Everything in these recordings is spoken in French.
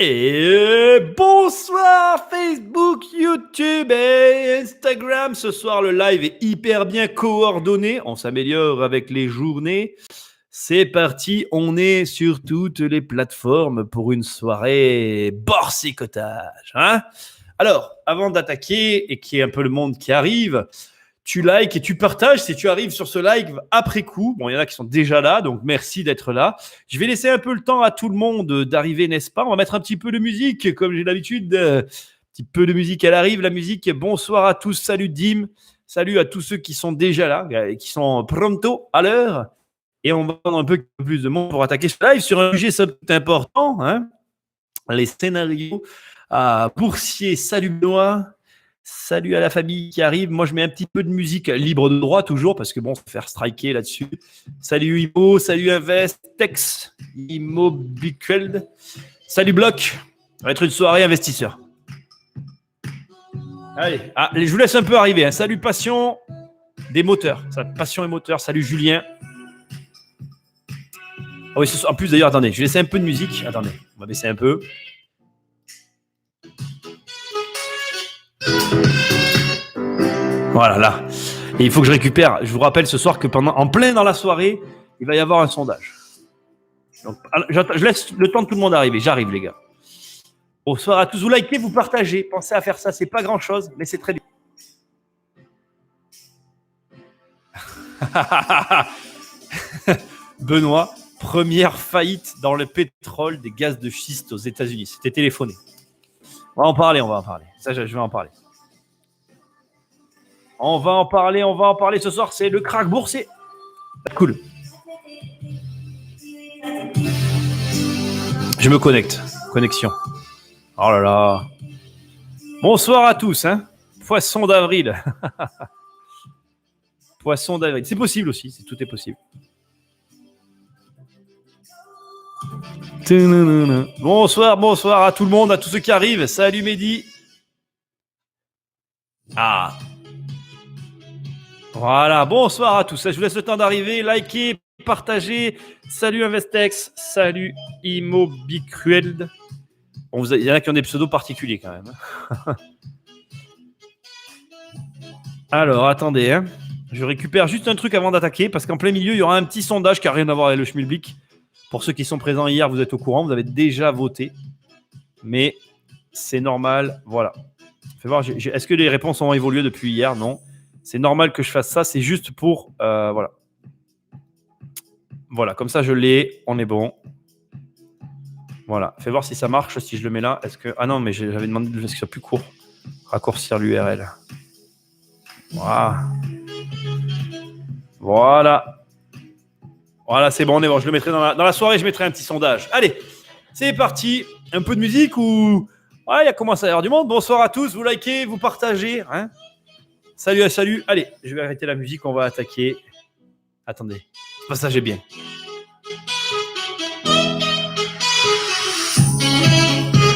Et bonsoir Facebook, YouTube et Instagram. Ce soir, le live est hyper bien coordonné. On s'améliore avec les journées. C'est parti, on est sur toutes les plateformes pour une soirée borsicotage. Hein, alors, avant d'attaquer et qu'il y ait un peu le monde qui arrive, tu likes et tu partages si tu arrives sur ce live après coup. Bon, il y en a qui sont déjà là, donc merci d'être là. Je vais laisser un peu le temps à tout le monde d'arriver, n'est-ce pas? On va mettre un petit peu de musique, comme j'ai l'habitude. Un petit peu de musique, elle arrive, la musique. Bonsoir à tous, salut Dim. Salut à tous ceux qui sont déjà là et qui sont pronto à l'heure. Et on va prendre un peu plus de monde pour attaquer ce live sur un sujet important. Hein, les scénarios à Boursier. Salut Benoît. Salut à la famille qui arrive. Moi, je mets un petit peu de musique libre de droit toujours parce que bon, se faire striker là-dessus. Salut Imo, salut Investex, Immobiqueld. Salut Bloc. Ça va être une soirée investisseur. Allez, je vous laisse un peu arriver. Hein. Salut Passion des moteurs. Passion et moteurs. Salut Julien. Ah oui, en plus d'ailleurs, attendez, je vais laisser un peu de musique. Attendez, on va baisser un peu. Voilà, là. Et il faut que je récupère. Je vous rappelle ce soir que en plein dans la soirée, il va y avoir un sondage. Donc, je laisse le temps de tout le monde arriver. J'arrive, les gars. Bonsoir à tous. Vous likez, vous partagez. Pensez à faire ça. C'est pas grand-chose, mais c'est très bien. Benoît, première faillite dans le pétrole des gaz de schiste aux États-Unis. C'était téléphoné. On va en parler. Ça, je vais en parler. On va en parler ce soir, c'est le crack boursier. Cool. Je me connecte. Connexion. Oh là là. Bonsoir à tous. Hein. Poisson d'avril. Poisson d'avril. C'est possible aussi, tout est possible. Bonsoir à tout le monde, à tous ceux qui arrivent. Salut Mehdi. Ah. Voilà, bonsoir à tous. Je vous laisse le temps d'arriver. Likez, partagez. Salut Investex. Salut Immobicrueld. Bon, il y en a qui ont des pseudos particuliers quand même. Alors, attendez. Hein. Je récupère juste un truc avant d'attaquer parce qu'en plein milieu, il y aura un petit sondage qui n'a rien à voir avec le schmilblick. Pour ceux qui sont présents hier, vous êtes au courant. Vous avez déjà voté. Mais c'est normal. Voilà. Fais voir, est-ce que les réponses ont évolué depuis hier? Non. C'est normal que je fasse ça, c'est juste pour... voilà. Voilà, comme ça je l'ai, on est bon. Voilà, fais voir si ça marche, si je le mets là. Est-ce que... Ah non, mais j'avais demandé de que ce soit plus court. Raccourcir l'URL. Voilà. Voilà, c'est bon, on est bon. Je le mettrai dans la soirée, je mettrai un petit sondage. Allez, c'est parti. Un peu de musique ou... Ouais, il y a commencé à y avoir du monde. Bonsoir à tous, vous likez, vous partagez. Hein. Salut. Allez, je vais arrêter la musique, on va attaquer. Attendez, passagez bien.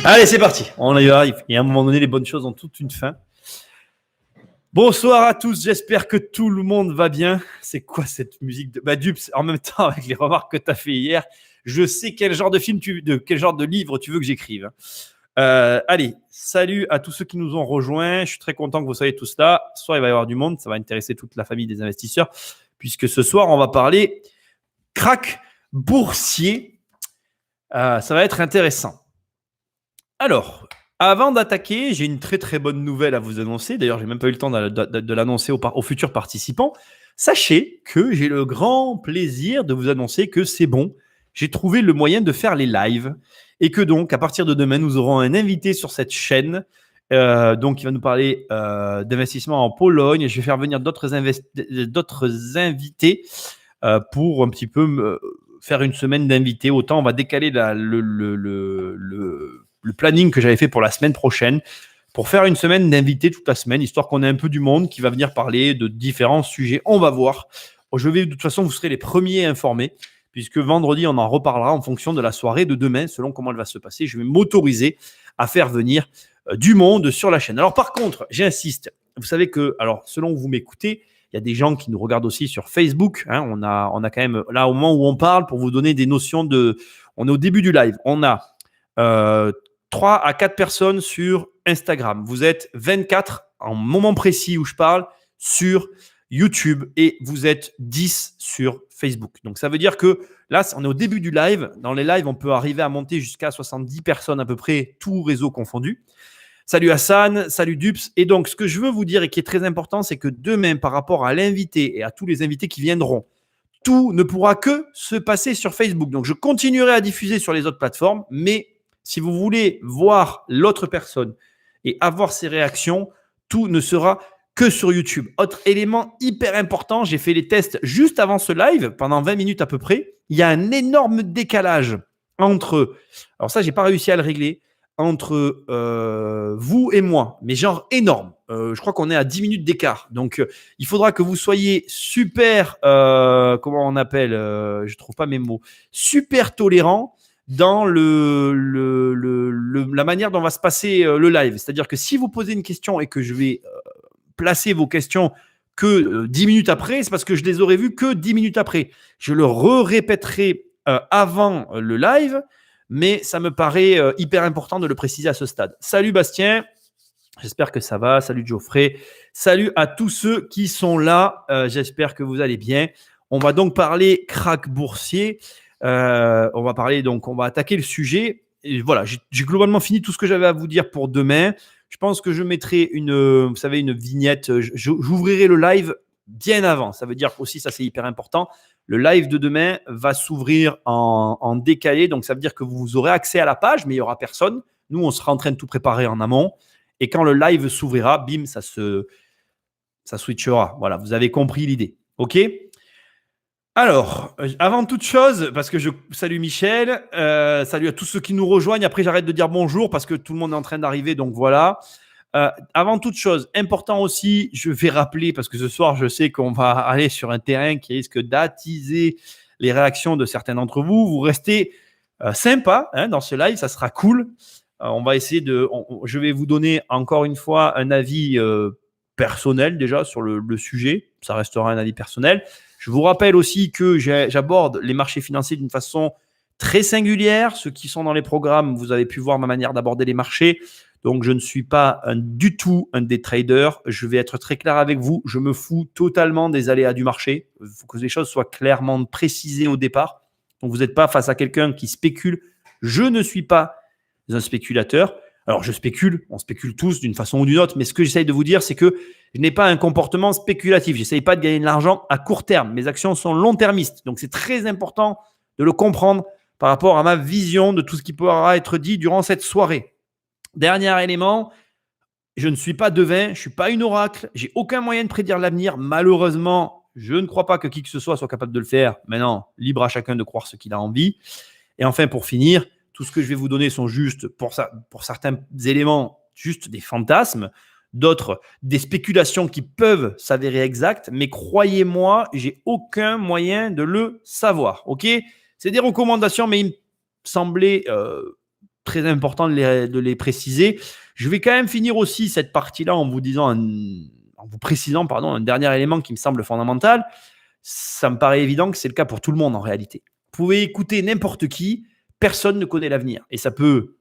Allez, c'est parti. On y arrive. Et à un moment donné, les bonnes choses ont toute une fin. Bonsoir à tous, j'espère que tout le monde va bien. C'est quoi cette musique de Dups, en même temps, avec les remarques que tu as fait hier, je sais quel genre de film, quel genre de livre tu veux que j'écrive. Allez, salut à tous ceux qui nous ont rejoints. Je suis très content que vous soyez tous là. Ce soir, il va y avoir du monde. Ça va intéresser toute la famille des investisseurs, puisque ce soir, on va parler crack boursier. Ça va être intéressant. Alors, avant d'attaquer, j'ai une très très bonne nouvelle à vous annoncer. D'ailleurs, j'ai même pas eu le temps de l'annoncer aux futurs participants. Sachez que j'ai le grand plaisir de vous annoncer que c'est bon. J'ai trouvé le moyen de faire les lives et que donc, à partir de demain, nous aurons un invité sur cette chaîne. Donc, il va nous parler d'investissement en Pologne. Je vais faire venir d'autres invités pour un petit peu faire une semaine d'invités. Autant, on va décaler le planning que j'avais fait pour la semaine prochaine pour faire une semaine d'invités toute la semaine, histoire qu'on ait un peu du monde qui va venir parler de différents sujets. On va voir. De toute façon, vous serez les premiers informés, puisque vendredi, on en reparlera en fonction de la soirée de demain, selon comment elle va se passer. Je vais m'autoriser à faire venir du monde sur la chaîne. Alors, par contre, j'insiste. Vous savez que, alors, selon où vous m'écoutez, il y a des gens qui nous regardent aussi sur Facebook. Hein, on a quand même, là, au moment où on parle, pour vous donner des notions de... On est au début du live. On a 3 à 4 personnes sur Instagram. Vous êtes 24 en moment précis où je parle sur YouTube et vous êtes 10 sur Facebook. Donc, ça veut dire que là, on est au début du live. Dans les lives, on peut arriver à monter jusqu'à 70 personnes à peu près, tout réseau confondu. Salut Hassan, salut Dups. Et donc, ce que je veux vous dire et qui est très important, c'est que demain, par rapport à l'invité et à tous les invités qui viendront, tout ne pourra que se passer sur Facebook. Donc, je continuerai à diffuser sur les autres plateformes, mais si vous voulez voir l'autre personne et avoir ses réactions, tout ne sera que sur YouTube. Autre élément hyper important, j'ai fait les tests juste avant ce live, pendant 20 minutes à peu près. Il y a un énorme décalage entre, alors ça, j'ai pas réussi à le régler, entre vous et moi, mais genre énorme. Je crois qu'on est à 10 minutes d'écart. Donc, il faudra que vous soyez super, comment on appelle, je trouve pas mes mots, super tolérant dans la manière dont va se passer le live. C'est-à-dire que si vous posez une question et que je vais placer vos questions que 10 minutes après, c'est parce que je les aurais vues que 10 minutes après. Je le répéterai avant le live, mais ça me paraît hyper important de le préciser à ce stade. Salut Bastien, j'espère que ça va. Salut Geoffrey. Salut à tous ceux qui sont là. J'espère que vous allez bien. On va donc parler crack boursier. On va attaquer le sujet. Et voilà, j'ai globalement fini tout ce que j'avais à vous dire pour demain. Je pense que je mettrai une vignette. J'ouvrirai le live bien avant. Ça veut dire aussi, ça c'est hyper important. Le live de demain va s'ouvrir en décalé. Donc, ça veut dire que vous aurez accès à la page, mais il n'y aura personne. Nous, on sera en train de tout préparer en amont. Et quand le live s'ouvrira, bim, ça switchera. Voilà, vous avez compris l'idée. OK ? Alors, avant toute chose, parce que je salue Michel, salut à tous ceux qui nous rejoignent. Après, j'arrête de dire bonjour parce que tout le monde est en train d'arriver. Donc, voilà. Avant toute chose, important aussi, je vais rappeler, parce que ce soir, je sais qu'on va aller sur un terrain qui risque d'attiser les réactions de certains d'entre vous. Vous restez sympa dans ce live, ça sera cool. On va essayer je vais vous donner encore une fois un avis personnel déjà sur le sujet. Ça restera un avis personnel. Je vous rappelle aussi que j'aborde les marchés financiers d'une façon très singulière. Ceux qui sont dans les programmes, vous avez pu voir ma manière d'aborder les marchés. Donc, je ne suis pas du tout un day trader. Je vais être très clair avec vous. Je me fous totalement des aléas du marché. Il faut que les choses soient clairement précisées au départ. Donc, vous n'êtes pas face à quelqu'un qui spécule. Je ne suis pas un spéculateur. Alors, je spécule. On spécule tous d'une façon ou d'une autre. Mais ce que j'essaye de vous dire, c'est que je n'ai pas un comportement spéculatif. Je n'essaye pas de gagner de l'argent à court terme. Mes actions sont long-termistes. Donc, c'est très important de le comprendre par rapport à ma vision de tout ce qui pourra être dit durant cette soirée. Dernier élément, je ne suis pas devin, je ne suis pas une oracle, j'ai aucun moyen de prédire l'avenir. Malheureusement, je ne crois pas que qui que ce soit capable de le faire. Maintenant, libre à chacun de croire ce qu'il a envie. Et enfin, pour finir, tout ce que je vais vous donner sont juste, pour certains éléments, juste des fantasmes. D'autres, des spéculations qui peuvent s'avérer exactes. Mais croyez-moi, j'ai aucun moyen de le savoir. OK ? C'est des recommandations, mais il me semblait très important de les préciser. Je vais quand même finir aussi cette partie-là en vous précisant un dernier élément qui me semble fondamental. Ça me paraît évident que c'est le cas pour tout le monde en réalité. Vous pouvez écouter n'importe qui, personne ne connaît l'avenir. Et ça peut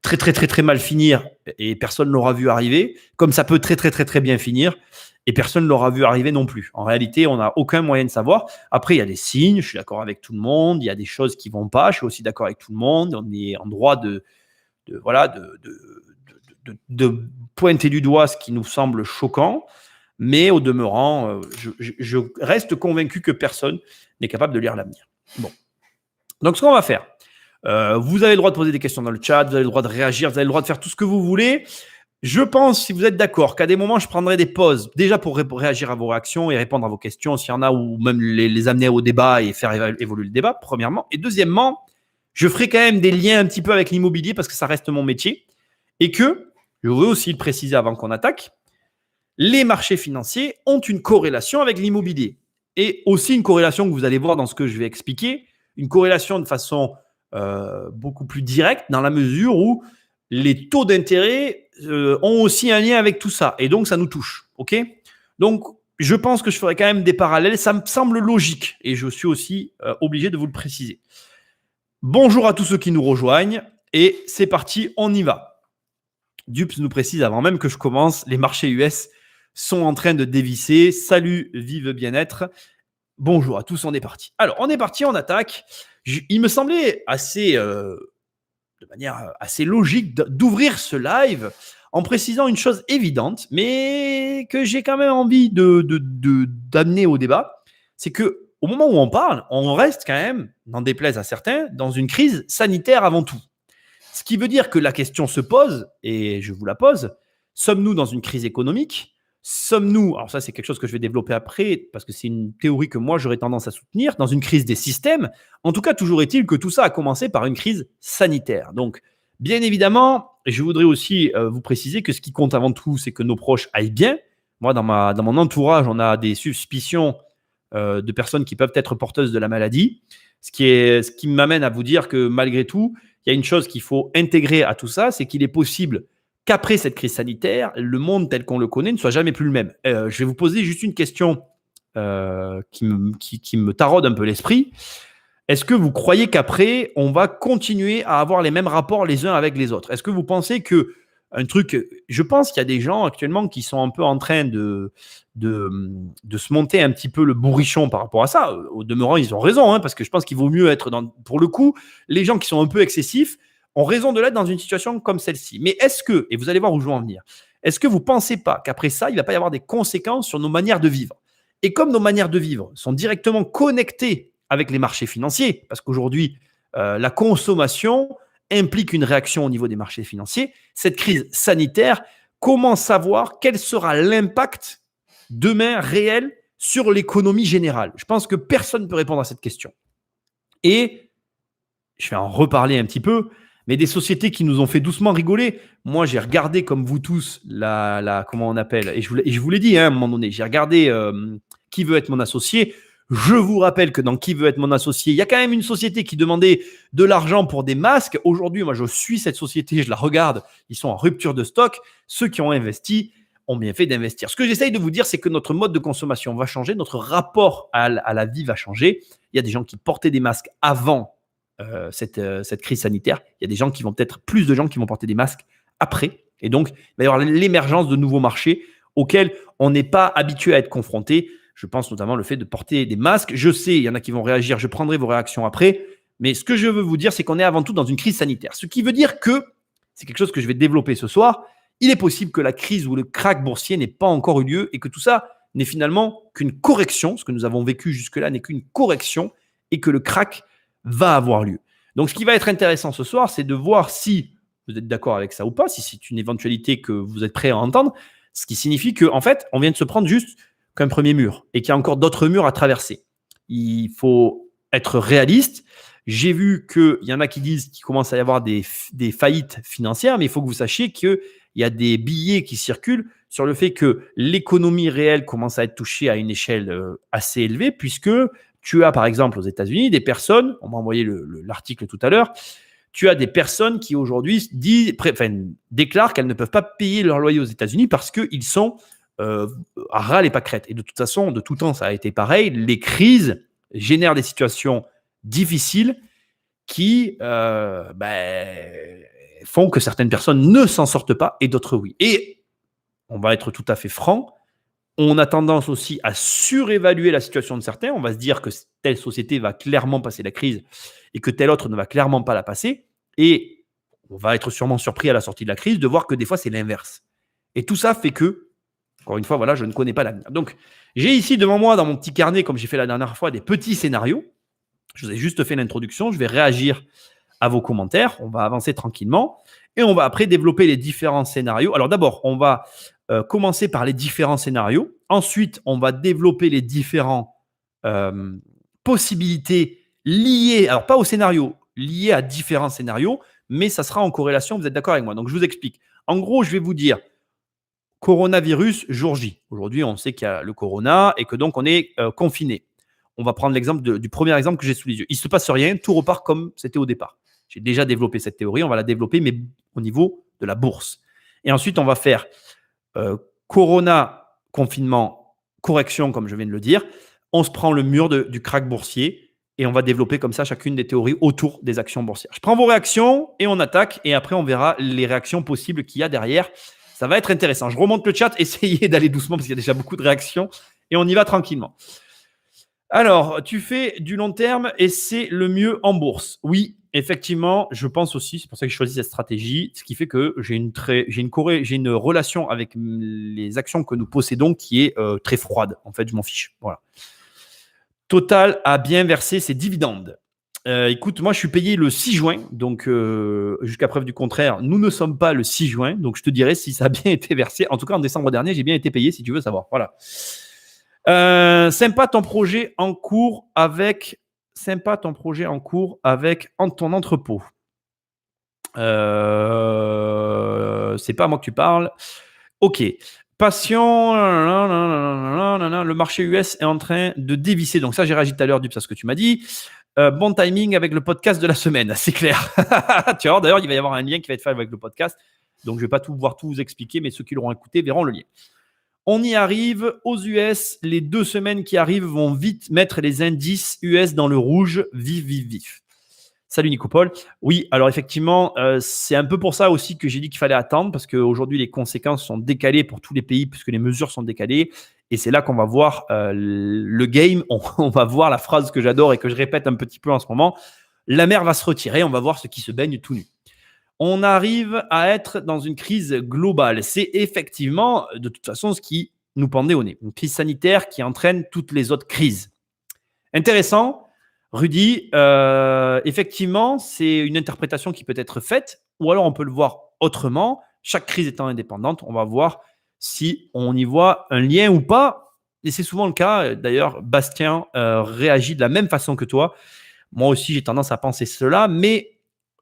très, très, très, très mal finir et personne ne l'aura vu arriver, comme ça peut très, très, très, très bien finir et personne ne l'aura vu arriver non plus. En réalité, on n'a aucun moyen de savoir. Après, il y a des signes, je suis d'accord avec tout le monde, il y a des choses qui ne vont pas, je suis aussi d'accord avec tout le monde. On est en droit de pointer du doigt ce qui nous semble choquant, mais au demeurant, je reste convaincu que personne n'est capable de lire l'avenir. Bon. Donc, ce qu'on va faire, vous avez le droit de poser des questions dans le chat, vous avez le droit de réagir, vous avez le droit de faire tout ce que vous voulez. Je pense, si vous êtes d'accord, qu'à des moments, je prendrai des pauses, déjà pour réagir à vos réactions et répondre à vos questions, s'il y en a, ou même les amener au débat et faire évoluer le débat, premièrement. Et deuxièmement, je ferai quand même des liens un petit peu avec l'immobilier parce que ça reste mon métier. Et que, je veux aussi le préciser avant qu'on attaque, les marchés financiers ont une corrélation avec l'immobilier. Et aussi une corrélation que vous allez voir dans ce que je vais expliquer, une corrélation de façon beaucoup plus directe dans la mesure où les taux d'intérêt ont aussi un lien avec tout ça. Et donc, ça nous touche. OK ? Donc, je pense que je ferai quand même des parallèles. Ça me semble logique. Et je suis aussi obligé de vous le préciser. Bonjour à tous ceux qui nous rejoignent. Et c'est parti, on y va. Dupes nous précise avant même que je commence, les marchés US sont en train de dévisser. Salut, vive bien-être. Bonjour à tous, on est parti. Alors, on est parti, on attaque. Il me semblait de manière assez logique d'ouvrir ce live en précisant une chose évidente, mais que j'ai quand même envie d'amener au débat. C'est que au moment où on parle, on reste quand même, n'en déplaise à certains, dans une crise sanitaire avant tout. Ce qui veut dire que la question se pose, et je vous la pose, sommes-nous dans une crise économique? Sommes-nous, alors ça c'est quelque chose que je vais développer après, parce que c'est une théorie que moi j'aurais tendance à soutenir, dans une crise des systèmes? En tout cas, toujours est-il que tout ça a commencé par une crise sanitaire. Donc, bien évidemment, je voudrais aussi vous préciser que ce qui compte avant tout, c'est que nos proches aillent bien. Moi, dans mon entourage, on a des suspicions de personnes qui peuvent être porteuses de la maladie, ce qui m'amène à vous dire que malgré tout, il y a une chose qu'il faut intégrer à tout ça, c'est qu'il est possible qu'après cette crise sanitaire, le monde tel qu'on le connaît ne soit jamais plus le même. Je vais vous poser juste une question qui me taraude un peu l'esprit. Est-ce que vous croyez qu'après, on va continuer à avoir les mêmes rapports les uns avec les autres? Est-ce que vous pensez que je pense qu'il y a des gens actuellement qui sont un peu en train de se monter un petit peu le bourrichon par rapport à ça. Au demeurant, ils ont raison, hein, parce que je pense qu'il vaut mieux être pour le coup, les gens qui sont un peu excessifs ont raison de l'être dans une situation comme celle-ci. Mais est-ce que, et vous allez voir où je veux en venir, est-ce que vous ne pensez pas qu'après ça, il ne va pas y avoir des conséquences sur nos manières de vivre? Et comme nos manières de vivre sont directement connectées avec les marchés financiers, parce qu'aujourd'hui, la consommation implique une réaction au niveau des marchés financiers, cette crise sanitaire, comment savoir quel sera l'impact demain réel sur l'économie générale? Je pense que personne ne peut répondre à cette question. Et je vais en reparler un petit peu, mais des sociétés qui nous ont fait doucement rigoler. Moi, j'ai regardé, comme vous tous, comment on appelle, et je vous l'ai dit hein, à un moment donné, j'ai regardé Qui veut être mon associé. Je vous rappelle que dans Qui veut être mon associé, il y a quand même une société qui demandait de l'argent pour des masques. Aujourd'hui, moi, je suis cette société, je la regarde, ils sont en rupture de stock. Ceux qui ont investi ont bien fait d'investir. Ce que j'essaye de vous dire, c'est que notre mode de consommation va changer, notre rapport à la vie va changer. Il y a des gens qui portaient des masques avant cette crise sanitaire. Il y a des gens qui vont peut-être, plus de gens qui vont porter des masques après. Et donc, il va y avoir l'émergence de nouveaux marchés auxquels on n'est pas habitué à être confronté. Je pense notamment le fait de porter des masques. Je sais, il y en a qui vont réagir, je prendrai vos réactions après. Mais ce que je veux vous dire, c'est qu'on est avant tout dans une crise sanitaire. Ce qui veut dire que, c'est quelque chose que je vais développer ce soir, il est possible que la crise ou le krach boursier n'ait pas encore eu lieu et que tout ça n'est finalement qu'une correction. Ce que nous avons vécu jusque-là n'est qu'une correction et que le krach va avoir lieu. Donc, ce qui va être intéressant ce soir, c'est de voir si vous êtes d'accord avec ça ou pas, si c'est une éventualité que vous êtes prêt à entendre, ce qui signifie qu'en fait, on vient de se prendre juste qu'un premier mur et qu'il y a encore d'autres murs à traverser. Il faut être réaliste. J'ai vu qu'il y en a qui disent qu'il commence à y avoir des faillites financières, mais il faut que vous sachiez qu'il y a des billets qui circulent sur le fait que l'économie réelle commence à être touchée à une échelle assez élevée, puisque tu as par exemple aux États-Unis des personnes, on m'a envoyé l'article tout à l'heure, tu as des personnes qui aujourd'hui déclarent qu'elles ne peuvent pas payer leur loyer aux États-Unis parce qu'ils sont à ras les pâquerettes. Et de toute façon, de tout temps, ça a été pareil. Les crises génèrent des situations difficiles qui font que certaines personnes ne s'en sortent pas et d'autres oui. Et on va être tout à fait franc, on a tendance aussi à surévaluer la situation de certains. On va se dire que telle société va clairement passer la crise et que telle autre ne va clairement pas la passer. Et on va être sûrement surpris à la sortie de la crise de voir que des fois, c'est l'inverse. Et tout ça fait que, encore une fois, voilà, je ne connais pas l'avenir. Donc, j'ai ici devant moi, dans mon petit carnet, comme j'ai fait la dernière fois, des petits scénarios. Je vous ai juste fait l'introduction. Je vais réagir à vos commentaires. On va avancer tranquillement. Et on va après développer les différents scénarios. Alors d'abord, on va commencer par les différents scénarios. Ensuite, on va développer les différentes possibilités liées, alors pas au scénario, liées à différents scénarios, mais ça sera en corrélation, vous êtes d'accord avec moi. Donc je vous explique. En gros, je vais vous dire coronavirus jour J. Aujourd'hui, on sait qu'il y a le corona et que donc on est confiné. On va prendre l'exemple du premier exemple que j'ai sous les yeux. Il ne se passe rien, tout repart comme c'était au départ. J'ai déjà développé cette théorie, on va la développer, mais au niveau de la bourse. Et ensuite, on va faire corona, confinement, correction, comme je viens de le dire. On se prend le mur du krach boursier Et on va développer comme ça chacune des théories autour des actions boursières. Je prends vos réactions et on attaque. Et après, on verra les réactions possibles qu'il y a derrière. Ça va être intéressant. Je remonte le chat. Essayez d'aller doucement parce qu'il y a déjà beaucoup de réactions. Et on y va tranquillement. Alors, tu fais du long terme et c'est le mieux en bourse. Oui, effectivement, je pense aussi. C'est pour ça que je choisis cette stratégie. Ce qui fait que j'ai une relation avec les actions que nous possédons qui est très froide. En fait, je m'en fiche. Voilà. Total a bien versé ses dividendes. Écoute, moi, je suis payé le 6 juin. Donc, jusqu'à preuve du contraire, nous ne sommes pas le 6 juin. Donc, je te dirai si ça a bien été versé. En tout cas, en décembre dernier, j'ai bien été payé, si tu veux savoir. Voilà. Sympa ton projet en cours avec ton entrepôt. C'est pas à moi que tu parles. Ok. Passion, le marché US est en train de dévisser. Donc ça, j'ai réagi tout à l'heure, Dupes, à ce que tu m'as dit. Bon timing avec le podcast de la semaine, c'est clair. Tu vois, d'ailleurs, il va y avoir un lien qui va être fait avec le podcast. Donc, je ne vais pas pouvoir tout vous expliquer, mais ceux qui l'auront écouté verront le lien. On y arrive. Aux US, les 2 semaines qui arrivent vont vite mettre les indices US dans le rouge. Vif. Salut Nicopole. Oui, alors effectivement, c'est un peu pour ça aussi que j'ai dit qu'il fallait attendre parce qu'aujourd'hui, les conséquences sont décalées pour tous les pays puisque les mesures sont décalées. Et c'est là qu'on va voir le game. On va voir la phrase que j'adore et que je répète un petit peu en ce moment. La mer va se retirer. On va voir ceux qui se baignent tout nus. On arrive à être dans une crise globale. C'est effectivement, de toute façon, ce qui nous pendait au nez. Une crise sanitaire qui entraîne toutes les autres crises. Intéressant. Rudy, effectivement, c'est une interprétation qui peut être faite, ou alors on peut le voir autrement. Chaque crise étant indépendante, on va voir si on y voit un lien ou pas. Et c'est souvent le cas. D'ailleurs, Bastien réagit de la même façon que toi. Moi aussi, j'ai tendance à penser cela, mais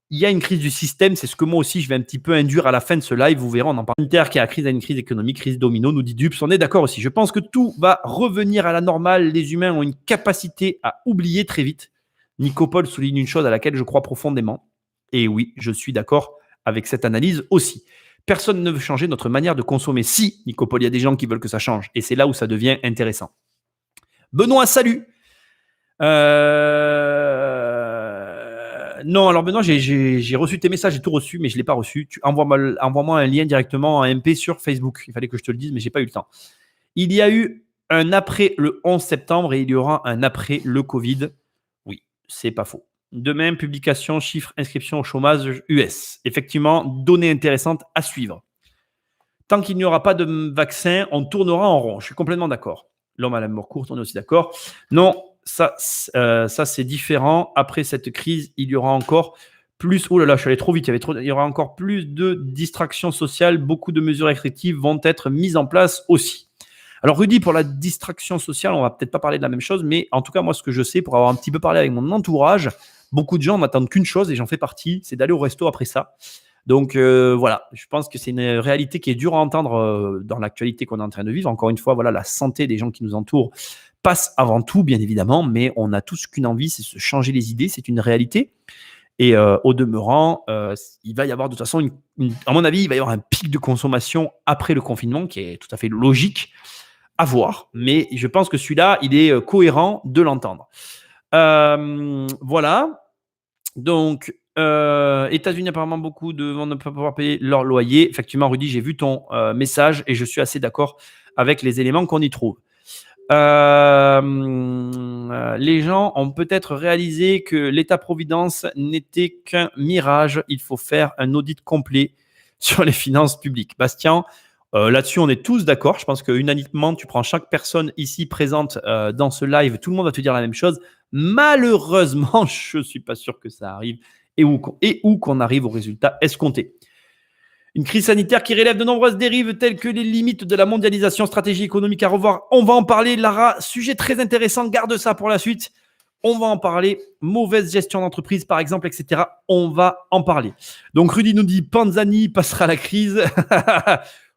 il y a une crise du système. C'est ce que moi aussi, je vais un petit peu induire à la fin de ce live. Vous verrez, on en parle. Inter qui a une crise économique, crise domino, nous dit Dupes. On est d'accord aussi. Je pense que tout va revenir à la normale. Les humains ont une capacité à oublier très vite. Nicopole souligne une chose à laquelle je crois profondément. Et oui, je suis d'accord avec cette analyse aussi. Personne ne veut changer notre manière de consommer. Si, Nicopole, il y a des gens qui veulent que ça change. Et c'est là où ça devient intéressant. Benoît, salut. Non, alors Benoît, j'ai reçu tes messages, j'ai tout reçu, mais je ne l'ai pas reçu. Envoie-moi un lien directement en MP sur Facebook. Il fallait que je te le dise, mais je n'ai pas eu le temps. Il y a eu un après le 11 septembre et il y aura un après le Covid. Oui, c'est pas faux. Demain, publication, chiffres, inscription au chômage US. Effectivement, données intéressantes à suivre. Tant qu'il n'y aura pas de vaccin, on tournera en rond. Je suis complètement d'accord. L'homme à la mort courte, on est aussi d'accord. Non, ça c'est différent. Après cette crise, il y aura encore plus. Oh là là, je suis allé trop vite. Il y aura encore plus de distractions sociales. Beaucoup de mesures restrictives vont être mises en place aussi. Alors Rudy, pour la distraction sociale, on va peut-être pas parler de la même chose, mais en tout cas, moi, ce que je sais, pour avoir un petit peu parlé avec mon entourage, beaucoup de gens n'attendent qu'une chose, et j'en fais partie, c'est d'aller au resto après ça. Donc voilà, je pense que c'est une réalité qui est dure à entendre dans l'actualité qu'on est en train de vivre. Encore une fois, voilà, la santé des gens qui nous entourent passe avant tout, bien évidemment, mais on a tous qu'une envie, c'est se changer les idées, c'est une réalité. Et au demeurant, il va y avoir de toute façon, à mon avis, il va y avoir un pic de consommation après le confinement qui est tout à fait logique à voir. Mais je pense que celui-là, il est cohérent de l'entendre. Voilà. Donc, États-Unis, apparemment, beaucoup de gens ne peuvent pas pouvoir payer leur loyer. Effectivement, Rudy, j'ai vu ton message et je suis assez d'accord avec les éléments qu'on y trouve. Les gens ont peut-être réalisé que l'État-providence n'était qu'un mirage. Il faut faire un audit complet sur les finances publiques. Bastien, là-dessus, on est tous d'accord. Je pense qu'unanimement, tu prends chaque personne ici présente dans ce live, tout le monde va te dire la même chose. Malheureusement, je ne suis pas sûr que ça arrive et où qu'on arrive au résultat escompté. Une crise sanitaire qui relève de nombreuses dérives telles que les limites de la mondialisation, stratégie économique à revoir. On va en parler, Lara. Sujet très intéressant. Garde ça pour la suite. On va en parler. Mauvaise gestion d'entreprise, par exemple, etc. On va en parler. Donc, Rudy nous dit Panzani passera la crise.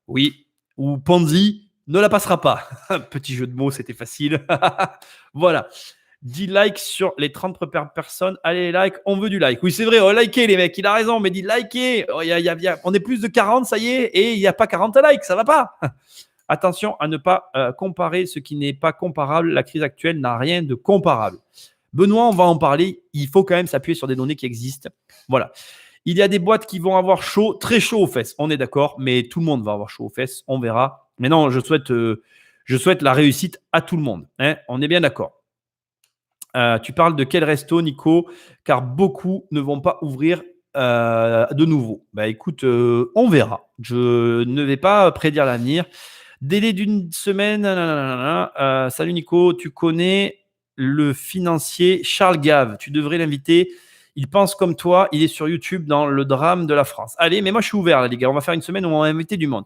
Oui. Ou Panzi ne la passera pas. Petit jeu de mots, c'était facile. Voilà. 10 likes sur les 30 premières personnes. Allez, like, on veut du like. Oui, c'est vrai, likez les mecs, il a raison, mais dit likez. On est plus de 40, ça y est, et il n'y a pas 40 likes, ça va pas. Attention à ne pas comparer ce qui n'est pas comparable. La crise actuelle n'a rien de comparable. Benoît, on va en parler. Il faut quand même s'appuyer sur des données qui existent. Voilà. Il y a des boîtes qui vont avoir chaud, très chaud aux fesses. On est d'accord, mais tout le monde va avoir chaud aux fesses. On verra. Mais non, je souhaite la réussite à tout le monde. Hein, on est bien d'accord. Tu parles de quel resto, Nico? Car beaucoup ne vont pas ouvrir de nouveau. Bah écoute, on verra. Je ne vais pas prédire l'avenir. Délai d'une semaine. Salut Nico, tu connais le financier Charles Gave. Tu devrais l'inviter. Il pense comme toi. Il est sur YouTube dans le drame de la France. Allez, mais moi je suis ouvert là, les gars. On va faire une semaine où on va inviter du monde.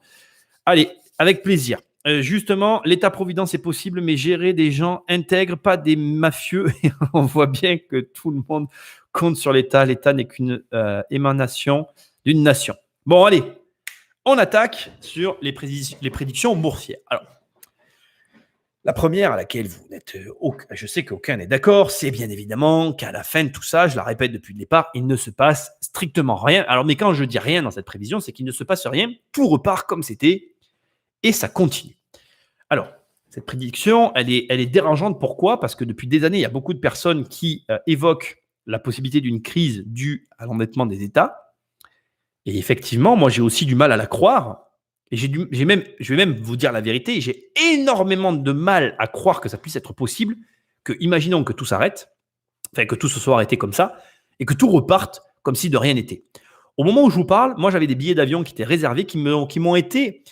Allez, avec plaisir. Justement, l'État-providence est possible, mais gérer des gens intègres, pas des mafieux. Et on voit bien que tout le monde compte sur l'État. L'État n'est qu'une émanation d'une nation. Bon, allez, on attaque sur les prédictions boursières. Alors, la première à laquelle vous n'êtes, je sais qu'aucun n'est d'accord, c'est bien évidemment qu'à la fin de tout ça, je la répète depuis le départ, il ne se passe strictement rien. Alors, mais quand je dis rien dans cette prévision, c'est qu'il ne se passe rien, tout repart comme c'était et ça continue. Alors, cette prédiction, elle est dérangeante. Pourquoi? Parce que depuis des années, il y a beaucoup de personnes qui évoquent la possibilité d'une crise due à l'endettement des États. Et effectivement, moi, j'ai aussi du mal à la croire. Et je vais même vous dire la vérité, j'ai énormément de mal à croire que ça puisse être possible, que imaginons que tout s'arrête, enfin que tout se soit arrêté comme ça, et que tout reparte comme si de rien n'était. Au moment où je vous parle, moi j'avais des billets d'avion qui étaient réservés, qui m'ont été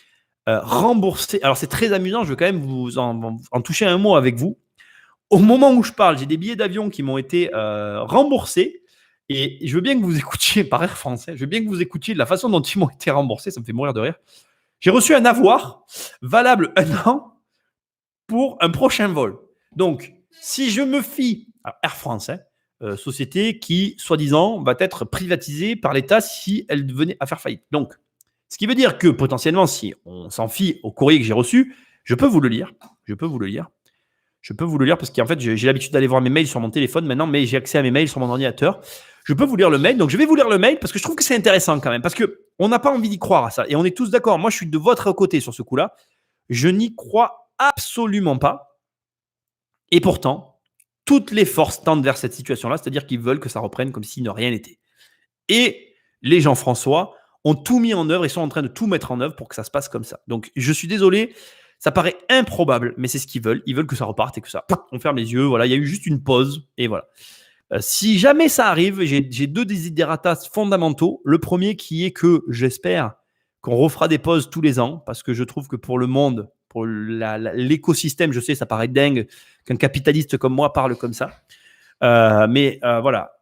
remboursés. Alors c'est très amusant, je veux quand même vous en toucher un mot avec vous. Au moment où je parle, j'ai des billets d'avion qui m'ont été remboursés. Et je veux bien que vous écoutiez, par Air France, je veux bien que vous écoutiez de la façon dont ils m'ont été remboursés, ça me fait mourir de rire. J'ai reçu un avoir valable 1 an pour un prochain vol. Donc, si je me fie à Air France, société qui, soi-disant, va être privatisée par l'État si elle venait à faire faillite. Donc, ce qui veut dire que potentiellement, si on s'en fie au courrier que j'ai reçu, je peux vous le lire. Je peux vous le lire parce qu'en fait, j'ai l'habitude d'aller voir mes mails sur mon téléphone maintenant, mais j'ai accès à mes mails sur mon ordinateur. Je peux vous lire le mail. Donc, je vais vous lire le mail parce que je trouve que c'est intéressant quand même. Parce qu'on n'a pas envie d'y croire à ça. Et on est tous d'accord. Moi, je suis de votre côté sur ce coup-là. Je n'y crois absolument pas. Et pourtant, toutes les forces tendent vers cette situation-là. C'est-à-dire qu'ils veulent que ça reprenne comme si de rien n'était. Et les Jean-François ont tout mis en œuvre et sont en train de tout mettre en œuvre pour que ça se passe comme ça. Donc, je suis désolé. Ça paraît improbable, mais c'est ce qu'ils veulent. Ils veulent que ça reparte et que ça, on ferme les yeux. Voilà, il y a eu juste une pause et voilà. Si jamais ça arrive, j'ai 2 desiderata fondamentaux. Le premier qui est que j'espère qu'on refera des pauses tous les ans parce que je trouve que pour le monde, pour l'écosystème, je sais, ça paraît dingue qu'un capitaliste comme moi parle comme ça. Mais voilà,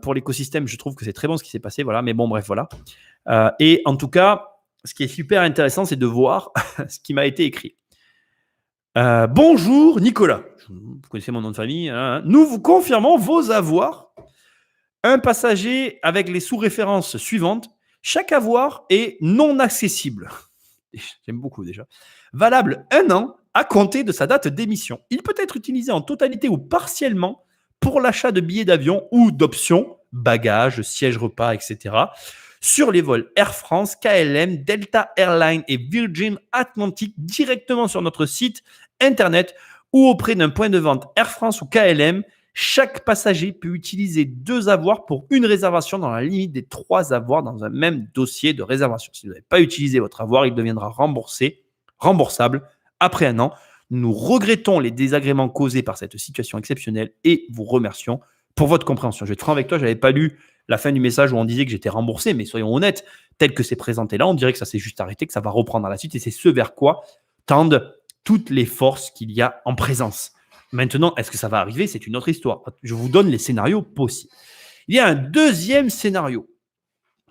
pour l'écosystème, je trouve que c'est très bon ce qui s'est passé. Voilà, mais bon, bref, voilà. Et en tout cas, ce qui est super intéressant, c'est de voir ce qui m'a été écrit. Bonjour Nicolas, vous connaissez mon nom de famille, hein. Nous vous confirmons vos avoirs. Un passager avec les sous-références suivantes. Chaque avoir est non accessible. J'aime beaucoup déjà. Valable 1 an à compter de sa date d'émission. Il peut être utilisé en totalité ou partiellement pour l'achat de billets d'avion ou d'options, bagages, sièges repas, etc. sur les vols Air France, KLM, Delta Airlines et Virgin Atlantic directement sur notre site internet ou auprès d'un point de vente Air France ou KLM. Chaque passager peut utiliser 2 avoirs pour une réservation dans la limite des 3 avoirs dans un même dossier de réservation. Si vous n'avez pas utilisé votre avoir, il deviendra remboursable après 1 an. Nous regrettons les désagréments causés par cette situation exceptionnelle et vous remercions pour votre compréhension. Je vais être franc avec toi, je n'avais pas lu la fin du message où on disait que j'étais remboursé, mais soyons honnêtes, tel que c'est présenté là, on dirait que ça s'est juste arrêté, que ça va reprendre à la suite et c'est ce vers quoi tendent toutes les forces qu'il y a en présence. Maintenant, est-ce que ça va arriver? C'est une autre histoire. Je vous donne les scénarios possibles. Il y a un deuxième scénario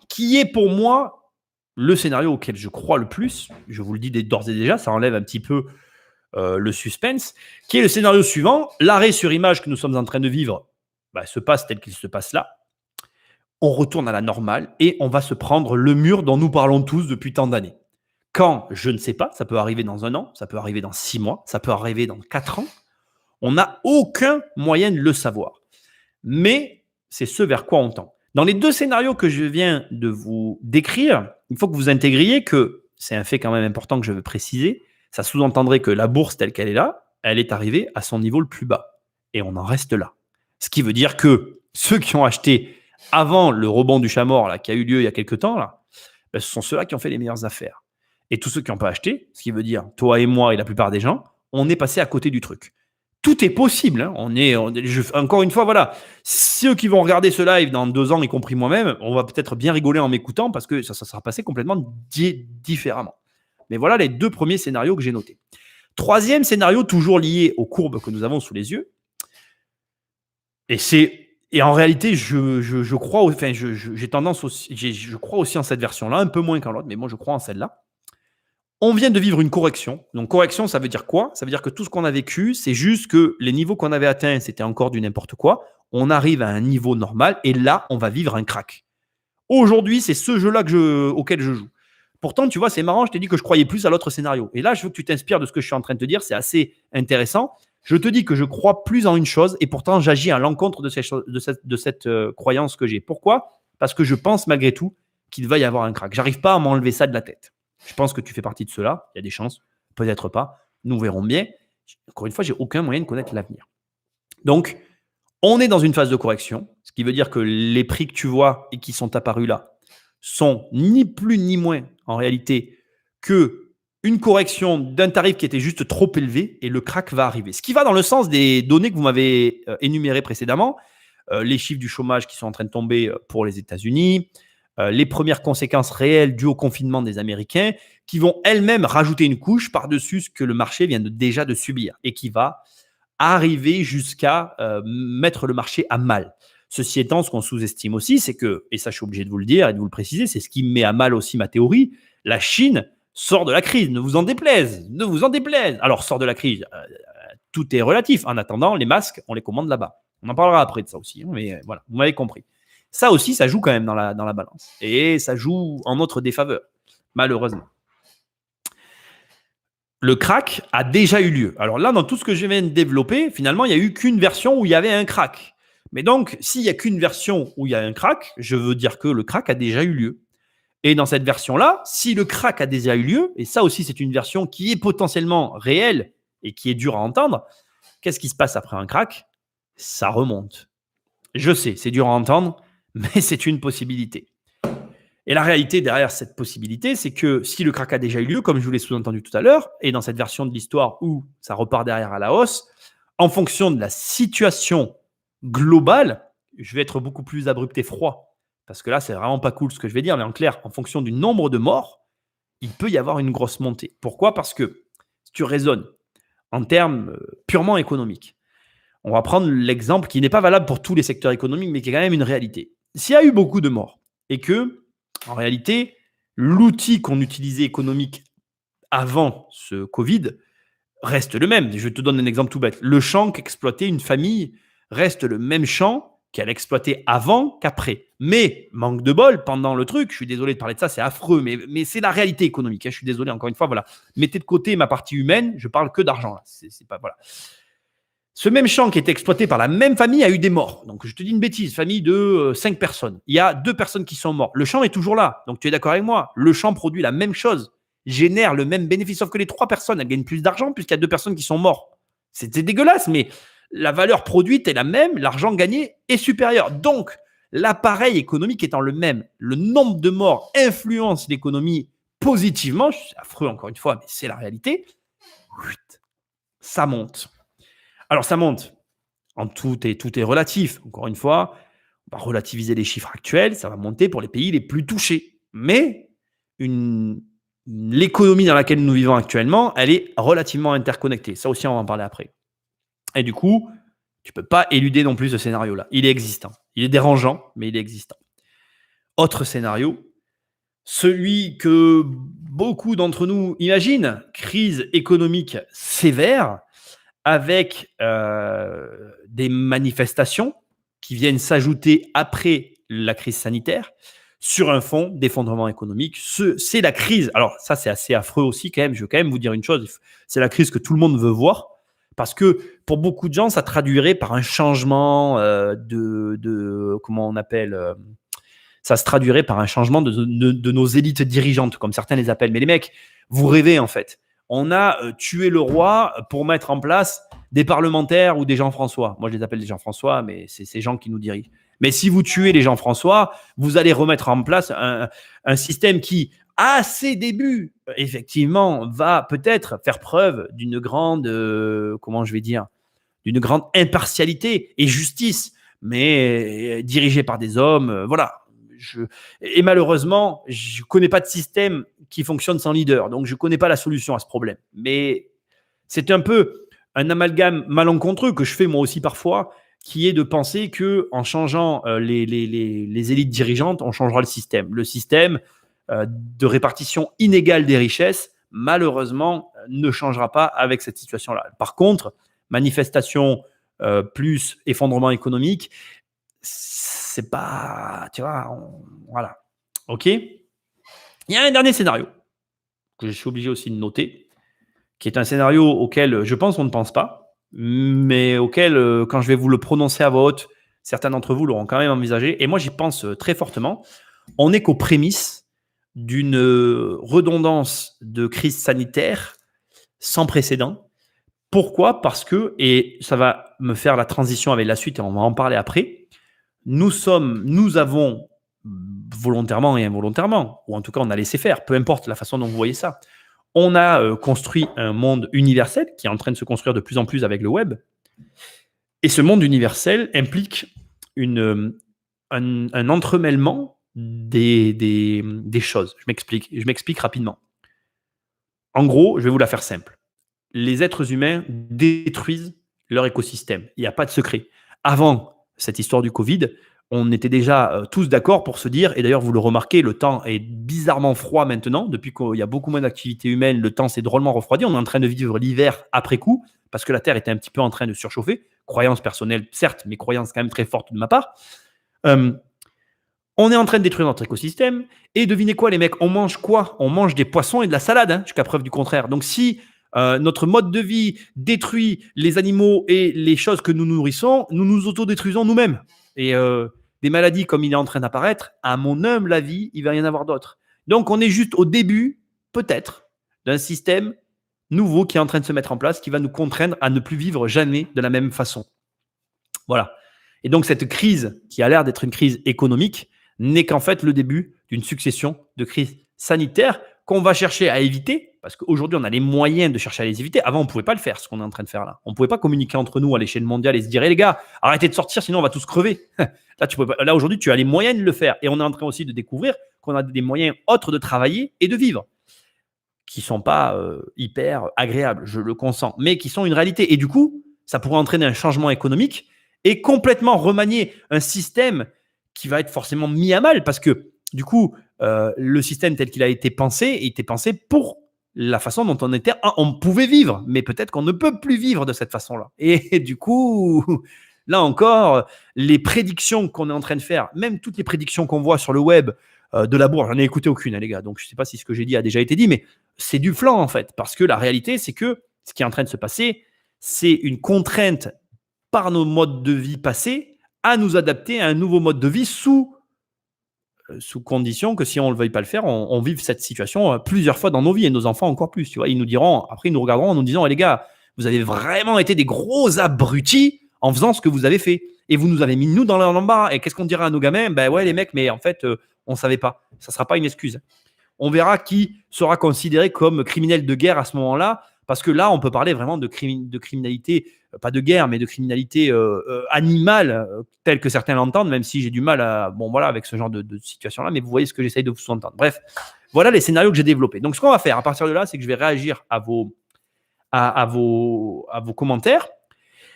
qui est pour moi le scénario auquel je crois le plus. Je vous le dis d'ores et déjà, ça enlève un petit peu le suspense, qui est le scénario suivant. L'arrêt sur image que nous sommes en train de vivre se passe tel qu'il se passe là. On retourne à la normale et on va se prendre le mur dont nous parlons tous depuis tant d'années. Quand? Je ne sais pas. Ça peut arriver dans 1 an, ça peut arriver dans 6 mois, ça peut arriver dans 4 ans. On n'a aucun moyen de le savoir. Mais c'est ce vers quoi on tend. Dans les 2 scénarios que je viens de vous décrire, il faut que vous intégriez que, c'est un fait quand même important que je veux préciser, ça sous-entendrait que la bourse telle qu'elle est là, elle est arrivée à son niveau le plus bas. Et on en reste là. Ce qui veut dire que ceux qui ont acheté avant le rebond du chat mort là, qui a eu lieu il y a quelques temps, là, ben, ce sont ceux-là qui ont fait les meilleures affaires. Et tous ceux qui n'ont pas acheté, ce qui veut dire toi et moi et la plupart des gens, on est passé à côté du truc. Tout est possible. Hein. Encore une fois, voilà. Ceux qui vont regarder ce live dans 2 ans, y compris moi-même, on va peut-être bien rigoler en m'écoutant parce que ça sera passé complètement différemment. Mais voilà les 2 premiers scénarios que j'ai notés. Troisième scénario, toujours lié aux courbes que nous avons sous les yeux. Et en réalité, je crois, enfin, j'ai tendance aussi, je crois aussi en cette version-là, un peu moins qu'en l'autre, mais moi je crois en celle-là. On vient de vivre une correction. Donc, correction, ça veut dire quoi? Ça veut dire que tout ce qu'on a vécu, c'est juste que les niveaux qu'on avait atteints, c'était encore du n'importe quoi. On arrive à un niveau normal et là, on va vivre un crack. Aujourd'hui, c'est ce jeu-là auquel je joue. Pourtant, tu vois, c'est marrant, je t'ai dit que je croyais plus à l'autre scénario. Et là, je veux que tu t'inspires de ce que je suis en train de te dire. C'est assez intéressant. Je te dis que je crois plus en une chose et pourtant, j'agis à l'encontre de cette croyance que j'ai. Pourquoi? Parce que je pense malgré tout qu'il va y avoir un crack. J'arrive pas à m'enlever ça de la tête. Je pense que tu fais partie de ceux-là. Il y a des chances, peut-être pas. Nous verrons bien. Encore une fois, j'ai aucun moyen de connaître l'avenir. Donc, on est dans une phase de correction, ce qui veut dire que les prix que tu vois et qui sont apparus là sont ni plus ni moins en réalité que une correction d'un tarif qui était juste trop élevé et le crack va arriver. Ce qui va dans le sens des données que vous m'avez énumérées précédemment, les chiffres du chômage qui sont en train de tomber pour les États-Unis, les premières conséquences réelles dues au confinement des Américains qui vont elles-mêmes rajouter une couche par-dessus ce que le marché vient déjà de subir et qui va arriver jusqu'à mettre le marché à mal. Ceci étant, ce qu'on sous-estime aussi, c'est que, et ça je suis obligé de vous le dire et de vous le préciser, c'est ce qui met à mal aussi ma théorie, la Chine sort de la crise, ne vous en déplaise, ne vous en déplaise. Alors sort de la crise, tout est relatif. En attendant, les masques, on les commande là-bas. On en parlera après de ça aussi, hein, mais voilà, vous m'avez compris. Ça aussi, ça joue quand même dans la balance. Et ça joue en notre défaveur, malheureusement. Le crack a déjà eu lieu. Alors là, dans tout ce que je viens de développer, finalement, il n'y a eu qu'une version où il y avait un crack. Mais donc, s'il n'y a qu'une version où il y a un crack, je veux dire que le crack a déjà eu lieu. Et dans cette version-là, si le crack a déjà eu lieu, et ça aussi, c'est une version qui est potentiellement réelle et qui est dure à entendre, qu'est-ce qui se passe après un crack? Ça remonte. Je sais, c'est dur à entendre, mais c'est une possibilité. Et la réalité derrière cette possibilité, c'est que si le crack a déjà eu lieu, comme je vous l'ai sous-entendu tout à l'heure, et dans cette version de l'histoire où ça repart derrière à la hausse, en fonction de la situation globale, je vais être beaucoup plus abrupt et froid, parce que là, c'est vraiment pas cool ce que je vais dire, mais en clair, en fonction du nombre de morts, il peut y avoir une grosse montée. Pourquoi? Parce que si tu raisonnes en termes purement économiques, on va prendre l'exemple qui n'est pas valable pour tous les secteurs économiques, mais qui est quand même une réalité. S'il y a eu beaucoup de morts et que, en réalité, l'outil qu'on utilisait économique avant ce Covid reste le même. Je te donne un exemple tout bête. Le champ qu'exploitait une famille reste le même champ qu'elle exploitait avant qu'après. Mais, manque de bol, pendant le truc, je suis désolé de parler de ça, c'est affreux, mais c'est la réalité économique. Hein, je suis désolé, encore une fois, voilà. Mettez de côté ma partie humaine, je parle que d'argent. Là. C'est pas, voilà. Ce même champ qui était exploité par la même famille a eu des morts. Donc, je te dis une bêtise, famille de 5 personnes. Il y a 2 personnes qui sont mortes. Le champ est toujours là. Donc, tu es d'accord avec moi? Le champ produit la même chose, génère le même bénéfice, sauf que les 3 personnes, elles gagnent plus d'argent puisqu'il y a 2 personnes qui sont mortes. C'était dégueulasse, mais la valeur produite est la même, l'argent gagné est supérieur. Donc, l'appareil économique étant le même, le nombre de morts influence l'économie positivement. C'est affreux encore une fois, mais c'est la réalité. Ça monte. Alors, ça monte. Tout est relatif. Encore une fois, on va relativiser les chiffres actuels. Ça va monter pour les pays les plus touchés. Mais l'économie dans laquelle nous vivons actuellement, elle est relativement interconnectée. Ça aussi, on va en parler après. Et du coup, tu ne peux pas éluder non plus ce scénario-là. Il est existant. Il est dérangeant, mais il est existant. Autre scénario, celui que beaucoup d'entre nous imaginent, crise économique sévère, avec des manifestations qui viennent s'ajouter après la crise sanitaire sur un fond d'effondrement économique. C'est la crise. Alors ça, c'est assez affreux aussi quand même. Je veux quand même vous dire une chose. C'est la crise que tout le monde veut voir parce que pour beaucoup de gens, ça traduirait par un changement comment on appelle ça se traduirait par un changement de nos élites dirigeantes, comme certains les appellent. Mais les mecs, vous rêvez en fait. On a tué le roi pour mettre en place des parlementaires ou des Jean-François. Moi, je les appelle des Jean-François, mais c'est ces gens qui nous dirigent. Mais si vous tuez les Jean-François, vous allez remettre en place un système qui, à ses débuts, effectivement, va peut-être faire preuve d'une grande, comment je vais dire, d'une grande impartialité et justice, mais dirigé par des hommes, voilà. Et malheureusement, je ne connais pas de système qui fonctionne sans leader, donc je ne connais pas la solution à ce problème. Mais c'est un peu un amalgame malencontreux que je fais moi aussi parfois, qui est de penser qu'en changeant les élites dirigeantes, on changera le système. Le système de répartition inégale des richesses, malheureusement, ne changera pas avec cette situation-là. Par contre, manifestation plus effondrement économique, c'est pas, tu vois, voilà. OK. Il y a un dernier scénario que je suis obligé aussi de noter, qui est un scénario auquel je pense on ne pense pas, mais auquel, quand je vais vous le prononcer à voix haute, certains d'entre vous l'auront quand même envisagé. Et moi, j'y pense très fortement. On n'est qu'aux prémices d'une redondance de crise sanitaire sans précédent. Pourquoi ? Parce que, et ça va me faire la transition avec la suite et on va en parler après, nous avons volontairement et involontairement, ou en tout cas on a laissé faire, peu importe la façon dont vous voyez ça, on a construit un monde universel qui est en train de se construire de plus en plus avec le web. Et ce monde universel implique un entremêlement des choses. Je m'explique rapidement. En gros, je vais vous la faire simple. Les êtres humains détruisent leur écosystème. Il n'y a pas de secret. Avant cette histoire du Covid, on était déjà tous d'accord pour se dire, et d'ailleurs vous le remarquez, le temps est bizarrement froid maintenant, depuis qu'il y a beaucoup moins d'activité humaine, le temps s'est drôlement refroidi, on est en train de vivre l'hiver après coup, parce que la Terre était un petit peu en train de surchauffer, croyance personnelle certes, mais croyance quand même très forte de ma part. On est en train de détruire notre écosystème, et devinez quoi les mecs, on mange quoi ? On mange des poissons et de la salade, jusqu'à preuve du contraire. Donc si notre mode de vie détruit les animaux et les choses que nous nourrissons, nous nous autodétruisons nous-mêmes. Et des maladies comme il est en train d'apparaître, à mon humble avis, il va y en avoir d'autres. Donc on est juste au début, peut-être, d'un système nouveau qui est en train de se mettre en place, qui va nous contraindre à ne plus vivre jamais de la même façon. Voilà. Et donc cette crise, qui a l'air d'être une crise économique, n'est qu'en fait le début d'une succession de crises sanitaires qu'on va chercher à éviter, parce qu'aujourd'hui, on a les moyens de chercher à les éviter. Avant, on ne pouvait pas le faire, ce qu'on est en train de faire là. On ne pouvait pas communiquer entre nous à l'échelle mondiale et se dire, hey, les gars, arrêtez de sortir, sinon on va tous crever. Là, aujourd'hui, tu as les moyens de le faire. Et on est en train aussi de découvrir qu'on a des moyens autres de travailler et de vivre, qui ne sont pas hyper agréables, je le consens, mais qui sont une réalité. Et du coup, ça pourrait entraîner un changement économique et complètement remanier un système qui va être forcément mis à mal, parce que du coup, le système tel qu'il a été pensé était pensé pour la façon dont on pouvait vivre, mais peut-être qu'on ne peut plus vivre de cette façon-là. Et du coup, là encore, les prédictions qu'on est en train de faire, même toutes les prédictions qu'on voit sur le web de la bourse, j'en ai écouté aucune, les gars, donc je ne sais pas si ce que j'ai dit a déjà été dit, mais c'est du flan en fait, parce que la réalité, c'est que ce qui est en train de se passer, c'est une contrainte par nos modes de vie passés à nous adapter à un nouveau mode de vie sous condition que si on ne veuille pas le faire, on vive cette situation plusieurs fois dans nos vies et nos enfants encore plus. Tu vois, ils nous diront, après ils nous regarderont en nous disant, les gars, vous avez vraiment été des gros abrutis en faisant ce que vous avez fait. Et vous nous avez mis nous dans l'embarras. Et qu'est-ce qu'on dira à nos gamins ? Ben ouais les mecs, mais en fait, on ne savait pas. Ça ne sera pas une excuse. On verra qui sera considéré comme criminel de guerre à ce moment-là, parce que là, on peut parler vraiment de criminalité, pas de guerre, mais de criminalité animale, telle que certains l'entendent, même si j'ai du mal avec ce genre de situation-là, mais vous voyez ce que j'essaye de vous sous-entendre. Bref, voilà les scénarios que j'ai développés. Donc, ce qu'on va faire à partir de là, c'est que je vais réagir à vos commentaires,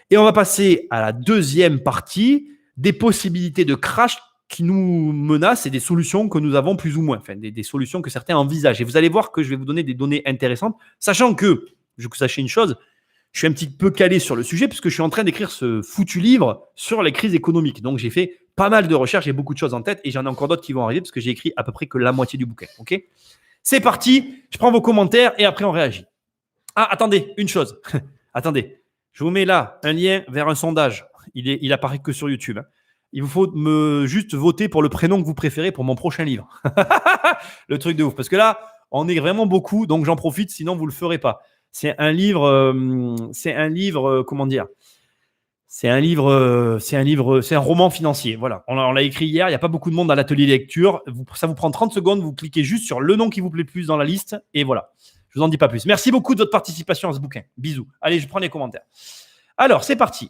et on va passer à la deuxième partie des possibilités de crash qui nous menacent et des solutions que nous avons plus ou moins, enfin des solutions que certains envisagent. Et vous allez voir que je vais vous donner des données intéressantes, sachant que, je veux que vous sachiez une chose, je suis un petit peu calé sur le sujet puisque je suis en train d'écrire ce foutu livre sur les crises économiques. Donc, j'ai fait pas mal de recherches, j'ai beaucoup de choses en tête et j'en ai encore d'autres qui vont arriver parce que j'ai écrit à peu près que la moitié du bouquin. Ok ? C'est parti, je prends vos commentaires et après on réagit. Ah, attendez, une chose. Attendez, je vous mets là un lien vers un sondage. Il apparaît que sur YouTube. Il vous faut juste voter pour le prénom que vous préférez pour mon prochain livre. Le truc de ouf. Parce que là, on est vraiment beaucoup, donc j'en profite, sinon vous ne le ferez pas. C'est un livre, comment dire? C'est un livre, c'est un roman financier. Voilà, on l'a écrit hier. Il n'y a pas beaucoup de monde à l'atelier lecture. Ça vous prend 30 secondes. Vous cliquez juste sur le nom qui vous plaît plus dans la liste et voilà. Je vous en dis pas plus. Merci beaucoup de votre participation à ce bouquin. Bisous. Allez, je prends les commentaires. Alors, c'est parti.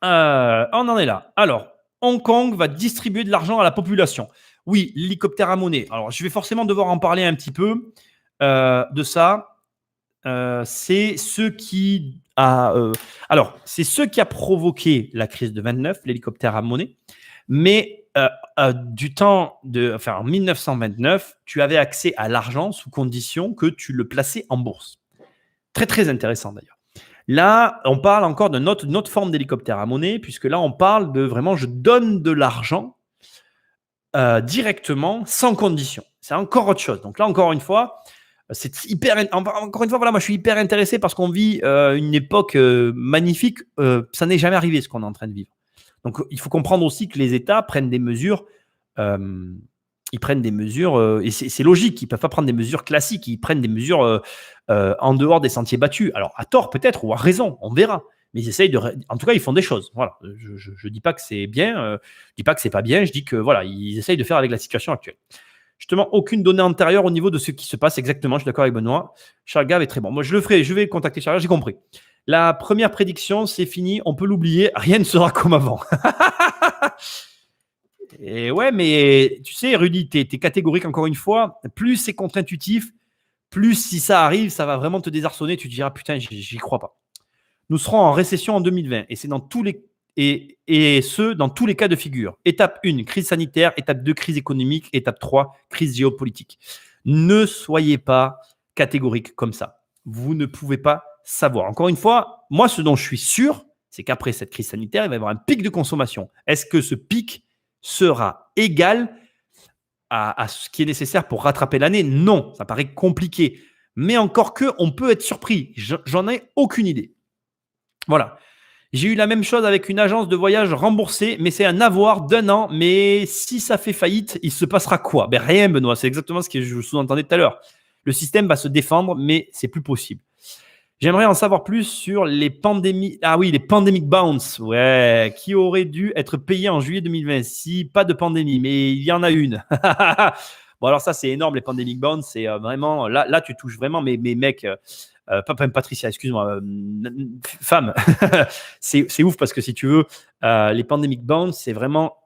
On en est là. Alors, Hong Kong va distribuer de l'argent à la population. Oui, l'hélicoptère à monnaie. Alors, je vais forcément devoir en parler un petit peu de ça. C'est ce qui a provoqué la crise de 29, l'hélicoptère à monnaie. Mais en 1929, tu avais accès à l'argent sous condition que tu le plaçais en bourse. Très, très intéressant d'ailleurs. Là, on parle encore d'une autre forme d'hélicoptère à monnaie, puisque là, on parle de vraiment, je donne de l'argent directement, sans condition. C'est encore autre chose. Donc là, encore une fois, voilà, moi je suis hyper intéressé parce qu'on vit une époque magnifique. Ça n'est jamais arrivé ce qu'on est en train de vivre. Donc il faut comprendre aussi que les États prennent des mesures. Ils prennent des mesures et c'est logique. Ils ne peuvent pas prendre des mesures classiques. Ils prennent des mesures en dehors des sentiers battus. Alors à tort peut-être ou à raison, on verra. Mais ils essayent en tout cas, ils font des choses. Voilà. Je dis pas que c'est bien. Je dis pas que c'est pas bien. Je dis que voilà, ils essayent de faire avec la situation actuelle. Justement, aucune donnée antérieure au niveau de ce qui se passe exactement. Je suis d'accord avec Benoît. Charles Gave est très bon. Moi, je le ferai. Je vais contacter Charles Gave. J'ai compris. La première prédiction, c'est fini. On peut l'oublier. Rien ne sera comme avant. Et ouais, mais tu sais, Rudy, tu es catégorique encore une fois. Plus c'est contre-intuitif, plus si ça arrive, ça va vraiment te désarçonner. Tu te diras, putain, j'y crois pas. Nous serons en récession en 2020 et c'est dans tous les dans tous les cas de figure. Étape 1, crise sanitaire. Étape 2, crise économique. Étape 3, crise géopolitique. Ne soyez pas catégorique comme ça. Vous ne pouvez pas savoir. Encore une fois, moi, ce dont je suis sûr, c'est qu'après cette crise sanitaire, il va y avoir un pic de consommation. Est-ce que ce pic sera égal à ce qui est nécessaire pour rattraper l'année? Non, ça paraît compliqué. Mais encore que, on peut être surpris. J'en ai aucune idée. Voilà. J'ai eu la même chose avec une agence de voyage remboursée, mais c'est un avoir d'un an. Mais si ça fait faillite, il se passera quoi? Ben rien, Benoît. C'est exactement ce que je sous-entendais tout à l'heure. Le système va se défendre, mais c'est plus possible. J'aimerais en savoir plus sur les pandémies. Ah oui, les pandemic bounce. Ouais, qui aurait dû être payé en juillet 2020. Si pas de pandémie, mais il y en a une. Bon, alors ça, c'est énorme, les pandemic bounce. C'est vraiment. Là, tu touches vraiment mes mecs. Pas Patricia, excuse-moi, femme. c'est ouf parce que si tu veux, les pandemic bounce, c'est vraiment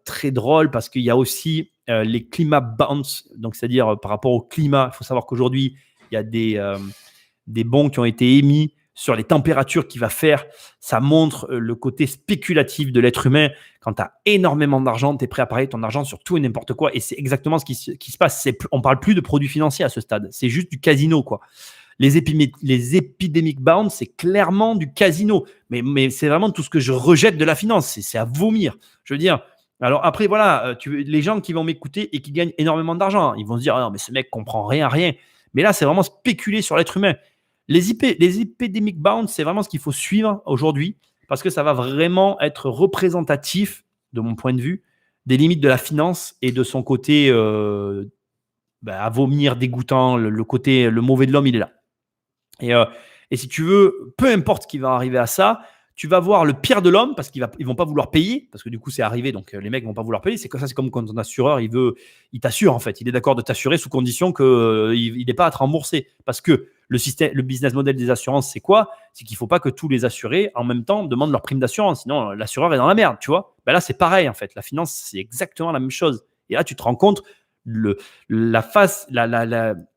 très drôle parce qu'il y a aussi les climat bounce, donc c'est-à-dire par rapport au climat. Il faut savoir qu'aujourd'hui, il y a des bons qui ont été émis sur les températures qu'il va faire. Ça montre le côté spéculatif de l'être humain. Quand tu as énormément d'argent, tu es prêt à parier ton argent sur tout et n'importe quoi. Et c'est exactement ce qui se passe. On ne parle plus de produits financiers à ce stade. C'est juste du casino, quoi. Les epidemic bounce, c'est clairement du casino. Mais c'est vraiment tout ce que je rejette de la finance. C'est à vomir. Je veux dire, alors après, voilà, les gens qui vont m'écouter et qui gagnent énormément d'argent, ils vont se dire, ah non, mais ce mec comprend rien. Mais là, c'est vraiment spéculer sur l'être humain. Les epidemic bounce, c'est vraiment ce qu'il faut suivre aujourd'hui parce que ça va vraiment être représentatif, de mon point de vue, des limites de la finance et de son côté à vomir, dégoûtant, le mauvais de l'homme, il est là. Et si tu veux, peu importe ce qui va arriver à ça, tu vas voir le pire de l'homme parce qu'ils ne vont pas vouloir payer, parce que du coup, c'est arrivé, donc les mecs ne vont pas vouloir payer. C'est comme quand ton assureur, il t'assure en fait. Il est d'accord de t'assurer sous condition qu'il n'est pas à te rembourser. Parce que le business model des assurances, c'est quoi? C'est qu'il ne faut pas que tous les assurés, en même temps, demandent leur prime d'assurance. Sinon, l'assureur est dans la merde, tu vois. Ben là, c'est pareil en fait. La finance, c'est exactement la même chose. Et là, tu te rends compte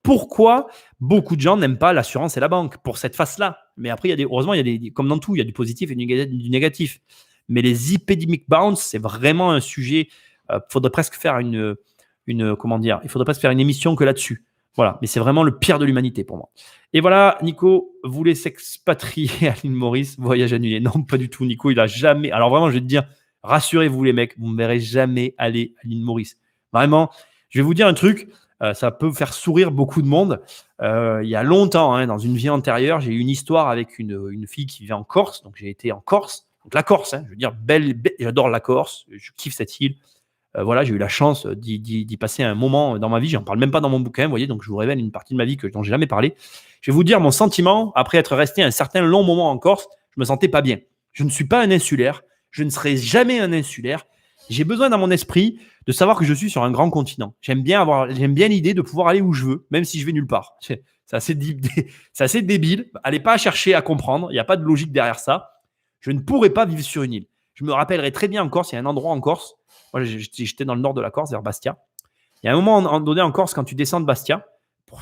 pourquoi beaucoup de gens n'aiment pas l'assurance et la banque pour cette face-là. Mais après, heureusement, comme dans tout, il y a du positif et du négatif. Mais les epidemic bounce, c'est vraiment un sujet. Il faudrait presque faire il faudrait presque faire une émission que là-dessus. Voilà. Mais c'est vraiment le pire de l'humanité pour moi. Et voilà, Nico voulait s'expatrier à l'île Maurice, voyage annulé. Non, pas du tout. Nico, il a jamais. Alors vraiment, je vais te dire, rassurez-vous les mecs, vous ne me verrez jamais aller à l'île Maurice. Vraiment. Je vais vous dire un truc, ça peut faire sourire beaucoup de monde. Il y a longtemps, dans une vie antérieure, j'ai eu une histoire avec une fille qui vivait en Corse. Donc, j'ai été en Corse. Donc, la Corse, je veux dire, j'adore la Corse. Je kiffe cette île. Voilà, j'ai eu la chance d'y passer un moment dans ma vie. J'en parle même pas dans mon bouquin, vous voyez, donc je vous révèle une partie de ma vie dont j'ai jamais parlé. Je vais vous dire mon sentiment après être resté un certain long moment en Corse. Je me sentais pas bien. Je ne suis pas un insulaire. Je ne serai jamais un insulaire. J'ai besoin dans mon esprit de savoir que je suis sur un grand continent. J'aime bien l'idée de pouvoir aller où je veux, même si je vais nulle part. C'est assez débile. Allez pas chercher à comprendre. Il n'y a pas de logique derrière ça. Je ne pourrais pas vivre sur une île. Je me rappellerai très bien en Corse. Il y a un endroit en Corse. Moi, j'étais dans le nord de la Corse, vers Bastia. Il y a un moment donné en Corse, quand tu descends de Bastia,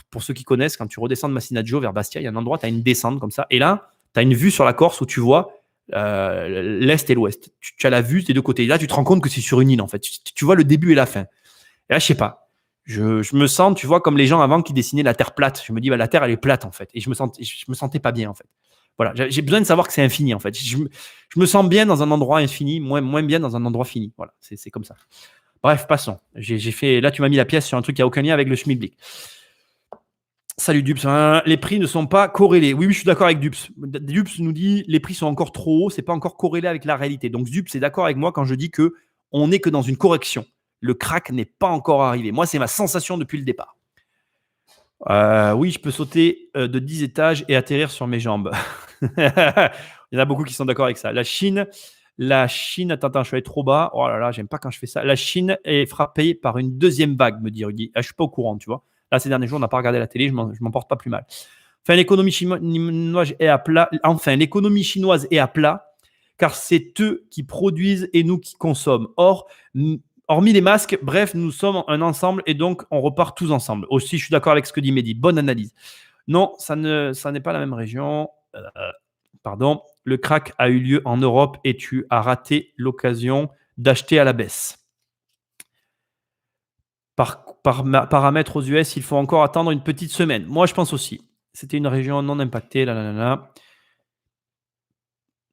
pour ceux qui connaissent, quand tu redescends de Massinadjo vers Bastia, il y a un endroit, tu as une descente comme ça. Et là, tu as une vue sur la Corse où tu vois l'est et l'ouest. Tu as la vue des deux côtés. Et là, tu te rends compte que c'est sur une île, en fait. Tu vois le début et la fin. Et là, je sais pas. Je me sens, tu vois, comme les gens avant qui dessinaient la Terre plate. Je me dis, la Terre, elle est plate, en fait. Et je me sentais pas bien, en fait. Voilà, j'ai besoin de savoir que c'est infini, en fait. Je me sens bien dans un endroit infini, moins bien dans un endroit fini. Voilà, c'est comme ça. Bref, passons. J'ai fait. Là, tu m'as mis la pièce sur un truc qui n'a aucun lien avec le schmilblick. Salut Dups. Les prix ne sont pas corrélés. Oui, je suis d'accord avec Dups. Dups nous dit les prix sont encore trop hauts, c'est pas encore corrélé avec la réalité. Donc Dups est d'accord avec moi quand je dis que on n'est que dans une correction. Le crack n'est pas encore arrivé. Moi, c'est ma sensation depuis le départ. Oui, je peux sauter de 10 étages et atterrir sur mes jambes. Il y en a beaucoup qui sont d'accord avec ça. La Chine, attends, je suis allé trop bas. Oh là là, j'aime pas quand je fais ça. La Chine est frappée par une deuxième vague, me dit Rudy. Je suis pas au courant, tu vois. Là, ces derniers jours, on n'a pas regardé la télé, je m'en porte pas plus mal. Enfin, l'économie chinoise est à plat. L'économie chinoise est à plat, car c'est eux qui produisent et nous qui consommons. Hormis les masques, bref, nous sommes un ensemble et donc on repart tous ensemble. Aussi, je suis d'accord avec ce que dit Mehdi. Bonne analyse. Non, ça n'est pas la même région. Pardon. Le crack a eu lieu en Europe et tu as raté l'occasion d'acheter à la baisse. Par paramètres aux US, il faut encore attendre une petite semaine. Moi, je pense aussi. C'était une région non impactée.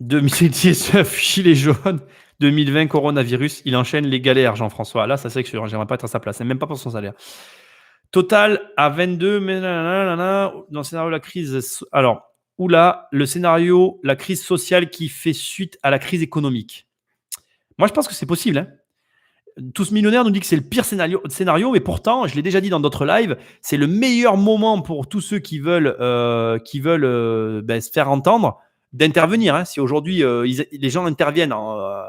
2019, gilet jaune. 2020, coronavirus. Il enchaîne les galères, Jean-François. Là, ça c'est sûr. J'aimerais pas être à sa place. Même pas pour son salaire. Total à 22. Mais dans le scénario de la crise. Alors, le scénario, la crise sociale qui fait suite à la crise économique. Moi, je pense que c'est possible. Hein. Tous Millionnaires nous dit que c'est le pire scénario, mais pourtant, je l'ai déjà dit dans d'autres lives, c'est le meilleur moment pour tous ceux qui veulent se faire entendre d'intervenir. Hein. Si aujourd'hui, les gens interviennent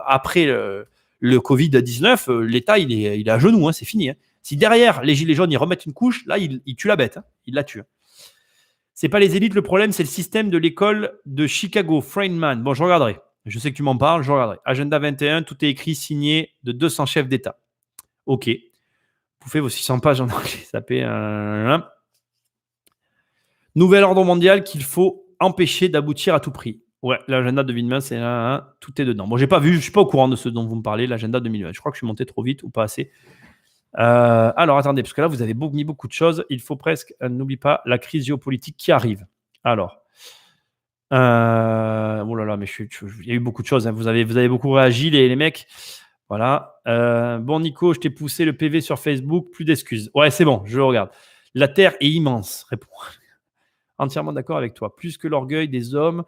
après le Covid-19, l'État, il est à genoux, hein, c'est fini. Hein. Si derrière, les gilets jaunes, ils remettent une couche, là, ils tuent la bête. Hein. Ils la tuent. C'est pas les élites, le problème, c'est le système de l'école de Chicago, Friedman. Bon, je regarderai. Je sais que tu m'en parles, je regarderai. Agenda 21, tout est écrit, signé de 200 chefs d'État. OK. Bouffez vos 600 pages en anglais. Ça fait un... Nouvel ordre mondial qu'il faut empêcher d'aboutir à tout prix. Ouais, l'agenda 2020, c'est là, tout est dedans. Bon, j'ai pas vu, je suis pas au courant de ce dont vous me parlez, l'agenda 2020. Je crois que je suis monté trop vite ou pas assez. Alors, attendez, parce que là, vous avez mis beaucoup de choses. Il faut presque, n'oublie pas, la crise géopolitique qui arrive. Alors... oh là là, mais il y a eu beaucoup de choses. Hein. Vous avez beaucoup réagi, les mecs. Voilà. Bon, Nico, je t'ai poussé le PV sur Facebook. Plus d'excuses. Ouais, c'est bon, je le regarde. La terre est immense. Réponds. Entièrement d'accord avec toi. Plus que l'orgueil des hommes.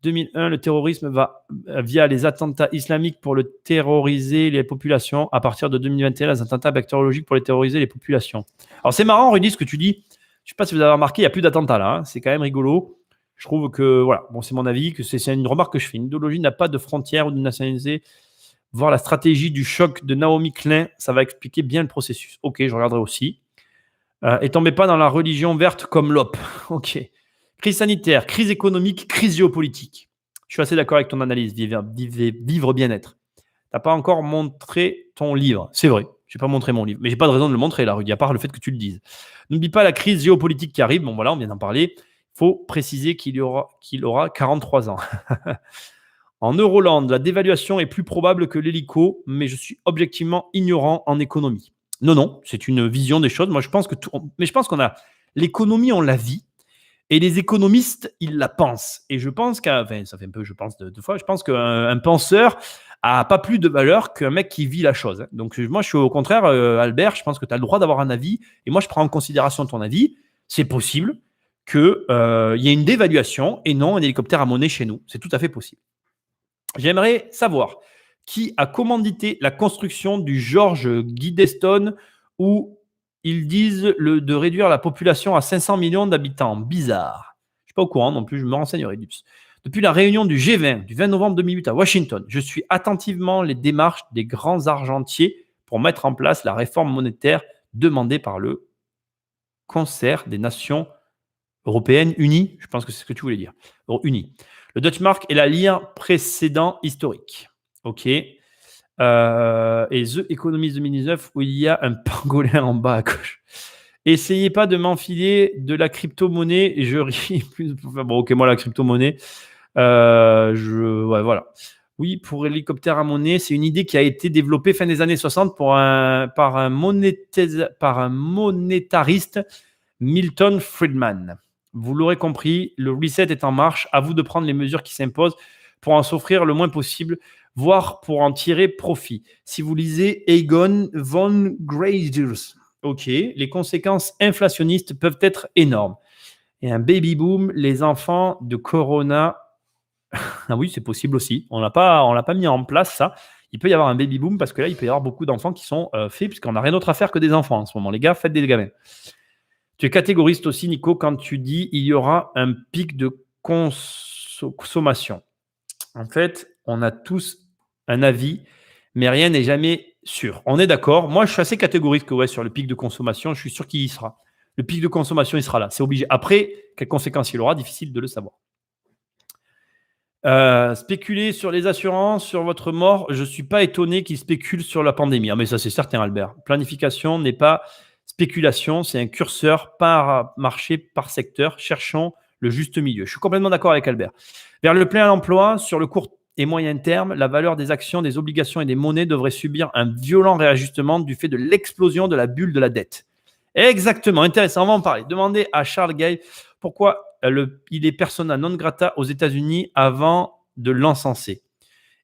2001, le terrorisme va via les attentats islamiques pour le terroriser les populations. À partir de 2021, les attentats bactériologiques pour les terroriser les populations. Alors, c'est marrant, Rudy, ce que tu dis. Je ne sais pas si vous avez remarqué, il n'y a plus d'attentats là. Hein. C'est quand même rigolo. Je trouve que, voilà, bon, c'est mon avis, que c'est une remarque que je fais. Une idéologie n'a pas de frontières ou de nationalité. Voir la stratégie du choc de Naomi Klein, ça va expliquer bien le processus. Ok, je regarderai aussi. Et tombez pas dans la religion verte comme l'OP. Ok. Crise sanitaire, crise économique, crise géopolitique. Je suis assez d'accord avec ton analyse, vivre bien-être. Tu n'as pas encore montré ton livre. C'est vrai, je n'ai pas montré mon livre. Mais je n'ai pas de raison de le montrer là, Rudy, à part le fait que tu le dises. N'oublie pas la crise géopolitique qui arrive. Bon, voilà, on vient d'en parler. Il faut préciser qu'il aura 43 ans. En Euroland, la dévaluation est plus probable que l'hélico, mais je suis objectivement ignorant en économie. Non, c'est une vision des choses. Moi, je pense qu'on a l'économie, on la vit, et les économistes, ils la pensent. Et je pense ça fait un peu, je pense deux fois, je pense qu'un penseur a pas plus de valeur qu'un mec qui vit la chose. Donc, moi, je suis au contraire, Albert, je pense que tu as le droit d'avoir un avis, et moi, je prends en considération ton avis. C'est possible qu'il y ait une dévaluation et non un hélicoptère à monnaie chez nous. C'est tout à fait possible. J'aimerais savoir qui a commandité la construction du George Guidestone où ils disent de réduire la population à 500 millions d'habitants. Bizarre. Je ne suis pas au courant non plus, je me renseignerai. Depuis la réunion du G20 du 20 novembre 2008 à Washington, je suis attentivement les démarches des grands argentiers pour mettre en place la réforme monétaire demandée par le concert des nations européennes unies. Je pense que c'est ce que tu voulais dire. Unies. Le Deutsche Mark et la lire précédent historique. OK. Et The Economist 2019 où il y a un pangolin en bas à gauche. Essayez pas de m'enfiler de la crypto-monnaie. Je ris plus. Bon, ok, moi, la crypto-monnaie, ouais, voilà. Oui, pour hélicoptère à monnaie, c'est une idée qui a été développée fin des années 60 par un monétariste, Milton Friedman. Vous l'aurez compris, le reset est en marche. À vous de prendre les mesures qui s'imposent pour en s'offrir le moins possible, voire pour en tirer profit. Si vous lisez Egon von Greyerz, ok, les conséquences inflationnistes peuvent être énormes. Et un baby boom, les enfants de Corona. Ah oui, c'est possible aussi. On l'a pas mis en place, ça. Il peut y avoir un baby boom parce que là, il peut y avoir beaucoup d'enfants qui sont faits puisqu'on n'a rien d'autre à faire que des enfants en ce moment. Les gars, faites des gamins. Tu es catégoriste aussi, Nico, quand tu dis il y aura un pic de consommation. En fait, on a tous un avis, mais rien n'est jamais sûr. On est d'accord. Moi, je suis assez catégorique que, ouais, sur le pic de consommation, je suis sûr qu'il y sera. Le pic de consommation, il sera là. C'est obligé. Après, quelles conséquences il aura, difficile de le savoir. Spéculer sur les assurances, sur votre mort, je ne suis pas étonné qu'ils spéculent sur la pandémie. Ah, mais ça, c'est certain, Albert. Planification n'est pas spéculation, c'est un curseur par marché, par secteur. Cherchons le juste milieu. Je suis complètement d'accord avec Albert. Vers le plein emploi, sur le court et moyen terme, la valeur des actions, des obligations et des monnaies devrait subir un violent réajustement du fait de l'explosion de la bulle de la dette. Exactement, intéressant, on va en parler. Demandez à Charles Gay pourquoi il est persona non grata aux États-Unis avant de l'encenser.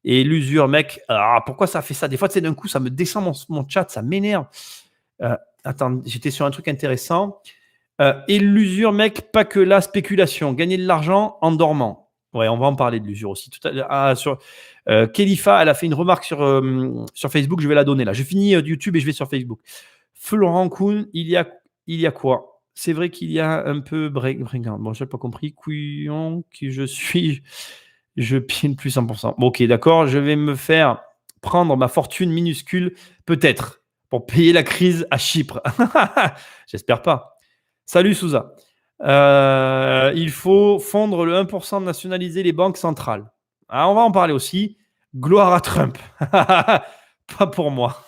Et l'usure, mec, pourquoi ça fait ça? Des fois, tu sais, d'un coup, ça me descend mon chat, ça m'énerve. Attends, j'étais sur un truc intéressant. Et l'usure, mec, pas que la spéculation. Gagner de l'argent en dormant. Ouais, on va en parler de l'usure aussi. Tout à l'heure, Khalifa, elle a fait une remarque sur Facebook, je vais la donner là. Je finis YouTube et je vais sur Facebook. Florent Kuhn, il y a quoi? C'est vrai qu'il y a un peu brigand. Bon, je n'ai pas compris. Couillon qui je suis, je pile plus 100%. Bon, ok, d'accord. Je vais me faire prendre ma fortune minuscule, peut-être, pour payer la crise à Chypre. J'espère pas. Salut, Souza. Il faut fondre le 1%, nationaliser les banques centrales. Ah, on va en parler aussi. Gloire à Trump. Pas pour moi.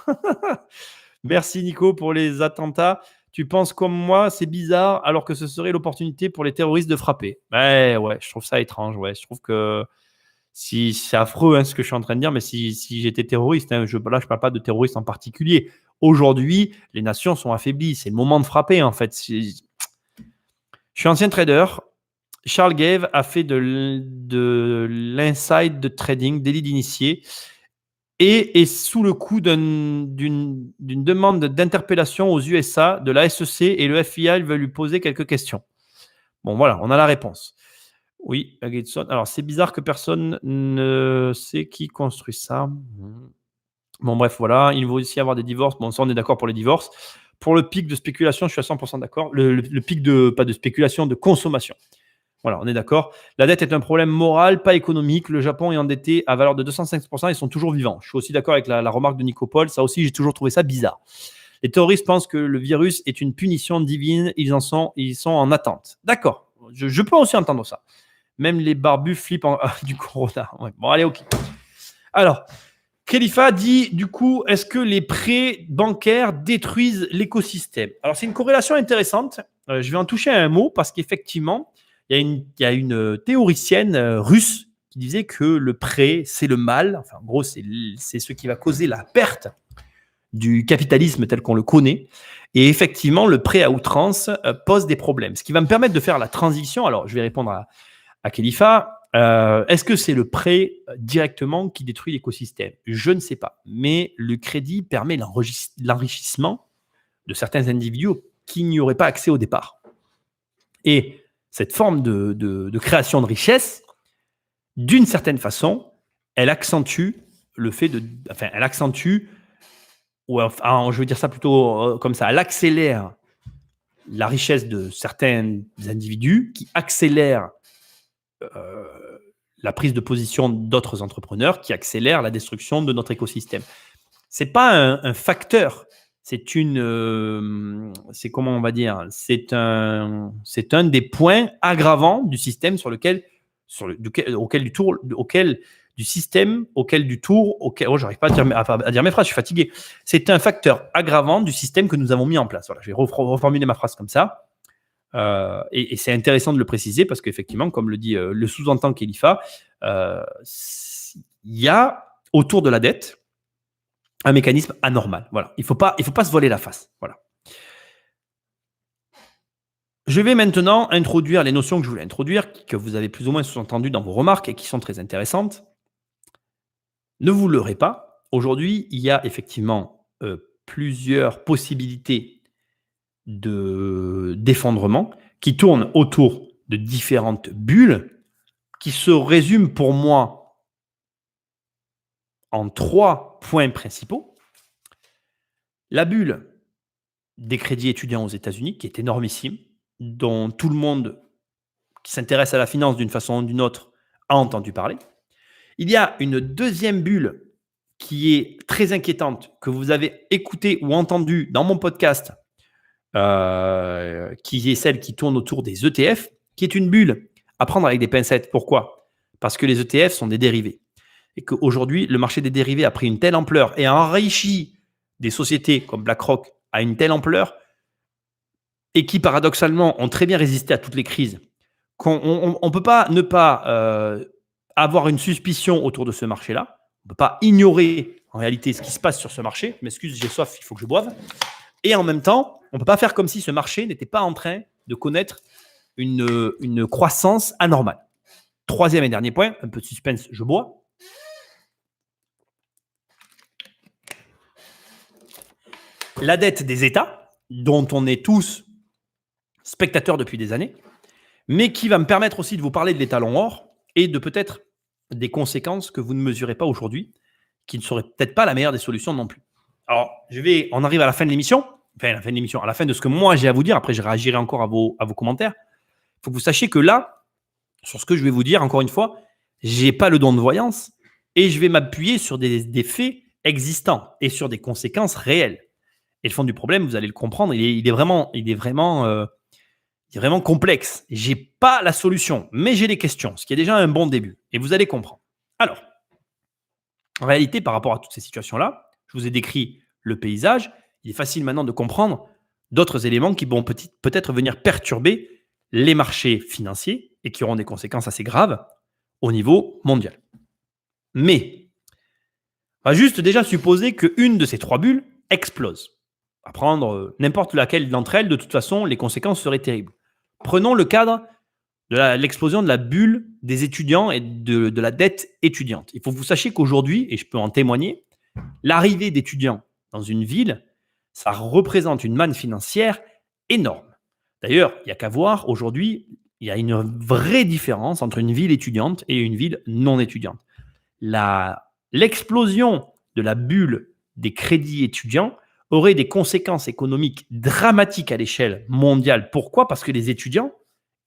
Merci, Nico, pour les attentats. Tu penses comme moi, c'est bizarre, alors que ce serait l'opportunité pour les terroristes de frapper. Ouais, je trouve ça étrange. Ouais. Je trouve que c'est affreux ce que je suis en train de dire, mais si j'étais terroriste, là, je ne parle pas de terroriste en particulier. Aujourd'hui, les nations sont affaiblies. C'est le moment de frapper, en fait. Je suis ancien trader. Charles Gave a fait de l'inside trading, délit d'initié, et est sous le coup d'une demande d'interpellation aux USA de la SEC et le FBI veut lui poser quelques questions. Bon, voilà, on a la réponse. Oui, Gateson. Alors, c'est bizarre que personne ne sait qui construit ça. Bon, bref, voilà. Il faut aussi avoir des divorces. Bon, ça, on est d'accord pour les divorces. Pour le pic de spéculation, je suis à 100% d'accord. Le pic pas de spéculation, de consommation. Voilà, on est d'accord. La dette est un problème moral, pas économique. Le Japon est endetté à valeur de 205%. Ils sont toujours vivants. Je suis aussi d'accord avec la remarque de Nicopole. Ça aussi, j'ai toujours trouvé ça bizarre. Les terroristes pensent que le virus est une punition divine. Ils sont en attente. D'accord. Je peux aussi entendre ça. Même les barbus flippent du corona. Ouais. Bon, allez, ok. Alors, Khalifa dit, du coup, est-ce que les prêts bancaires détruisent l'écosystème? Alors, c'est une corrélation intéressante. Je vais en toucher à un mot parce qu'effectivement, il y a une théoricienne russe qui disait que le prêt, c'est le mal. Enfin, en gros, c'est ce qui va causer la perte du capitalisme tel qu'on le connaît. Et effectivement, le prêt à outrance pose des problèmes. Ce qui va me permettre de faire la transition. Alors, je vais répondre à Khalifa. Est-ce que c'est le prêt directement qui détruit l'écosystème? Je ne sais pas. Mais le crédit permet l'enrichissement de certains individus qui n'y auraient pas accès au départ. Et cette forme de création de richesse, d'une certaine façon, elle accentue le fait enfin, elle accentue, ou enfin, je veux dire ça plutôt comme ça, elle accélère la richesse de certains individus, qui accélère la prise de position d'autres entrepreneurs, qui accélère la destruction de notre écosystème. C'est pas un facteur, c'est comment on va dire, c'est un des points aggravants du système j'arrive pas à dire mes phrases, je suis fatigué. C'est un facteur aggravant du système que nous avons mis en place. Voilà, je vais reformuler ma phrase comme ça. Et c'est intéressant de le préciser parce qu'effectivement, comme le dit le sous-entend Khalifa, il y a autour de la dette un mécanisme anormal. Voilà. Il faut pas se voiler la face. Voilà. Je vais maintenant introduire les notions que je voulais introduire, que vous avez plus ou moins sous-entendues dans vos remarques et qui sont très intéressantes. Ne vous leurrez pas. Aujourd'hui, il y a effectivement plusieurs possibilités d'effondrement qui tournent autour de différentes bulles qui se résument pour moi en 3 points principaux. La bulle des crédits étudiants aux États-Unis, qui est énormissime, dont tout le monde qui s'intéresse à la finance d'une façon ou d'une autre a entendu parler. Il y a une deuxième bulle qui est très inquiétante, que vous avez écoutée ou entendue dans mon podcast, qui est celle qui tourne autour des ETF, qui est une bulle à prendre avec des pincettes. Pourquoi ? Parce que les ETF sont des dérivés. Et qu'aujourd'hui, le marché des dérivés a pris une telle ampleur et a enrichi des sociétés comme BlackRock à une telle ampleur et qui, paradoxalement, ont très bien résisté à toutes les crises, qu'on ne peut pas ne pas avoir une suspicion autour de ce marché-là. On ne peut pas ignorer, en réalité, ce qui se passe sur ce marché. Je m'excuse, j'ai soif, il faut que je boive. Et en même temps, on ne peut pas faire comme si ce marché n'était pas en train de connaître une croissance anormale. Troisième et dernier point, un peu de suspense, je bois. La dette des États, dont on est tous spectateurs depuis des années, mais qui va me permettre aussi de vous parler de l'étalon or et de peut-être des conséquences que vous ne mesurez pas aujourd'hui, qui ne seraient peut-être pas la meilleure des solutions non plus. Alors, on arrive à la fin de l'émission, à la fin de ce que moi j'ai à vous dire, après je réagirai encore à vos commentaires. Il faut que vous sachiez que là, sur ce que je vais vous dire, encore une fois, je n'ai pas le don de voyance et je vais m'appuyer sur des faits existants et sur des conséquences réelles. Et le fond du problème, vous allez le comprendre, il est vraiment complexe. Je n'ai pas la solution, mais j'ai des questions, ce qui est déjà un bon début. Et vous allez comprendre. Alors, en réalité, par rapport à toutes ces situations-là, je vous ai décrit le paysage. Il est facile maintenant de comprendre d'autres éléments qui vont peut-être venir perturber les marchés financiers et qui auront des conséquences assez graves au niveau mondial. Mais, on va juste déjà supposer qu'une de ces 3 bulles explose. À prendre n'importe laquelle d'entre elles, de toute façon, les conséquences seraient terribles. Prenons le cadre de l'explosion de la bulle des étudiants et de la dette étudiante. Il faut que vous sachiez qu'aujourd'hui, et je peux en témoigner, l'arrivée d'étudiants dans une ville, ça représente une manne financière énorme. D'ailleurs, il n'y a qu'à voir, aujourd'hui, il y a une vraie différence entre une ville étudiante et une ville non étudiante. L'explosion de la bulle des crédits étudiants aurait des conséquences économiques dramatiques à l'échelle mondiale. Pourquoi ? Parce que les étudiants,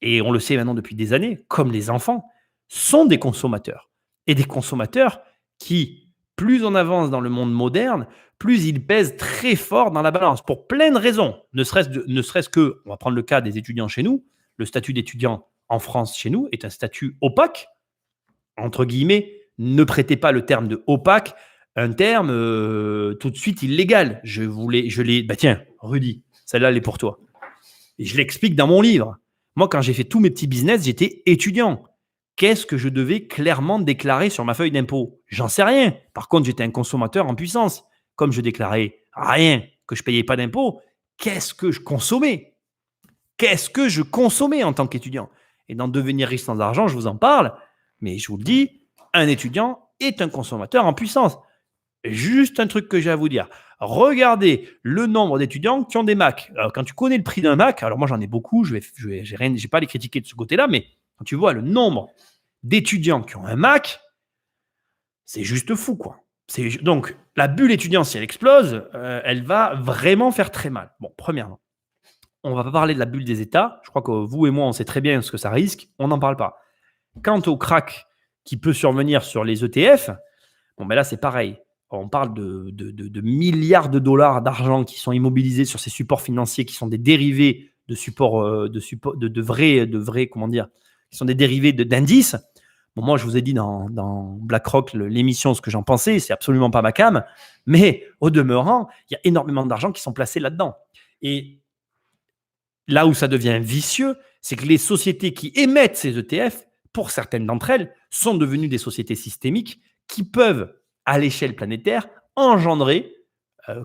et on le sait maintenant depuis des années, comme les enfants, sont des consommateurs. Et des consommateurs qui, plus on avance dans le monde moderne, plus ils pèsent très fort dans la balance, pour plein de raisons. Ne serait-ce que, on va prendre le cas des étudiants chez nous, le statut d'étudiant en France chez nous est un statut opaque, entre guillemets, ne prêtez pas le terme de opaque, un terme tout de suite illégal. Tiens, Rudy, celle-là, elle est pour toi. Et je l'explique dans mon livre. Moi, quand j'ai fait tous mes petits business, j'étais étudiant. Qu'est-ce que je devais clairement déclarer sur ma feuille d'impôt ? J'en sais rien. Par contre, j'étais un consommateur en puissance. Comme je déclarais rien, que je ne payais pas d'impôt, qu'est-ce que je consommais ? Qu'est-ce que je consommais en tant qu'étudiant ? Et dans Devenir riche sans argent, je vous en parle, mais je vous le dis, un étudiant est un consommateur en puissance. Juste un truc que j'ai à vous dire. Regardez le nombre d'étudiants qui ont des Mac. Alors, quand tu connais le prix d'un Mac, alors moi j'en ai beaucoup, je n'ai pas à les critiquer de ce côté-là, mais quand tu vois le nombre d'étudiants qui ont un Mac, c'est juste fou, quoi. Donc, la bulle étudiante, si elle explose, elle va vraiment faire très mal. Bon, premièrement, on ne va pas parler de la bulle des États. Je crois que vous et moi, on sait très bien ce que ça risque. On n'en parle pas. Quant au crack qui peut survenir sur les ETF, bon, ben là, c'est pareil. On parle de milliards de dollars d'argent qui sont immobilisés sur ces supports financiers qui sont des dérivés de supports, de vrais, comment dire, qui sont des dérivés d'indices. Bon, moi, je vous ai dit dans BlackRock, l'émission, ce que j'en pensais, c'est absolument pas ma came. Mais au demeurant, il y a énormément d'argent qui sont placés là-dedans. Et là où ça devient vicieux, c'est que les sociétés qui émettent ces ETF, pour certaines d'entre elles, sont devenues des sociétés systémiques qui peuvent, à l'échelle planétaire, engendrer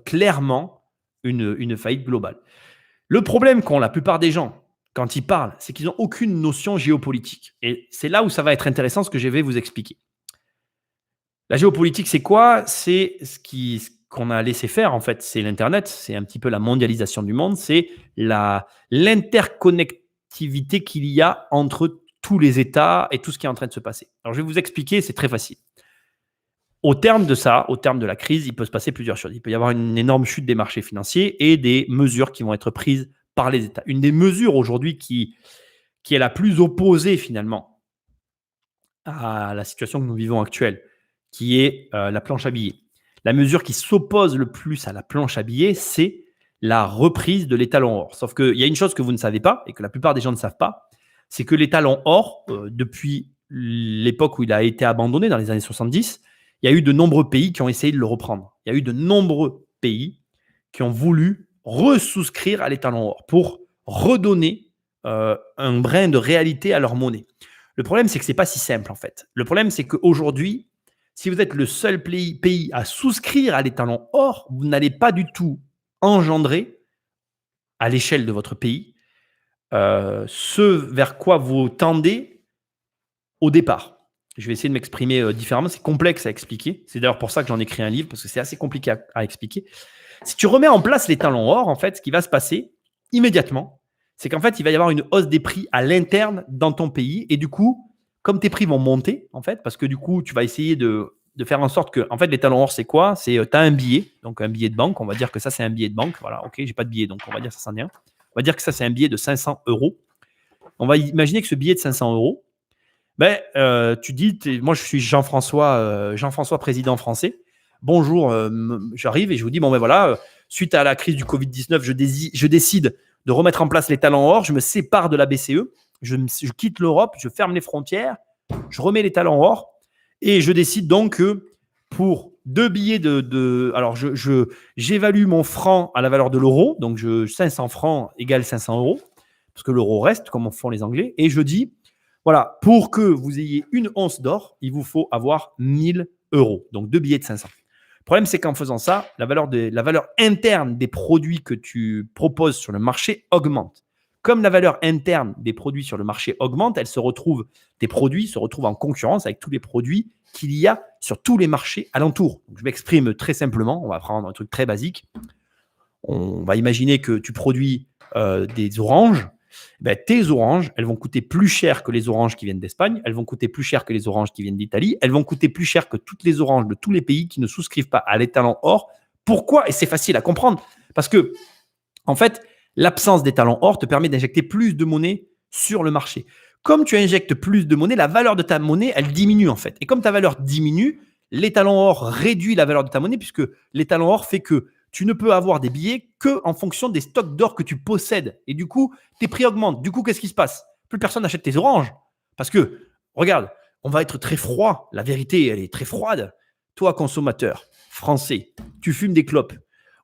clairement une faillite globale. Le problème qu'ont la plupart des gens quand ils parlent, c'est qu'ils n'ont aucune notion géopolitique. Et c'est là où ça va être intéressant ce que je vais vous expliquer. La géopolitique, c'est quoi? C'est ce qu'on a laissé faire, en fait. C'est l'Internet, c'est un petit peu la mondialisation du monde, c'est l'interconnectivité qu'il y a entre tous les États et tout ce qui est en train de se passer. Alors, je vais vous expliquer, c'est très facile. Au terme de ça, au terme de la crise, il peut se passer plusieurs choses. Il peut y avoir une énorme chute des marchés financiers et des mesures qui vont être prises par les États. Une des mesures aujourd'hui qui est la plus opposée finalement à la situation que nous vivons actuelle, qui est la planche à billets. La mesure qui s'oppose le plus à la planche à billets, c'est la reprise de l'étalon or. Sauf qu'il y a une chose que vous ne savez pas et que la plupart des gens ne savent pas, c'est que l'étalon or, depuis l'époque où il a été abandonné dans les années 70, il y a eu de nombreux pays qui ont essayé de le reprendre. Il y a eu de nombreux pays qui ont voulu resouscrire à l'étalon or pour redonner un brin de réalité à leur monnaie. Le problème, c'est que ce n'est pas si simple en fait. Le problème, c'est qu'aujourd'hui, si vous êtes le seul pays à souscrire à l'étalon or, vous n'allez pas du tout engendrer à l'échelle de votre pays ce vers quoi vous tendez au départ. Je vais essayer de m'exprimer différemment. C'est complexe à expliquer. C'est d'ailleurs pour ça que j'en ai écrit un livre, parce que c'est assez compliqué à expliquer. Si tu remets en place l'étalon or, en fait, ce qui va se passer immédiatement, c'est qu'en fait, il va y avoir une hausse des prix à l'interne dans ton pays. Et du coup, comme tes prix vont monter, en fait, parce que du coup, tu vas essayer de faire en sorte que, en fait, l'étalon or, c'est quoi? C'est, tu as un billet, donc un billet de banque. On va dire que ça, c'est un billet de banque. Voilà, ok, j'ai pas de billet, donc on va dire que ça s'en est un. On va dire que ça, c'est un billet de 500 euros. On va imaginer que ce billet de 500 euros, tu dis, moi, je suis Jean-François, président français. Bonjour, j'arrive et je vous dis, voilà, suite à la crise du Covid-19, je décide de remettre en place l'étalon or, je me sépare de la BCE, je quitte l'Europe, je ferme les frontières, je remets l'étalon or et je décide donc que pour 2 billets alors j'évalue mon franc à la valeur de l'euro, donc 500 francs égale 500 euros, parce que l'euro reste, comme font les Anglais, et je dis, voilà, pour que vous ayez une once d'or, il vous faut avoir 1000 euros, donc 2 billets de 500. Le problème, c'est qu'en faisant ça, la valeur interne des produits que tu proposes sur le marché augmente. Comme la valeur interne des produits sur le marché augmente, tes produits se retrouvent en concurrence avec tous les produits qu'il y a sur tous les marchés alentours. Donc, je m'exprime très simplement, on va prendre un truc très basique. On va imaginer que tu produis des oranges. Tes oranges, elles vont coûter plus cher que les oranges qui viennent d'Espagne, elles vont coûter plus cher que les oranges qui viennent d'Italie, elles vont coûter plus cher que toutes les oranges de tous les pays qui ne souscrivent pas à l'étalon or. Pourquoi? Et c'est facile à comprendre. Parce que, en fait, l'absence d'étalon or te permet d'injecter plus de monnaie sur le marché. Comme tu injectes plus de monnaie, la valeur de ta monnaie, elle diminue en fait. Et comme ta valeur diminue, l'étalon or réduit la valeur de ta monnaie puisque l'étalon or fait que tu ne peux avoir des billets qu'en fonction des stocks d'or que tu possèdes. Et du coup, tes prix augmentent. Du coup, qu'est-ce qui se passe? Plus personne n'achète tes oranges. Parce que, regarde, on va être très froid. La vérité, elle est très froide. Toi, consommateur français, tu fumes des clopes.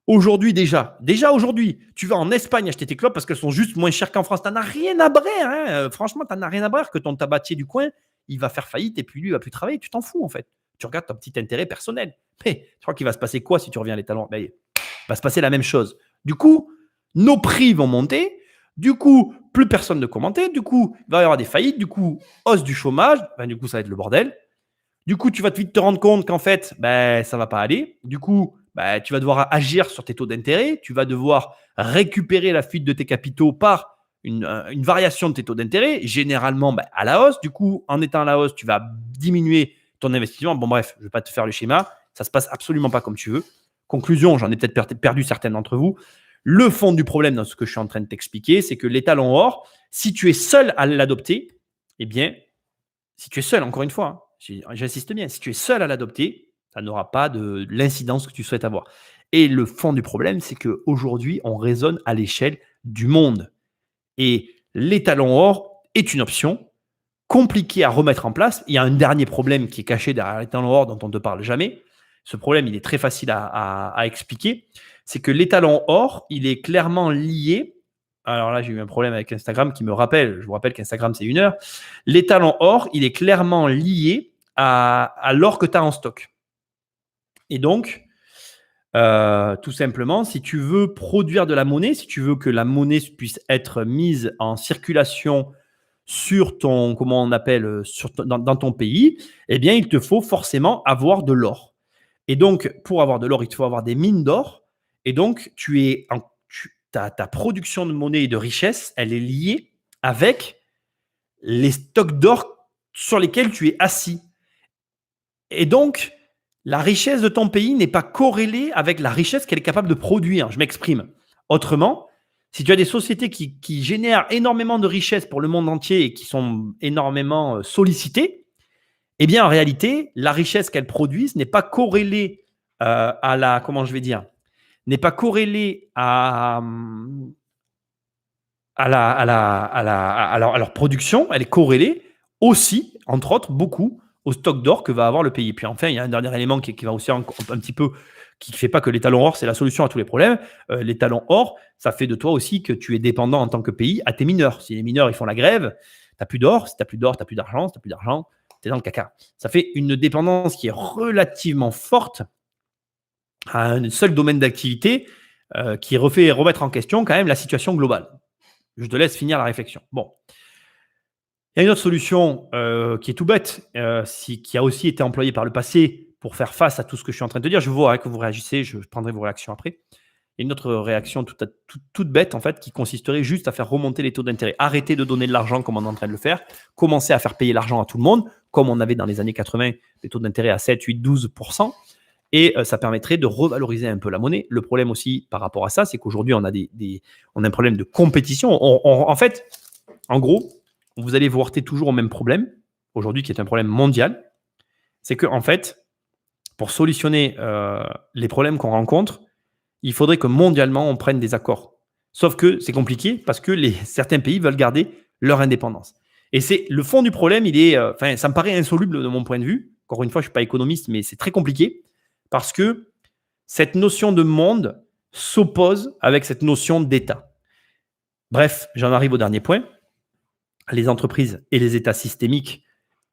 Aujourd'hui déjà aujourd'hui, tu vas en Espagne acheter tes clopes parce qu'elles sont juste moins chères qu'en France. Tu n'en as rien à brère. Hein. Franchement, tu n'en as rien à brère que ton tabatier du coin, il va faire faillite et puis lui, il ne va plus travailler. Tu t'en fous en fait. Tu regardes ton petit intérêt personnel. Mais tu crois qu'il va se passer quoi si tu reviens à l'étalon? Il va se passer la même chose. Du coup, nos prix vont monter. Du coup, plus personne ne commenter. Du coup, il va y avoir des faillites. Du coup, hausse du chômage. Du coup, ça va être le bordel. Du coup, tu vas vite te rendre compte qu'en fait, ça ne va pas aller. Du coup, tu vas devoir agir sur tes taux d'intérêt. Tu vas devoir récupérer la fuite de tes capitaux par une variation de tes taux d'intérêt, généralement à la hausse. Du coup, en étant à la hausse, tu vas diminuer ton investissement. Bon, bref, je ne vais pas te faire le schéma. Ça ne se passe absolument pas comme tu veux. Conclusion, j'en ai peut-être perdu certaines d'entre vous. Le fond du problème dans ce que je suis en train de t'expliquer, c'est que l'étalon or, si tu es seul à l'adopter, eh bien, si tu es seul, encore une fois, j'insiste bien, si tu es seul à l'adopter, ça n'aura pas de l'incidence que tu souhaites avoir. Et le fond du problème, c'est qu'aujourd'hui, on raisonne à l'échelle du monde. Et l'étalon or est une option compliquée à remettre en place. Il y a un dernier problème qui est caché derrière l'étalon or dont on ne te parle jamais. Ce problème, il est très facile à expliquer. C'est que l'étalon or, il est clairement lié. Alors là, j'ai eu un problème avec Instagram qui me rappelle. Je vous rappelle qu'Instagram, c'est 1 heure. L'étalon or, il est clairement lié à l'or que tu as en stock. Et donc, tout simplement, si tu veux produire de la monnaie, si tu veux que la monnaie puisse être mise en circulation sur ton, comment on appelle, dans ton pays, eh bien, il te faut forcément avoir de l'or. Et donc, pour avoir de l'or, il te faut avoir des mines d'or. Et donc, ta production de monnaie et de richesse, elle est liée avec les stocks d'or sur lesquels tu es assis. Et donc, la richesse de ton pays n'est pas corrélée avec la richesse qu'elle est capable de produire. Je m'exprime. Autrement, si tu as des sociétés qui génèrent énormément de richesses pour le monde entier et qui sont énormément sollicitées, eh bien, en réalité, la richesse qu'elles produisent n'est pas corrélée à la, comment je vais dire, n'est pas corrélée à leur production. Elle est corrélée aussi, entre autres, beaucoup au stock d'or que va avoir le pays. Puis enfin, il y a un dernier élément qui va aussi un petit peu, qui ne fait pas que l'étalon or, c'est la solution à tous les problèmes. L'étalon or, ça fait de toi aussi que tu es dépendant en tant que pays à tes mineurs. Si les mineurs ils font la grève, tu n'as plus d'or. Si tu n'as plus d'or, tu n'as plus d'argent. Si tu n'as plus d'argent, tu es dans le caca. Ça fait une dépendance qui est relativement forte à un seul domaine d'activité qui refait remettre en question quand même la situation globale. Je te laisse finir la réflexion. Bon. Il y a une autre solution qui est tout bête, qui a aussi été employée par le passé pour faire face à tout ce que je suis en train de te dire. Je vois que vous réagissez, je prendrai vos réactions après. Il y a une autre réaction toute bête, en fait, qui consisterait juste à faire remonter les taux d'intérêt. Arrêter de donner de l'argent comme on est en train de le faire. Commencer à faire payer l'argent à tout le monde, comme on avait dans les années 80, des taux d'intérêt à 7, 8, 12%. Et ça permettrait de revaloriser un peu la monnaie. Le problème aussi par rapport à ça, c'est qu'aujourd'hui, on a un problème de compétition. En fait, en gros, vous allez vous heurter toujours au même problème, aujourd'hui qui est un problème mondial. C'est qu'en fait, pour solutionner les problèmes qu'on rencontre, il faudrait que mondialement, on prenne des accords. Sauf que c'est compliqué parce que certains pays veulent garder leur indépendance. Et c'est le fond du problème, ça me paraît insoluble de mon point de vue. Encore une fois, je ne suis pas économiste, mais c'est très compliqué parce que cette notion de monde s'oppose avec cette notion d'État. Bref, j'en arrive au dernier point. Les entreprises et les États systémiques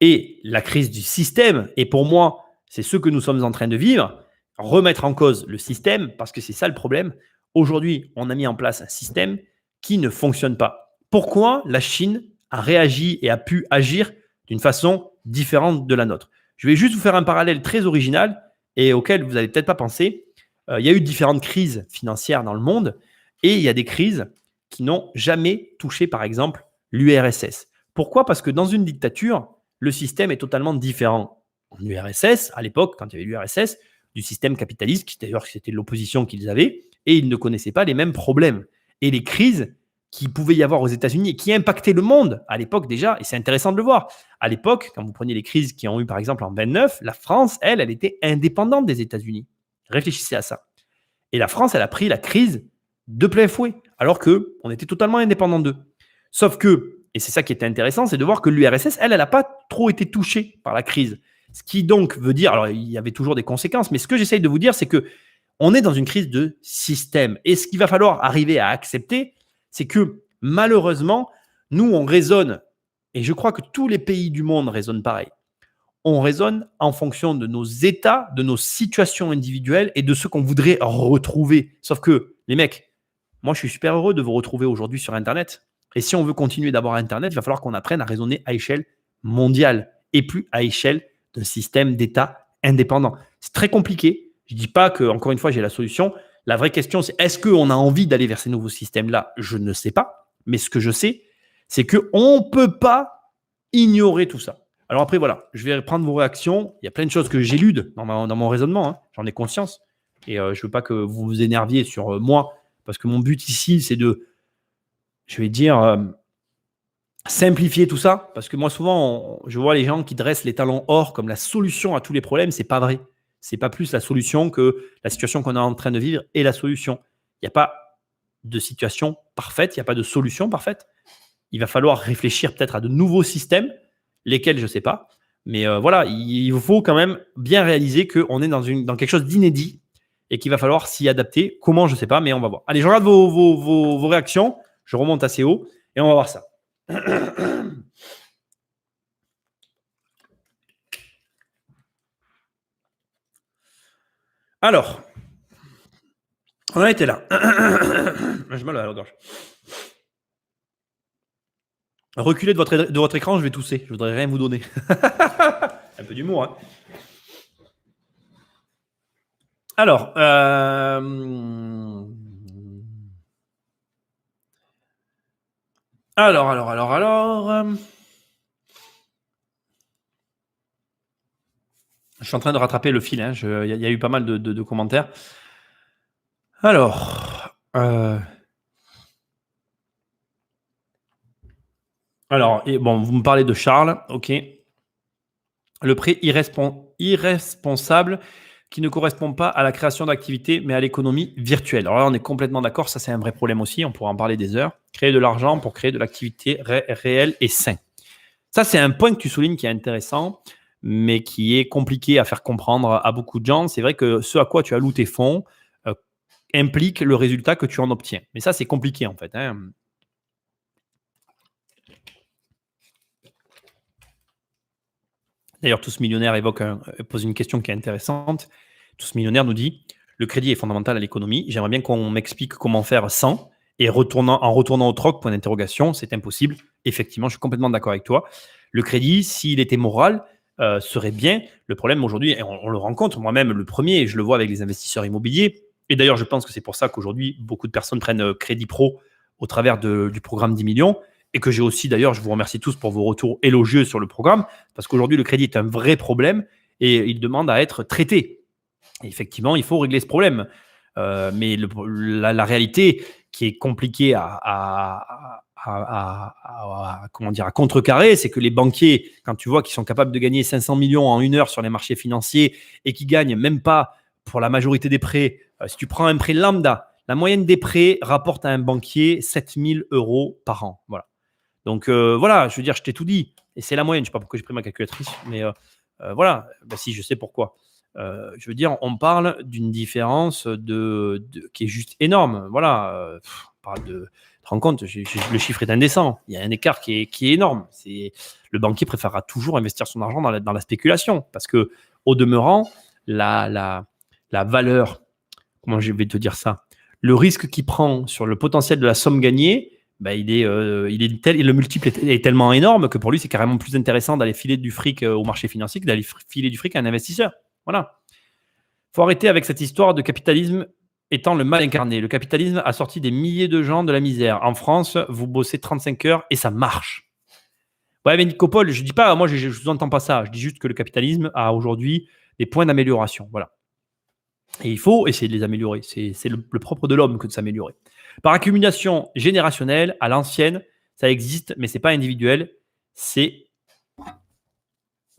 et la crise du système. Et pour moi, c'est ce que nous sommes en train de vivre. Remettre en cause le système, parce que c'est ça le problème. Aujourd'hui, on a mis en place un système qui ne fonctionne pas. Pourquoi la Chine a réagi et a pu agir d'une façon différente de la nôtre? Je vais juste vous faire un parallèle très original et auquel vous n'allez peut-être pas penser. Il y a eu différentes crises financières dans le monde et il y a des crises qui n'ont jamais touché, par exemple, l'URSS. Pourquoi? Parce que dans une dictature, le système est totalement différent. En URSS, à l'époque, quand il y avait l'URSS, du système capitaliste, qui d'ailleurs c'était l'opposition qu'ils avaient, et ils ne connaissaient pas les mêmes problèmes. Et les crises qui pouvaient y avoir aux États-Unis et qui impactaient le monde à l'époque déjà, et c'est intéressant de le voir. À l'époque, quand vous preniez les crises qui ont eu par exemple en 29, la France, elle était indépendante des États-Unis. Réfléchissez à ça. Et la France, elle a pris la crise de plein fouet, alors qu'on était totalement indépendant d'eux. Sauf que, et c'est ça qui était intéressant, c'est de voir que l'URSS, elle n'a pas trop été touchée par la crise. Ce qui donc veut dire, alors il y avait toujours des conséquences, mais ce que j'essaye de vous dire, c'est que on est dans une crise de système. Et ce qu'il va falloir arriver à accepter, c'est que malheureusement, nous, on raisonne, et je crois que tous les pays du monde raisonnent pareil. On raisonne en fonction de nos états, de nos situations individuelles et de ce qu'on voudrait retrouver. Sauf que, les mecs, moi, je suis super heureux de vous retrouver aujourd'hui sur Internet. Et si on veut continuer d'avoir Internet, il va falloir qu'on apprenne à raisonner à échelle mondiale et plus à échelle d'un système d'État indépendant. C'est très compliqué. Je ne dis pas que, encore une fois, j'ai la solution. La vraie question, c'est est-ce qu'on a envie d'aller vers ces nouveaux systèmes-là? Je ne sais pas. Mais ce que je sais, c'est qu'on ne peut pas ignorer tout ça. Alors après, voilà, je vais prendre vos réactions. Il y a plein de choses que j'élude dans mon raisonnement, hein. J'en ai conscience. Et je ne veux pas que vous vous énerviez sur moi, parce que mon but ici, c'est de, je vais dire, simplifier tout ça. Parce que moi, souvent, je vois les gens qui dressent les talons or comme la solution à tous les problèmes. C'est pas vrai. C'est pas plus la solution que la situation qu'on est en train de vivre est la solution. Il n'y a pas de situation parfaite, il n'y a pas de solution parfaite. Il va falloir réfléchir peut-être à de nouveaux systèmes, lesquels je ne sais pas. Mais voilà, il faut quand même bien réaliser qu'on est dans quelque chose d'inédit et qu'il va falloir s'y adapter. Comment, je ne sais pas, mais on va voir. Allez, je regarde vos réactions. Je remonte assez haut et on va voir ça. Alors, on a été là. J'ai mal à la gorge. Reculez de votre écran, je vais tousser. Je voudrais rien vous donner. Un peu d'humour, hein. Alors, je suis en train de rattraper le fil, hein. Il y a eu pas mal de commentaires. Alors, vous me parlez de Charles, ok. Le prêt irresponsable qui ne correspond pas à la création d'activités, mais à l'économie virtuelle. Alors là, on est complètement d'accord, ça c'est un vrai problème aussi, on pourra en parler des heures. Créer de l'argent pour créer de l'activité réelle et sain. Ça, c'est un point que tu soulignes qui est intéressant, mais qui est compliqué à faire comprendre à beaucoup de gens. C'est vrai que ce à quoi tu alloues tes fonds implique le résultat que tu en obtiens. Mais ça, c'est compliqué en fait, hein. D'ailleurs, Tous Millionnaires pose une question qui est intéressante. Tous Millionnaires nous dit « Le crédit est fondamental à l'économie. J'aimerais bien qu'on m'explique comment faire sans. Et en retournant au troc, point d'interrogation, c'est impossible. » Effectivement, je suis complètement d'accord avec toi. Le crédit, s'il était moral, serait bien. Le problème aujourd'hui, et on le rencontre, moi-même le premier, et je le vois avec les investisseurs immobiliers. Et d'ailleurs, je pense que c'est pour ça qu'aujourd'hui, beaucoup de personnes prennent Crédit Pro au travers du programme 10 millions. Et que j'ai aussi, d'ailleurs, je vous remercie tous pour vos retours élogieux sur le programme, parce qu'aujourd'hui, le crédit est un vrai problème et il demande à être traité. Et effectivement, il faut régler ce problème. Mais la réalité qui est compliquée à contrecarrer, c'est que les banquiers, quand tu vois qu'ils sont capables de gagner 500 millions en 1 heure sur les marchés financiers et qui gagnent même pas pour la majorité des prêts, si tu prends un prêt lambda, la moyenne des prêts rapporte à un banquier 7 000 € par an. Voilà. Donc voilà, je veux dire, je t'ai tout dit. Et c'est la moyenne. Je ne sais pas pourquoi j'ai pris ma calculatrice, mais voilà. Ben, si, je sais pourquoi. Je veux dire, on parle d'une différence qui est juste énorme. Voilà. On parle de. Tu te rends compte, le chiffre est indécent. Il y a un écart qui est énorme. Le banquier préférera toujours investir son argent dans la spéculation. Parce que, au demeurant, la valeur, comment je vais te dire ça, le risque qu'il prend sur le potentiel de la somme gagnée, le multiple est tellement énorme que pour lui, c'est carrément plus intéressant d'aller filer du fric au marché financier que d'aller filer du fric à un investisseur. Voilà. Il faut arrêter avec cette histoire de capitalisme étant le mal incarné. Le capitalisme a sorti des milliers de gens de la misère. En France, vous bossez 35 heures et ça marche. Ouais, mais Nicopole, je dis pas, moi, je vous entends pas ça. Je dis juste que le capitalisme a aujourd'hui des points d'amélioration. Voilà. Et il faut essayer de les améliorer. C'est le propre de l'homme que de s'améliorer. Par accumulation générationnelle, à l'ancienne, ça existe, mais ce n'est pas individuel. C'est.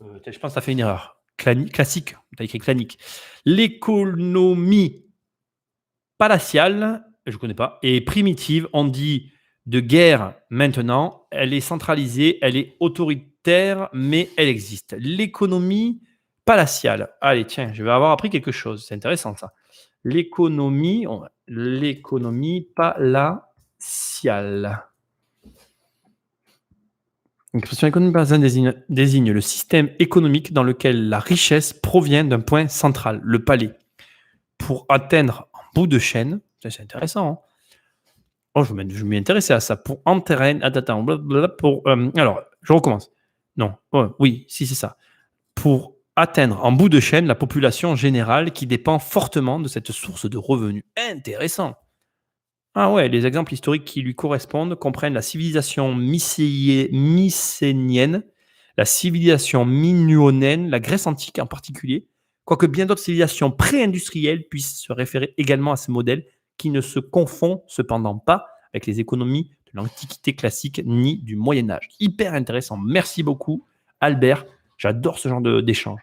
Je pense que ça fait une erreur. Classique. Tu as écrit clanique. L'économie palatiale, je ne connais pas, et primitive. On dit de guerre maintenant. Elle est centralisée, elle est autoritaire, mais elle existe. L'économie palatiale. Allez, tiens, je vais avoir appris quelque chose. C'est intéressant ça. L'économie palatiale. L'expression économie palatiale désigne le système économique dans lequel la richesse provient d'un point central, le palais. Pour atteindre en bout de chaîne, c'est intéressant. Hein. Oh, je m'y intéressais à ça. Pour enterrer. Attends, alors, je recommence. Non, oui, si c'est ça. Pour atteindre en bout de chaîne la population générale qui dépend fortement de cette source de revenus. Intéressant. Ah ouais, les exemples historiques qui lui correspondent comprennent la civilisation mycénienne, la civilisation minoenne, la Grèce antique en particulier, quoique bien d'autres civilisations pré-industrielles puissent se référer également à ce modèle qui ne se confond cependant pas avec les économies de l'Antiquité classique ni du Moyen-Âge. Hyper intéressant. Merci beaucoup, Albert. J'adore ce genre d'échange.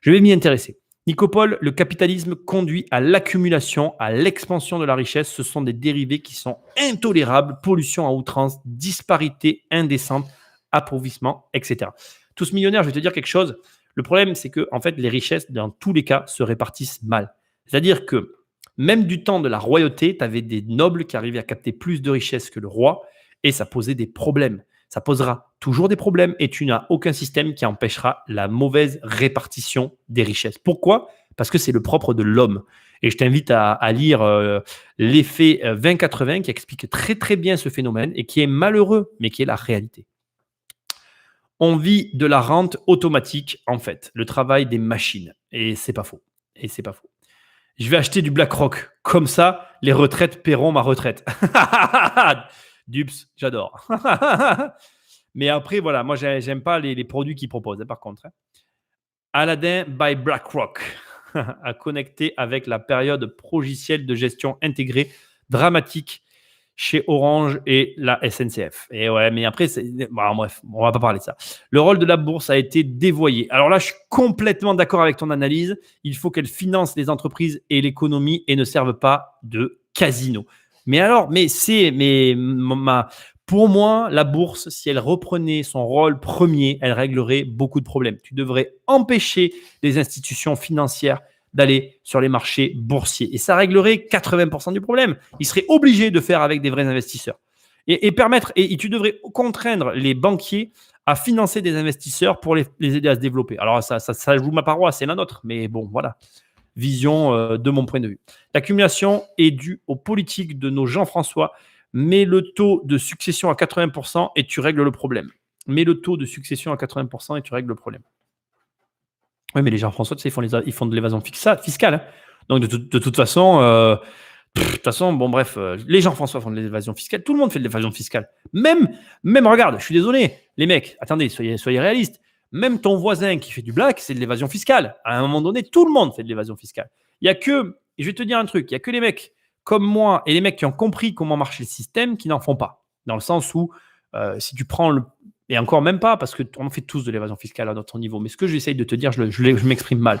Je vais m'y intéresser. Nicopole, le capitalisme conduit à l'accumulation, à l'expansion de la richesse. Ce sont des dérivés qui sont intolérables, pollution à outrance, disparité indécente, appauvrissement, etc. Tous millionnaires, je vais te dire quelque chose. Le problème, c'est que en fait, les richesses, dans tous les cas, se répartissent mal. C'est-à-dire que même du temps de la royauté, tu avais des nobles qui arrivaient à capter plus de richesses que le roi et ça posait des problèmes. Ça posera toujours des problèmes et tu n'as aucun système qui empêchera la mauvaise répartition des richesses. Pourquoi ? Parce que c'est le propre de l'homme. Et je t'invite à lire l'effet 20-80 qui explique très très bien ce phénomène et qui est malheureux, mais qui est la réalité. On vit de la rente automatique, en fait, le travail des machines. Et c'est pas faux. Et c'est pas faux. Je vais acheter du BlackRock. Comme ça, les retraites paieront ma retraite. Dups, j'adore. Mais après, voilà, moi, j'aime pas les produits qu'ils proposent, par contre. Aladdin by BlackRock à connecter avec la période progicielle de gestion intégrée dramatique chez Orange et la SNCF. Et ouais, mais après, bon, bref, on va pas parler de ça. Le rôle de la bourse a été dévoyé. Alors là, je suis complètement d'accord avec ton analyse. Il faut qu'elle finance les entreprises et l'économie et ne serve pas de casino. Mais alors, pour moi, la bourse, si elle reprenait son rôle premier, elle réglerait beaucoup de problèmes. Tu devrais empêcher les institutions financières d'aller sur les marchés boursiers. Et ça réglerait 80% du problème. Ils seraient obligés de faire avec des vrais investisseurs. Et tu devrais contraindre les banquiers à financer des investisseurs pour les aider à se développer. Alors, ça joue ma parole, c'est la nôtre. Mais bon, voilà. Vision de mon point de vue. L'accumulation est due aux politiques de nos Jean-François. Mets le taux de succession à 80% et tu règles le problème. Mets le taux de succession à 80% et tu règles le problème. Oui, mais les Jean-François, tu sais, ils font de l'évasion fiscale. Hein. Donc, de toute façon, bon, bref, les Jean-François font de l'évasion fiscale. Tout le monde fait de l'évasion fiscale. Même, regarde, je suis désolé, les mecs, attendez, soyez réalistes. Même ton voisin qui fait du black, c'est de l'évasion fiscale. À un moment donné, tout le monde fait de l'évasion fiscale. Il y a que, et je vais te dire un truc, il y a que les mecs comme moi et les mecs qui ont compris comment marche le système qui n'en font pas. Dans le sens où, si tu prends et encore même pas, parce qu'on fait tous de l'évasion fiscale à notre niveau. Mais ce que j'essaye de te dire, je m'exprime mal,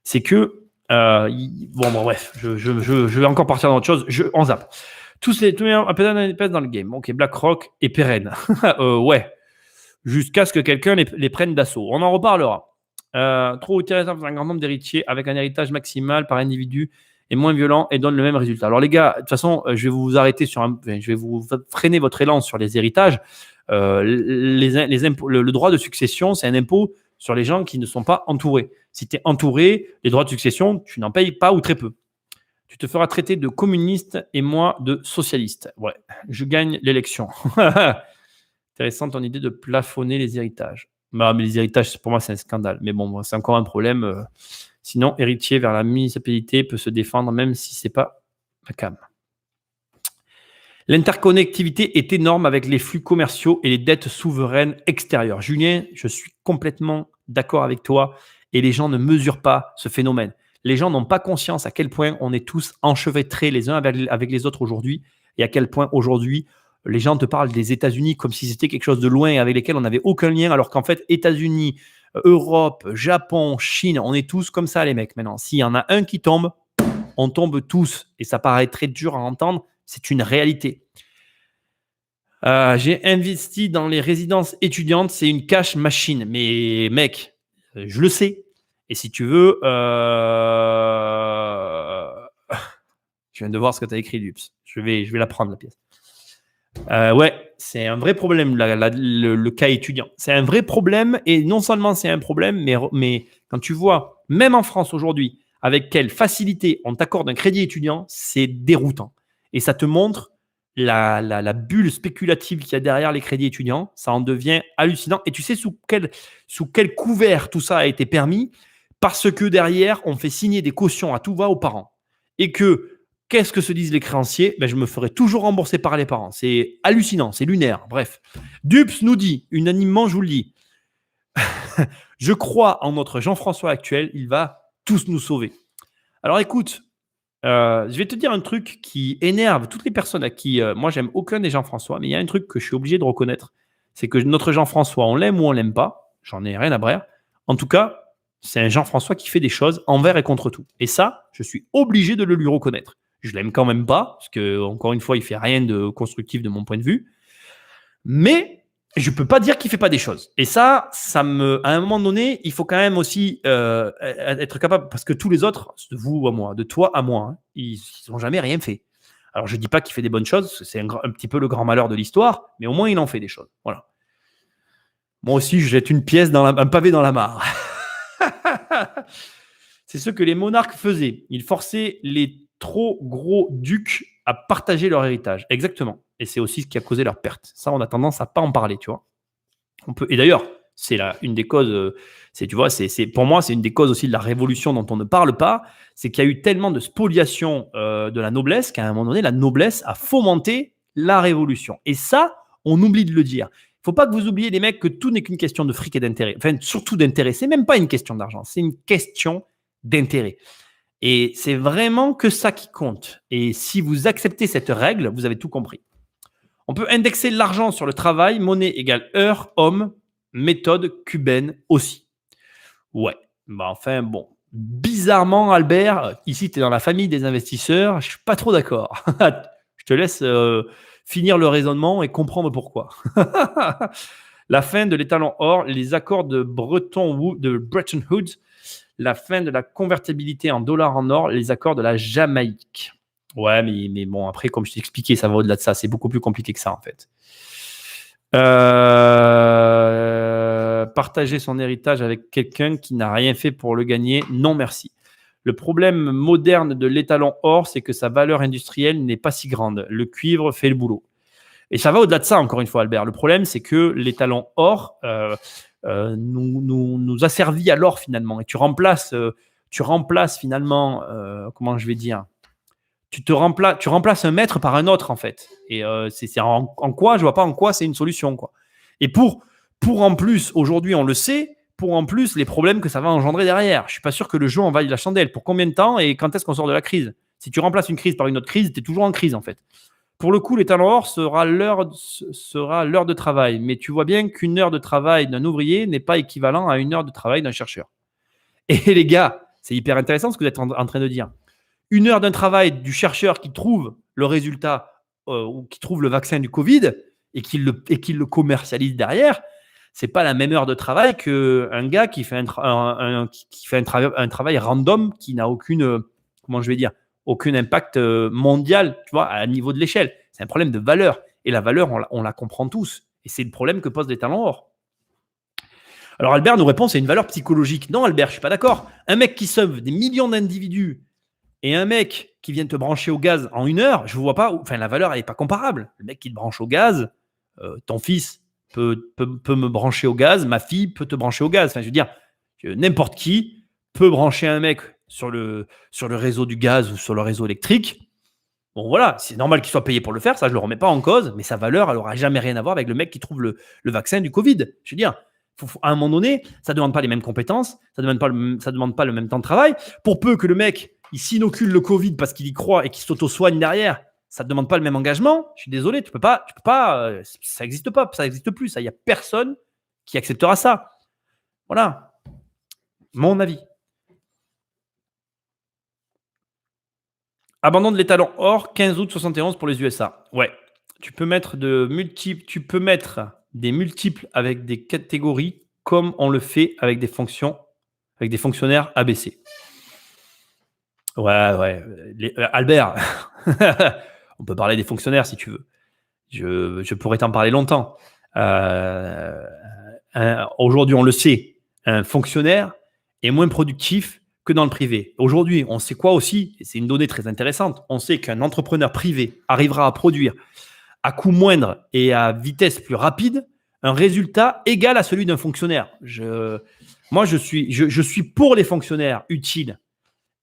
c'est que, bref, je vais encore partir dans autre chose. On zappe. Tous les pèsent dans le game. Ok, BlackRock est pérenne. Ouais. Jusqu'à ce que quelqu'un les prenne d'assaut. On en reparlera. Trop intéressant pour un grand nombre d'héritiers avec un héritage maximal par individu est moins violent et donne le même résultat. Alors les gars, de toute façon, je vais vous arrêter je vais vous freiner votre élan sur les héritages. Les impôts, le droit de succession, c'est un impôt sur les gens qui ne sont pas entourés. Si tu es entouré, les droits de succession, tu n'en payes pas ou très peu. Tu te feras traiter de communiste et moi de socialiste. Ouais, je gagne l'élection. Intéressant ton idée de plafonner les héritages. Bah, mais les héritages, pour moi, c'est un scandale. Mais bon, c'est encore un problème. Sinon, héritier vers la municipalité peut se défendre même si ce n'est pas la cam. L'interconnectivité est énorme avec les flux commerciaux et les dettes souveraines extérieures. Julien, je suis complètement d'accord avec toi et les gens ne mesurent pas ce phénomène. Les gens n'ont pas conscience à quel point on est tous enchevêtrés les uns avec les autres aujourd'hui et à quel point aujourd'hui, les gens te parlent des États-Unis comme si c'était quelque chose de loin avec lesquels on n'avait aucun lien, alors qu'en fait, États-Unis, Europe, Japon, Chine, on est tous comme ça, les mecs, maintenant. S'il y en a un qui tombe, on tombe tous. Et ça paraît très dur à entendre, c'est une réalité. J'ai investi dans les résidences étudiantes, c'est une cash machine. Mais mec, je le sais. Et si tu veux, je viens de voir ce que tu as écrit, Lups. Je vais la prendre, la pièce. Ouais, c'est un vrai problème, le cas étudiant. C'est un vrai problème et non seulement c'est un problème, mais quand tu vois, même en France aujourd'hui, avec quelle facilité on t'accorde un crédit étudiant, c'est déroutant. Et ça te montre la bulle spéculative qu'il y a derrière les crédits étudiants. Ça en devient hallucinant. Et tu sais sous quel couvert tout ça a été permis? Parce que derrière, on fait signer des cautions à tout va aux parents. Et que qu'est-ce que se disent les créanciers? Je me ferai toujours rembourser par les parents. C'est hallucinant, c'est lunaire. Bref. Dups nous dit, unanimement, je vous le dis, Je crois en notre Jean-François actuel, il va tous nous sauver. Alors écoute, je vais te dire un truc qui énerve toutes les personnes à qui, moi j'aime aucun des Jean-François, mais il y a un truc que je suis obligé de reconnaître, c'est que notre Jean-François, on l'aime ou on l'aime pas, j'en ai rien à brer. En tout cas, c'est un Jean-François qui fait des choses envers et contre tout. Et ça, je suis obligé de le lui reconnaître. Je l'aime quand même pas, parce que encore une fois, il fait rien de constructif de mon point de vue. Mais je peux pas dire qu'il fait pas des choses. Et ça me, à un moment donné, il faut quand même aussi être capable, parce que tous les autres, de vous à moi, de toi à moi, hein, ils n'ont jamais rien fait. Alors je dis pas qu'il fait des bonnes choses, c'est un petit peu le grand malheur de l'histoire, mais au moins il en fait des choses. Voilà. Moi aussi, je jette une pièce un pavé dans la mare. C'est ce que les monarques faisaient. Ils forçaient les trop gros ducs à partager leur héritage. Exactement. Et c'est aussi ce qui a causé leur perte. Ça, on a tendance à pas en parler, tu vois. Et d'ailleurs, c'est une des causes. Tu vois, pour moi, c'est une des causes aussi de la révolution dont on ne parle pas. C'est qu'il y a eu tellement de spoliation de la noblesse qu'à un moment donné, la noblesse a fomenté la révolution. Et ça, on oublie de le dire. Il ne faut pas que vous oubliez, les mecs, que tout n'est qu'une question de fric et d'intérêt. Enfin, surtout d'intérêt. C'est même pas une question d'argent. C'est une question d'intérêt. Et c'est vraiment que ça qui compte. Et si vous acceptez cette règle, vous avez tout compris. On peut indexer l'argent sur le travail, monnaie égale heure, homme, méthode cubaine aussi. Ouais, enfin bon. Bizarrement, Albert, ici tu es dans la famille des investisseurs, je suis pas trop d'accord. Je te laisse finir le raisonnement et comprendre pourquoi. La fin de l'étalon or, les accords de Bretton Woods, la fin de la convertibilité en dollars en or, les accords de la Jamaïque. Ouais, mais bon, après, comme je t'ai expliqué, ça va au-delà de ça. C'est beaucoup plus compliqué que ça, en fait. Partager son héritage avec quelqu'un qui n'a rien fait pour le gagner, non merci. Le problème moderne de l'étalon or, c'est que sa valeur industrielle n'est pas si grande. Le cuivre fait le boulot. Et ça va au-delà de ça, encore une fois, Albert. Le problème, c'est que l'étalon or nous asservit à l'or, finalement. Et tu remplaces finalement, comment je vais dire, tu remplaces un maître par un autre, en fait. Et c'est en quoi, je vois pas en quoi c'est une solution, quoi. Et pour en plus, aujourd'hui, on le sait, pour en plus les problèmes que ça va engendrer derrière. Je suis pas sûr que le jeu en vaille la chandelle. Pour combien de temps et quand est-ce qu'on sort de la crise? Si tu remplaces une crise par une autre crise, tu es toujours en crise, en fait. Pour le coup, l'étalon or sera l'heure de travail. Mais tu vois bien qu'une heure de travail d'un ouvrier n'est pas équivalent à une heure de travail d'un chercheur. Et les gars, c'est hyper intéressant ce que vous êtes en train de dire. Une heure d'un travail du chercheur qui trouve le résultat ou qui trouve le vaccin du Covid et qui le commercialise derrière, c'est pas la même heure de travail qu'un gars qui fait un travail random qui n'a aucun impact mondial, tu vois, à niveau de l'échelle. C'est un problème de valeur. Et la valeur, on la comprend tous. Et c'est le problème que pose l'étalon or. Alors Albert nous répond, c'est une valeur psychologique. Non Albert, je suis pas d'accord. Un mec qui sauve des millions d'individus et un mec qui vient te brancher au gaz en une heure, je ne vois pas, enfin la valeur elle n'est pas comparable. Le mec qui te branche au gaz, ton fils peut me brancher au gaz, ma fille peut te brancher au gaz. Enfin je veux dire, n'importe qui peut brancher un mec sur le réseau du gaz ou sur le réseau électrique. Bon voilà, c'est normal qu'il soit payé pour le faire, ça je ne le remets pas en cause, mais sa valeur elle n'aura jamais rien à voir avec le mec qui trouve le vaccin du Covid. Je veux dire, à un moment donné, ça ne demande pas les mêmes compétences, ça ne demande pas le même temps de travail. Pour peu que le mec il s'inocule le Covid parce qu'il y croit et qu'il s'auto-soigne derrière, ça ne demande pas le même engagement. Je suis désolé, tu peux pas, ça n'existe pas, ça n'existe plus. Il n'y a personne qui acceptera ça. Voilà, mon avis. Abandon de l'étalon or, 15 août 71 pour les USA. Ouais, tu peux mettre des multiples avec des catégories comme on le fait avec des fonctionnaires ABC. Ouais. Albert, on peut parler des fonctionnaires si tu veux. Je pourrais t'en parler longtemps. Aujourd'hui, on le sait, un fonctionnaire est moins productif que dans le privé. Aujourd'hui, on sait quoi aussi, et c'est une donnée très intéressante, on sait qu'un entrepreneur privé arrivera à produire à coût moindre et à vitesse plus rapide un résultat égal à celui d'un fonctionnaire. Moi, je suis pour les fonctionnaires utiles.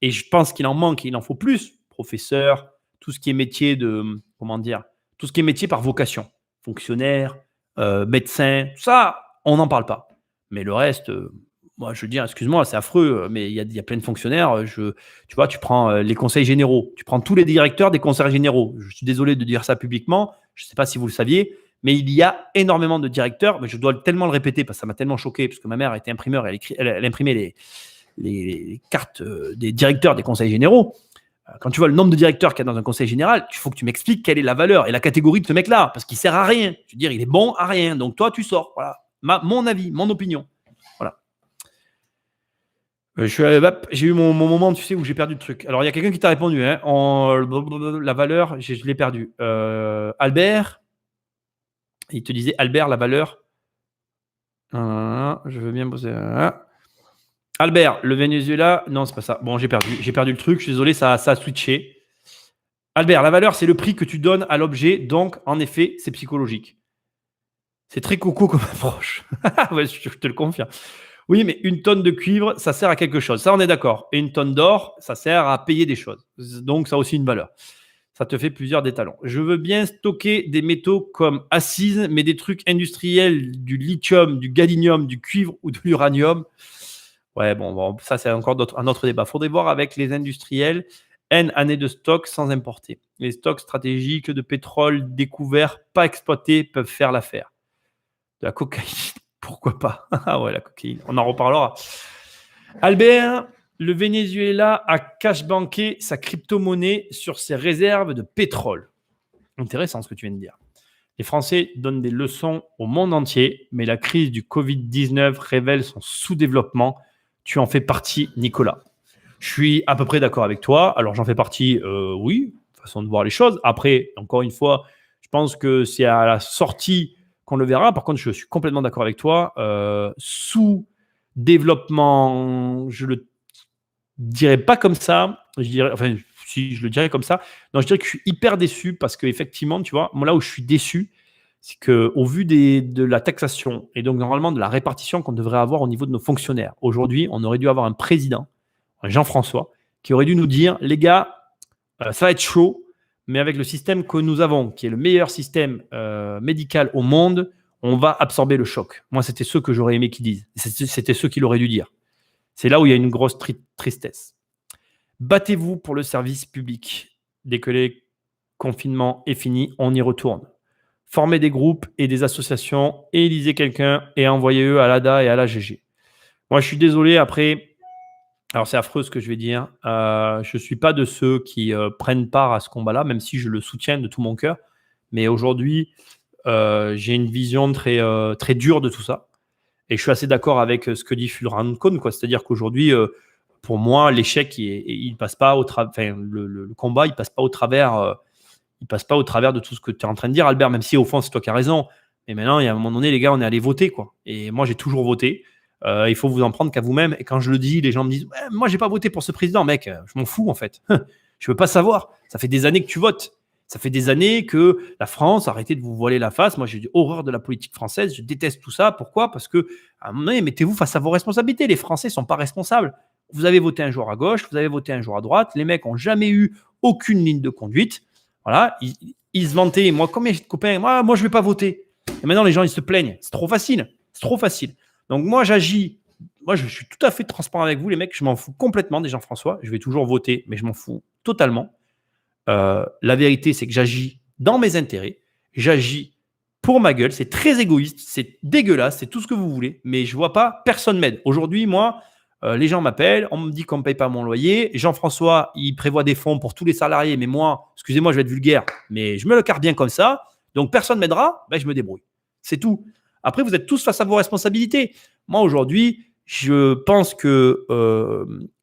Et je pense qu'il en manque, il en faut plus. Professeur, tout ce qui est métier tout ce qui est métier par vocation. Fonctionnaire, médecin, ça, on n'en parle pas. Mais le reste, moi, je veux dire, excuse-moi, c'est affreux, mais il y a plein de fonctionnaires. Tu vois, tu prends les conseils généraux, tu prends tous les directeurs des conseils généraux. Je suis désolé de dire ça publiquement, je ne sais pas si vous le saviez, mais il y a énormément de directeurs. Mais je dois tellement le répéter parce que ça m'a tellement choqué, parce que ma mère était imprimeur, elle imprimait les cartes des directeurs des conseils généraux. Quand tu vois le nombre de directeurs qu'il y a dans un conseil général, il faut que tu m'expliques quelle est la valeur et la catégorie de ce mec-là, parce qu'il ne sert à rien. Je veux dire, il est bon à rien. Donc toi, tu sors. Voilà. Mon avis, mon opinion. Voilà. J'ai eu mon moment, tu sais, où j'ai perdu le truc. Alors, il y a quelqu'un qui t'a répondu. Hein, la valeur, je l'ai perdu. Albert, il te disait, Albert, la valeur. Je veux bien poser. Albert, le Venezuela. Non, c'est pas ça. Bon, j'ai perdu le truc. Je suis désolé, ça a switché. Albert, la valeur, c'est le prix que tu donnes à l'objet. Donc, en effet, c'est psychologique. C'est très coco comme approche. Ouais, je te le confirme. Oui, mais une tonne de cuivre, ça sert à quelque chose. Ça, on est d'accord. Et une tonne d'or, ça sert à payer des choses. Donc, ça a aussi une valeur. Ça te fait plusieurs d'étalons. Je veux bien stocker des métaux comme assises, mais des trucs industriels, du lithium, du gallium, du cuivre ou de l'uranium. Ouais, bon, ça, c'est encore un autre débat. Il faudrait voir avec les industriels N années de stock sans importer. Les stocks stratégiques de pétrole découverts, pas exploités, peuvent faire l'affaire. De la cocaïne, pourquoi pas? Ah ouais, la cocaïne, on en reparlera. Albert, le Venezuela a cash banqué sa crypto-monnaie sur ses réserves de pétrole. Intéressant ce que tu viens de dire. Les Français donnent des leçons au monde entier, mais la crise du Covid-19 révèle son sous-développement. Tu en fais partie, Nicolas. Je suis à peu près d'accord avec toi. Alors, j'en fais partie, oui, façon de voir les choses. Après, encore une fois, je pense que c'est à la sortie qu'on le verra. Par contre, je suis complètement d'accord avec toi. Sous-développement, je le dirais pas comme ça. Je dirais, enfin, si je le dirais comme ça. Non, je dirais que je suis hyper déçu parce qu'effectivement, tu vois, moi là où je suis déçu, c'est qu'au vu de la taxation et donc normalement de la répartition qu'on devrait avoir au niveau de nos fonctionnaires, aujourd'hui, on aurait dû avoir un président, Jean-François, qui aurait dû nous dire, les gars, ça va être chaud, mais avec le système que nous avons, qui est le meilleur système médical au monde, on va absorber le choc. Moi, c'était ce que j'aurais aimé qu'ils disent. C'était ce qu'il aurait dû dire. C'est là où il y a une grosse tristesse. Battez-vous pour le service public. Dès que le confinement est fini, on y retourne. Formez des groupes et des associations, élisez quelqu'un et envoyez-eux à l'ADA et à la GG. Moi, je suis désolé, après... Alors, c'est affreux ce que je vais dire. Je ne suis pas de ceux qui prennent part à ce combat-là, même si je le soutiens de tout mon cœur. Mais aujourd'hui, j'ai une vision très, très dure de tout ça. Et je suis assez d'accord avec ce que dit Fulran Kohn, quoi. C'est-à-dire qu'aujourd'hui, pour moi, l'échec, il passe pas au travers. Le combat, il passe pas au travers. Il passe pas au travers de tout ce que tu es en train de dire, Albert. Même si au fond, c'est toi qui as raison. Mais maintenant, il y a un moment donné, les gars, on est allé voter, quoi. Et moi, j'ai toujours voté. Il faut vous en prendre qu'à vous-même. Et quand je le dis, les gens me disent moi, j'ai pas voté pour ce président, mec. Je m'en fous, en fait. Je veux pas savoir. Ça fait des années que tu votes. Ça fait des années que la France a arrêté de vous voiler la face. Moi, j'ai horreur de la politique française. Je déteste tout ça. Pourquoi? Parce que, à un moment donné, mettez-vous face à vos responsabilités. Les Français ne sont pas responsables. Vous avez voté un jour à gauche, vous avez voté un jour à droite. Les mecs n'ont jamais eu aucune ligne de conduite. Voilà. Ils se vantaient. Moi, combien j'ai de copains? Moi, je ne vais pas voter. Et maintenant, les gens, ils se plaignent. C'est trop facile. C'est trop facile. Donc, moi, j'agis. Moi, je suis tout à fait transparent avec vous, les mecs. Je m'en fous complètement des Jean-François. Je vais toujours voter, mais je m'en fous totalement. La vérité, c'est que j'agis dans mes intérêts. J'agis pour ma gueule. C'est très égoïste. C'est dégueulasse. C'est tout ce que vous voulez. Mais je ne vois pas, personne m'aide. Aujourd'hui, moi, les gens m'appellent. On me dit qu'on ne me paye pas mon loyer. Jean-François, il prévoit des fonds pour tous les salariés. Mais moi, excusez-moi, je vais être vulgaire, mais je me le carre bien comme ça. Donc, personne ne m'aidera. Ben, je me débrouille. C'est tout. Après, vous êtes tous face à vos responsabilités. Moi, aujourd'hui, je pense que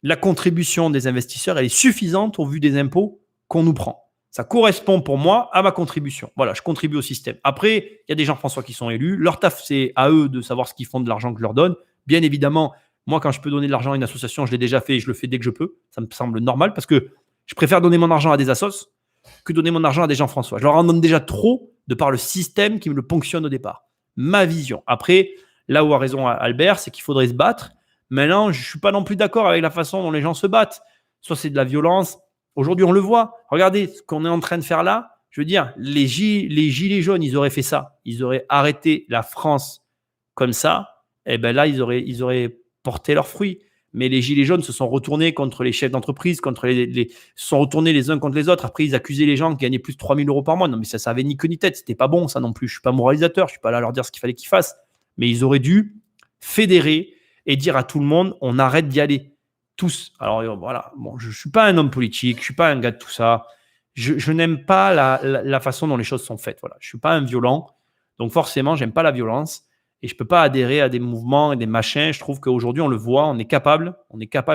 la contribution des investisseurs, elle est suffisante au vu des impôts qu'on nous prend. Ça correspond pour moi à ma contribution. Voilà, je contribue au système. Après, il y a des Jean-François qui sont élus. Leur taf, c'est à eux de savoir ce qu'ils font de l'argent que je leur donne. Bien évidemment, moi, quand je peux donner de l'argent à une association, je l'ai déjà fait et je le fais dès que je peux. Ça me semble normal parce que je préfère donner mon argent à des assos que donner mon argent à des Jean-François. Je leur en donne déjà trop de par le système qui me le ponctionne au départ. Ma vision. Après, là où a raison Albert, c'est qu'il faudrait se battre. Maintenant, je ne suis pas non plus d'accord avec la façon dont les gens se battent. Soit c'est de la violence. Aujourd'hui, on le voit. Regardez ce qu'on est en train de faire là. Je veux dire, les gilets jaunes, ils auraient fait ça. Ils auraient arrêté la France comme ça. et ben là, ils auraient porté leurs fruits. Mais les gilets jaunes se sont retournés contre les chefs d'entreprise, se sont retournés les uns contre les autres. Après, ils accusaient les gens qui gagnaient plus de 3 000 euros par mois. Non, mais ça avait ni queue ni tête. C'était pas bon, ça non plus. Je suis pas moralisateur. Je suis pas là à leur dire ce qu'il fallait qu'ils fassent. Mais ils auraient dû fédérer et dire à tout le monde, on arrête d'y aller. Tous. Alors voilà. Bon, je suis pas un homme politique. Je suis pas un gars de tout ça. Je n'aime pas la façon dont les choses sont faites. Voilà. Je suis pas un violent. Donc forcément, j'aime pas la violence. Et je ne peux pas adhérer à des mouvements et des machins. Je trouve qu'aujourd'hui, on le voit, on est capable,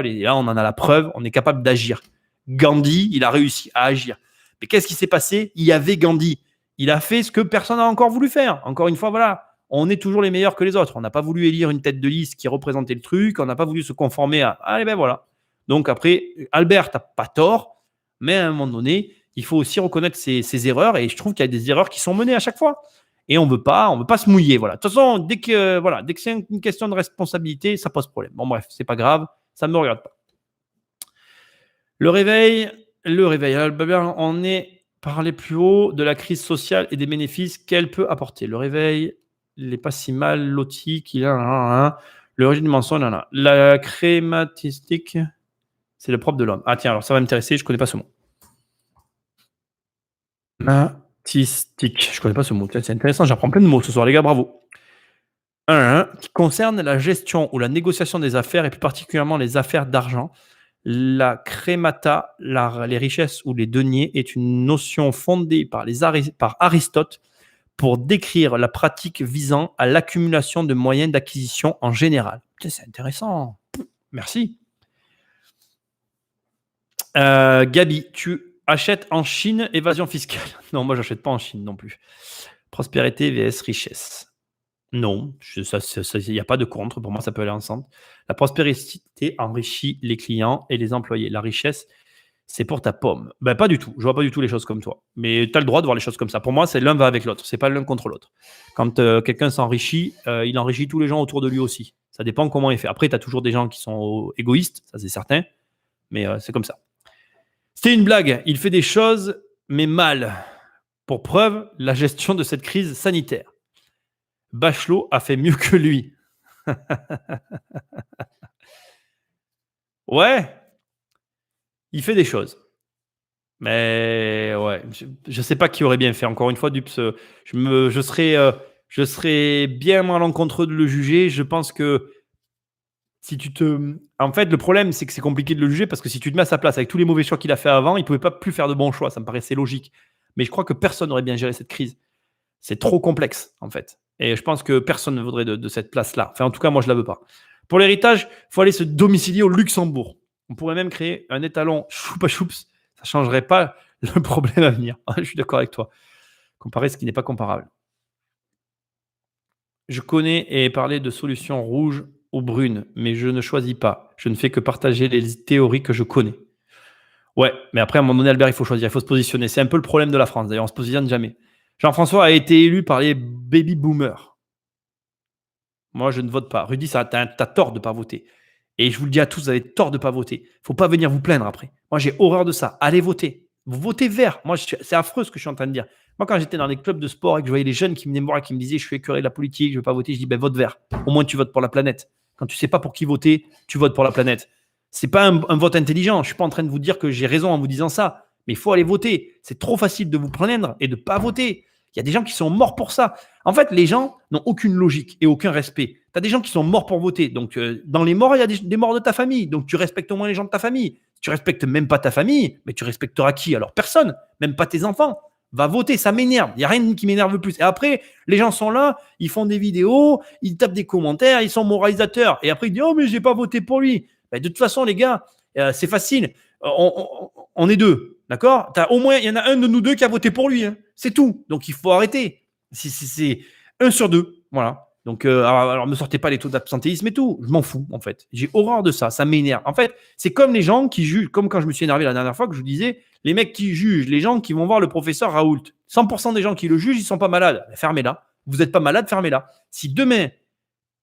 et là, on en a la preuve, on est capable d'agir. Gandhi, il a réussi à agir. Mais qu'est-ce qui s'est passé? Il y avait Gandhi. Il a fait ce que personne n'a encore voulu faire. Encore une fois, voilà, on est toujours les meilleurs que les autres. On n'a pas voulu élire une tête de liste qui représentait le truc. On n'a pas voulu se conformer à... Allez, ben voilà. Donc après, Albert, tu n'as pas tort, mais à un moment donné, il faut aussi reconnaître ses erreurs. Et je trouve qu'il y a des erreurs qui sont menées à chaque fois. Et on veut pas se mouiller. Voilà. De toute façon, dès que c'est une question de responsabilité, ça pose problème. Bon, bref, c'est pas grave, ça ne me regarde pas. Le réveil, on est parlé plus haut de la crise sociale et des bénéfices qu'elle peut apporter. Le réveil, il n'est pas si mal loti qu'il a. Le régime du mensonge, la crématistique, c'est le propre de l'homme. Ah tiens, alors ça va m'intéresser, je ne connais pas ce mot. Statistique. Je ne connais pas ce mot. C'est intéressant, j'apprends plein de mots ce soir, les gars, bravo. Qui concerne la gestion ou la négociation des affaires et plus particulièrement les affaires d'argent. La crémata, les richesses ou les deniers est une notion fondée par Aristote pour décrire la pratique visant à l'accumulation de moyens d'acquisition en général. C'est intéressant. Merci. Gabi, tu achètes en Chine, évasion fiscale. Non, moi, j'achète pas en Chine non plus. Prospérité vs richesse. Non, il n'y a pas de contre. Pour moi, ça peut aller ensemble. La prospérité enrichit les clients et les employés. La richesse, c'est pour ta pomme. Ben, pas du tout. Je vois pas du tout les choses comme toi. Mais tu as le droit de voir les choses comme ça. Pour moi, c'est l'un va avec l'autre. C'est pas l'un contre l'autre. Quand quelqu'un s'enrichit, il enrichit tous les gens autour de lui aussi. Ça dépend comment il fait. Après, tu as toujours des gens qui sont égoïstes, ça c'est certain. Mais c'est comme ça. C'était une blague. Il fait des choses, mais mal. Pour preuve, la gestion de cette crise sanitaire. Bachelot a fait mieux que lui. Ouais, il fait des choses. Mais ouais, je sais pas qui aurait bien fait. Encore une fois, Dups, je serais bien malencontreux de le juger. Je pense que si tu te... En fait, le problème, c'est que c'est compliqué de le juger parce que si tu te mets à sa place avec tous les mauvais choix qu'il a fait avant, il ne pouvait pas plus faire de bons choix. Ça me paraissait logique. Mais je crois que personne n'aurait bien géré cette crise. C'est trop complexe, en fait. Et je pense que personne ne voudrait de cette place-là. Enfin, en tout cas, moi, je ne la veux pas. Pour l'héritage, il faut aller se domicilier au Luxembourg. On pourrait même créer un étalon choupa-choups. Ça ne changerait pas le problème à venir. Je suis d'accord avec toi. Comparer ce qui n'est pas comparable. Je connais et parler de solutions rouges ou brunes, mais je ne choisis pas. Je ne fais que partager les théories que je connais. Ouais, mais après, à un moment donné, Albert, il faut choisir, il faut se positionner. C'est un peu le problème de la France, d'ailleurs, on ne se positionne jamais. Jean-François a été élu par les baby boomers. Moi, je ne vote pas. Rudy, tu as tort de ne pas voter. Et je vous le dis à tous, vous avez tort de ne pas voter. Il ne faut pas venir vous plaindre après. Moi, j'ai horreur de ça. Allez voter. Vous votez vert. Moi, c'est affreux ce que je suis en train de dire. Moi, quand j'étais dans les clubs de sport et que je voyais les jeunes qui venaient me voir et qui me disaient je suis écœuré de la politique, je ne veux pas voter, je dis ben, vote vert. Au moins, tu votes pour la planète. Quand tu ne sais pas pour qui voter, tu votes pour la planète. Ce n'est pas un vote intelligent. Je ne suis pas en train de vous dire que j'ai raison en vous disant ça. Mais il faut aller voter. C'est trop facile de vous plaindre et de ne pas voter. Il y a des gens qui sont morts pour ça. En fait, les gens n'ont aucune logique et aucun respect. Tu as des gens qui sont morts pour voter. Donc, dans les morts, il y a des morts de ta famille. Donc, tu respectes au moins les gens de ta famille. Si tu respectes même pas ta famille, mais tu respecteras qui? Alors, personne, même pas tes enfants. Va voter, ça m'énerve. Il n'y a rien qui m'énerve plus. Et après, les gens sont là, ils font des vidéos, ils tapent des commentaires, ils sont moralisateurs. Et après, ils disent « Oh, mais je n'ai pas voté pour lui. » Ben, de toute façon, les gars, c'est facile. On est deux, d'accord? Au moins, il y en a un de nous deux qui a voté pour lui. Hein. C'est tout. Donc, il faut arrêter. C'est 1 sur 2. Voilà. Donc, alors, me sortez pas les taux d'absentéisme et tout. Je m'en fous, en fait. J'ai horreur de ça. Ça m'énerve. En fait, c'est comme les gens qui jugent, comme quand je me suis énervé la dernière fois que je vous disais, les mecs qui jugent, les gens qui vont voir le professeur Raoult. 100% des gens qui le jugent, ils sont pas malades. Fermez-la. Vous n'êtes pas malade, fermez-la. Si demain,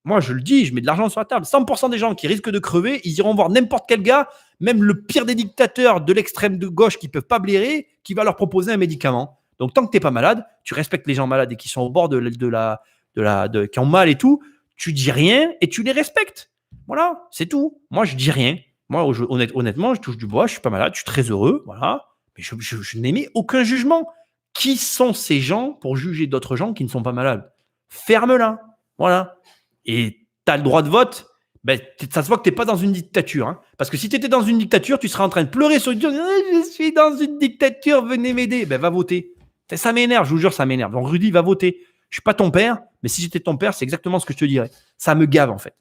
moi, je le dis, je mets de l'argent sur la table. 100% des gens qui risquent de crever, ils iront voir n'importe quel gars, même le pire des dictateurs de l'extrême de gauche qui ne peuvent pas blairer, qui va leur proposer un médicament. Donc, tant que tu n'es pas malade, tu respectes les gens malades et qui sont au bord qui ont mal et tout, tu dis rien et tu les respectes. Voilà, c'est tout. Moi, je dis rien. Moi, honnêtement, je touche du bois, je suis pas malade, je suis très heureux, voilà. Mais je n'émets aucun jugement. Qui sont ces gens pour juger d'autres gens qui ne sont pas malades? Ferme-la. Voilà. Et tu as le droit de vote. Ben, ça se voit que tu n'es pas dans une dictature. Hein. Parce que si tu étais dans une dictature, tu serais en train de pleurer sur une je suis dans une dictature, venez m'aider. Ben, va voter. Ça m'énerve, je vous jure, ça m'énerve. Donc, Rudy, va voter. Je ne suis pas ton père, mais si j'étais ton père, c'est exactement ce que je te dirais. Ça me gave, en fait.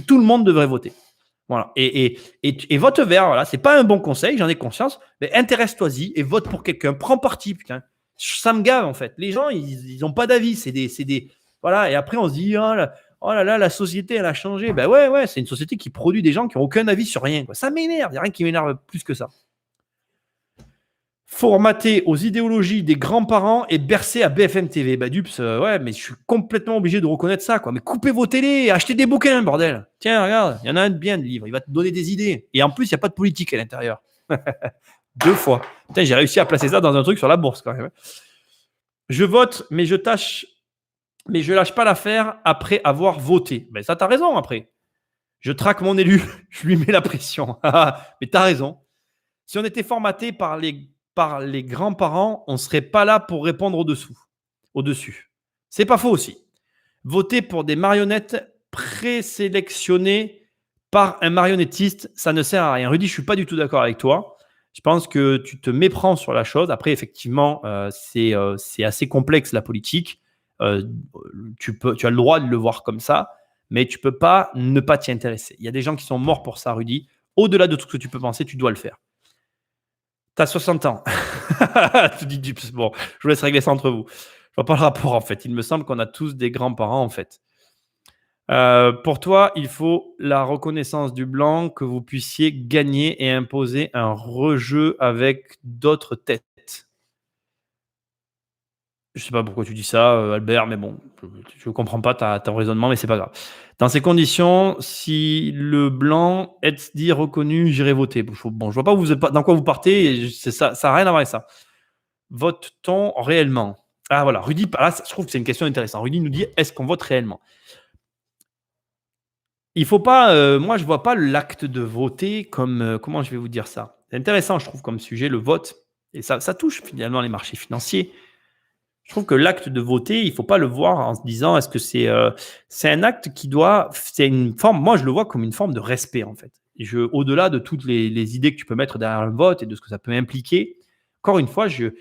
Tout le monde devrait voter. Voilà. Et vote vert, voilà. C'est pas un bon conseil, j'en ai conscience, mais intéresse-toi-y et vote pour quelqu'un. Prends parti, putain. Ça me gave, en fait. Les gens, ils n'ont pas d'avis. C'est des. Voilà. Et après, on se dit, oh là là, la société, elle a changé. Ben ouais, c'est une société qui produit des gens qui n'ont aucun avis sur rien. Quoi. Ça m'énerve. Il n'y a rien qui m'énerve plus que ça. Formaté aux idéologies des grands-parents et bercé à BFM TV. Bah, Dups, ouais, mais je suis complètement obligé de reconnaître ça, quoi. Mais coupez vos télés, achetez des bouquins, bordel. Tiens, regarde, il y en a un de bien de livre. Il va te donner des idées. Et en plus, il n'y a pas de politique à l'intérieur. 2 fois. Putain, j'ai réussi à placer ça dans un truc sur la bourse, quand même. Je vote, mais je lâche pas l'affaire après avoir voté. Ben, ça, t'as raison, après. Je traque mon élu, je lui mets la pression. Mais t'as raison. Si on était formaté par les grands-parents, on ne serait pas là pour répondre au-dessus. C'est pas faux aussi. Voter pour des marionnettes présélectionnées par un marionnettiste, ça ne sert à rien. Rudy, je ne suis pas du tout d'accord avec toi. Je pense que tu te méprends sur la chose. Après, effectivement, c'est assez complexe la politique. Tu as le droit de le voir comme ça, mais tu ne peux pas ne pas t'y intéresser. Il y a des gens qui sont morts pour ça, Rudy. Au-delà de tout ce que tu peux penser, tu dois le faire. Tu as 60 ans. Tu dis Dups. Bon, je vous laisse régler ça entre vous. Je vois pas le rapport, en fait. Il me semble qu'on a tous des grands-parents, en fait. Pour toi, il faut la reconnaissance du blanc, que vous puissiez gagner et imposer un rejeu avec d'autres têtes. Je sais pas pourquoi tu dis ça, Albert, mais bon, je comprends pas ton raisonnement, mais c'est pas grave. Dans ces conditions, si le blanc est dit reconnu, j'irai voter. Bon, je vois pas dans quoi vous partez. Ça n'a rien à voir avec ça. Vote-t-on réellement? Ah voilà, Rudy, là, je trouve que c'est une question intéressante. Rudy nous dit, est-ce qu'on vote réellement? Il faut pas, moi je vois pas l'acte de voter comme, comment je vais vous dire ça? C'est intéressant, je trouve, comme sujet, le vote, et ça touche finalement les marchés financiers. Je trouve que l'acte de voter, il faut pas le voir en se disant, est-ce que c'est un acte qui c'est une forme, moi je le vois comme une forme de respect, en fait. Au-delà de toutes les idées que tu peux mettre derrière un vote et de ce que ça peut impliquer, encore une fois, je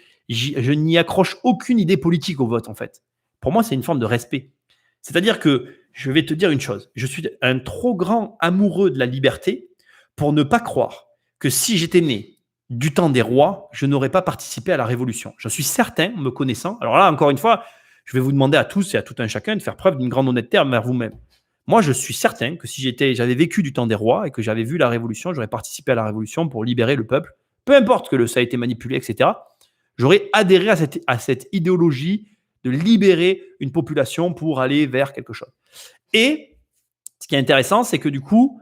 n'y accroche aucune idée politique au vote, en fait. Pour moi, c'est une forme de respect. C'est-à-dire que je vais te dire une chose, je suis un trop grand amoureux de la liberté pour ne pas croire que si j'étais né du temps des rois, je n'aurais pas participé à la Révolution. Je suis certain, me connaissant. Alors là, encore une fois, je vais vous demander à tous et à tout un chacun de faire preuve d'une grande honnêteté envers vous-même. Moi, je suis certain que si j'avais vécu du temps des rois et que j'avais vu la Révolution, j'aurais participé à la Révolution pour libérer le peuple, peu importe que ça a été manipulé, etc. J'aurais adhéré à cette idéologie de libérer une population pour aller vers quelque chose. Et ce qui est intéressant, c'est que du coup,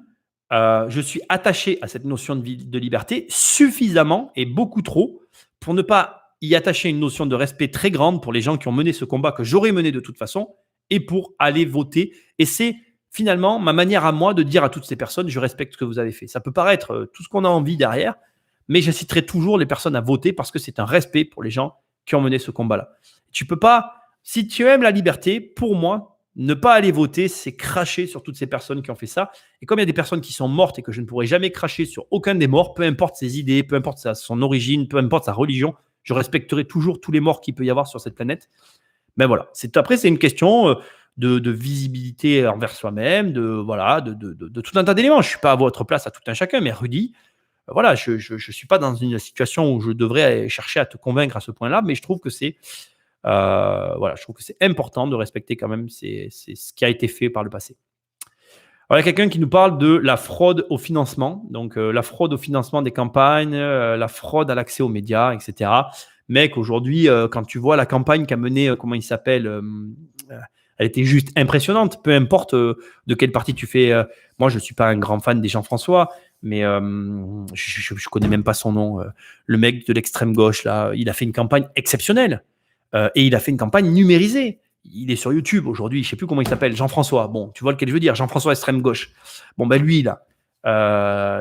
je suis attaché à cette notion de liberté suffisamment et beaucoup trop pour ne pas y attacher une notion de respect très grande pour les gens qui ont mené ce combat que j'aurais mené de toute façon et pour aller voter. Et c'est finalement ma manière à moi de dire à toutes ces personnes, je respecte ce que vous avez fait. Ça peut paraître tout ce qu'on a envie derrière, mais j'inciterai toujours les personnes à voter parce que c'est un respect pour les gens qui ont mené ce combat-là. Tu peux pas, si tu aimes la liberté, pour moi, ne pas aller voter, c'est cracher sur toutes ces personnes qui ont fait ça. Et comme il y a des personnes qui sont mortes et que je ne pourrai jamais cracher sur aucun des morts, peu importe ses idées, peu importe son origine, peu importe sa religion, je respecterai toujours tous les morts qu'il peut y avoir sur cette planète. Mais voilà. Après, c'est une question de visibilité envers soi-même, de tout un tas d'éléments. Je ne suis pas à votre place à tout un chacun, mais Rudy, voilà, je ne suis pas dans une situation où je devrais chercher à te convaincre à ce point-là, mais je trouve que c'est je trouve que c'est important de respecter quand même ce qui a été fait par le passé. Alors, il y a quelqu'un qui nous parle de la fraude au financement, donc la fraude au financement des campagnes, la fraude à l'accès aux médias, etc. Mec, aujourd'hui, quand tu vois la campagne qu'a menée, comment il s'appelle, elle était juste impressionnante, peu importe de quelle partie tu fais. Moi, je ne suis pas un grand fan des Jean-François, mais je ne connais même pas son nom. Le mec de l'extrême gauche, là, il a fait une campagne exceptionnelle. Et il a fait une campagne numérisée. il est sur YouTube aujourd'hui, je ne sais plus comment il s'appelle, Jean-François. Bon, tu vois lequel je veux dire, Jean-François extrême gauche. Bon, ben lui, là,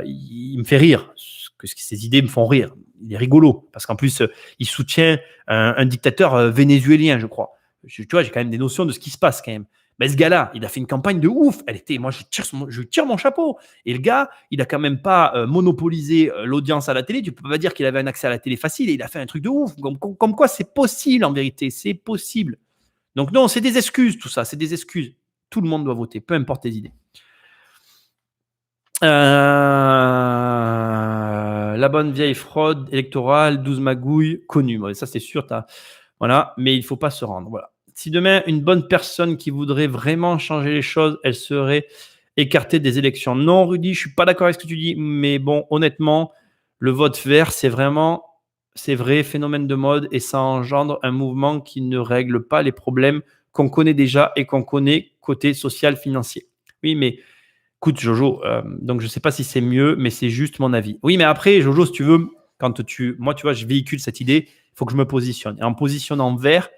il me fait rire, que ses idées me font rire. Il est rigolo, parce qu'en plus, il soutient un dictateur vénézuélien, je crois. Tu vois, j'ai quand même des notions de ce qui se passe quand même. Mais ce gars-là, il a fait une campagne de ouf. Moi, je tire mon chapeau. Et le gars, il a quand même pas monopolisé l'audience à la télé. Tu peux pas dire qu'il avait un accès à la télé facile. Et il a fait un truc de ouf. Comme quoi, c'est possible en vérité. C'est possible. Donc non, c'est des excuses tout ça. C'est des excuses. Tout le monde doit voter, peu importe tes idées. La bonne vieille fraude électorale, 12 magouilles, connue. Ouais, ça, c'est sûr. Voilà, mais il ne faut pas se rendre. Voilà. Si demain, une bonne personne qui voudrait vraiment changer les choses, elle serait écartée des élections. Non, Rudy, je ne suis pas d'accord avec ce que tu dis, mais bon, honnêtement, le vote vert, c'est vrai, phénomène de mode et ça engendre un mouvement qui ne règle pas les problèmes qu'on connaît déjà et qu'on connaît côté social, financier. Oui, mais écoute, Jojo, donc je ne sais pas si c'est mieux, mais c'est juste mon avis. Oui, mais après, Jojo, si tu veux, moi, tu vois, je véhicule cette idée, il faut que je me positionne. Et en positionnant vert,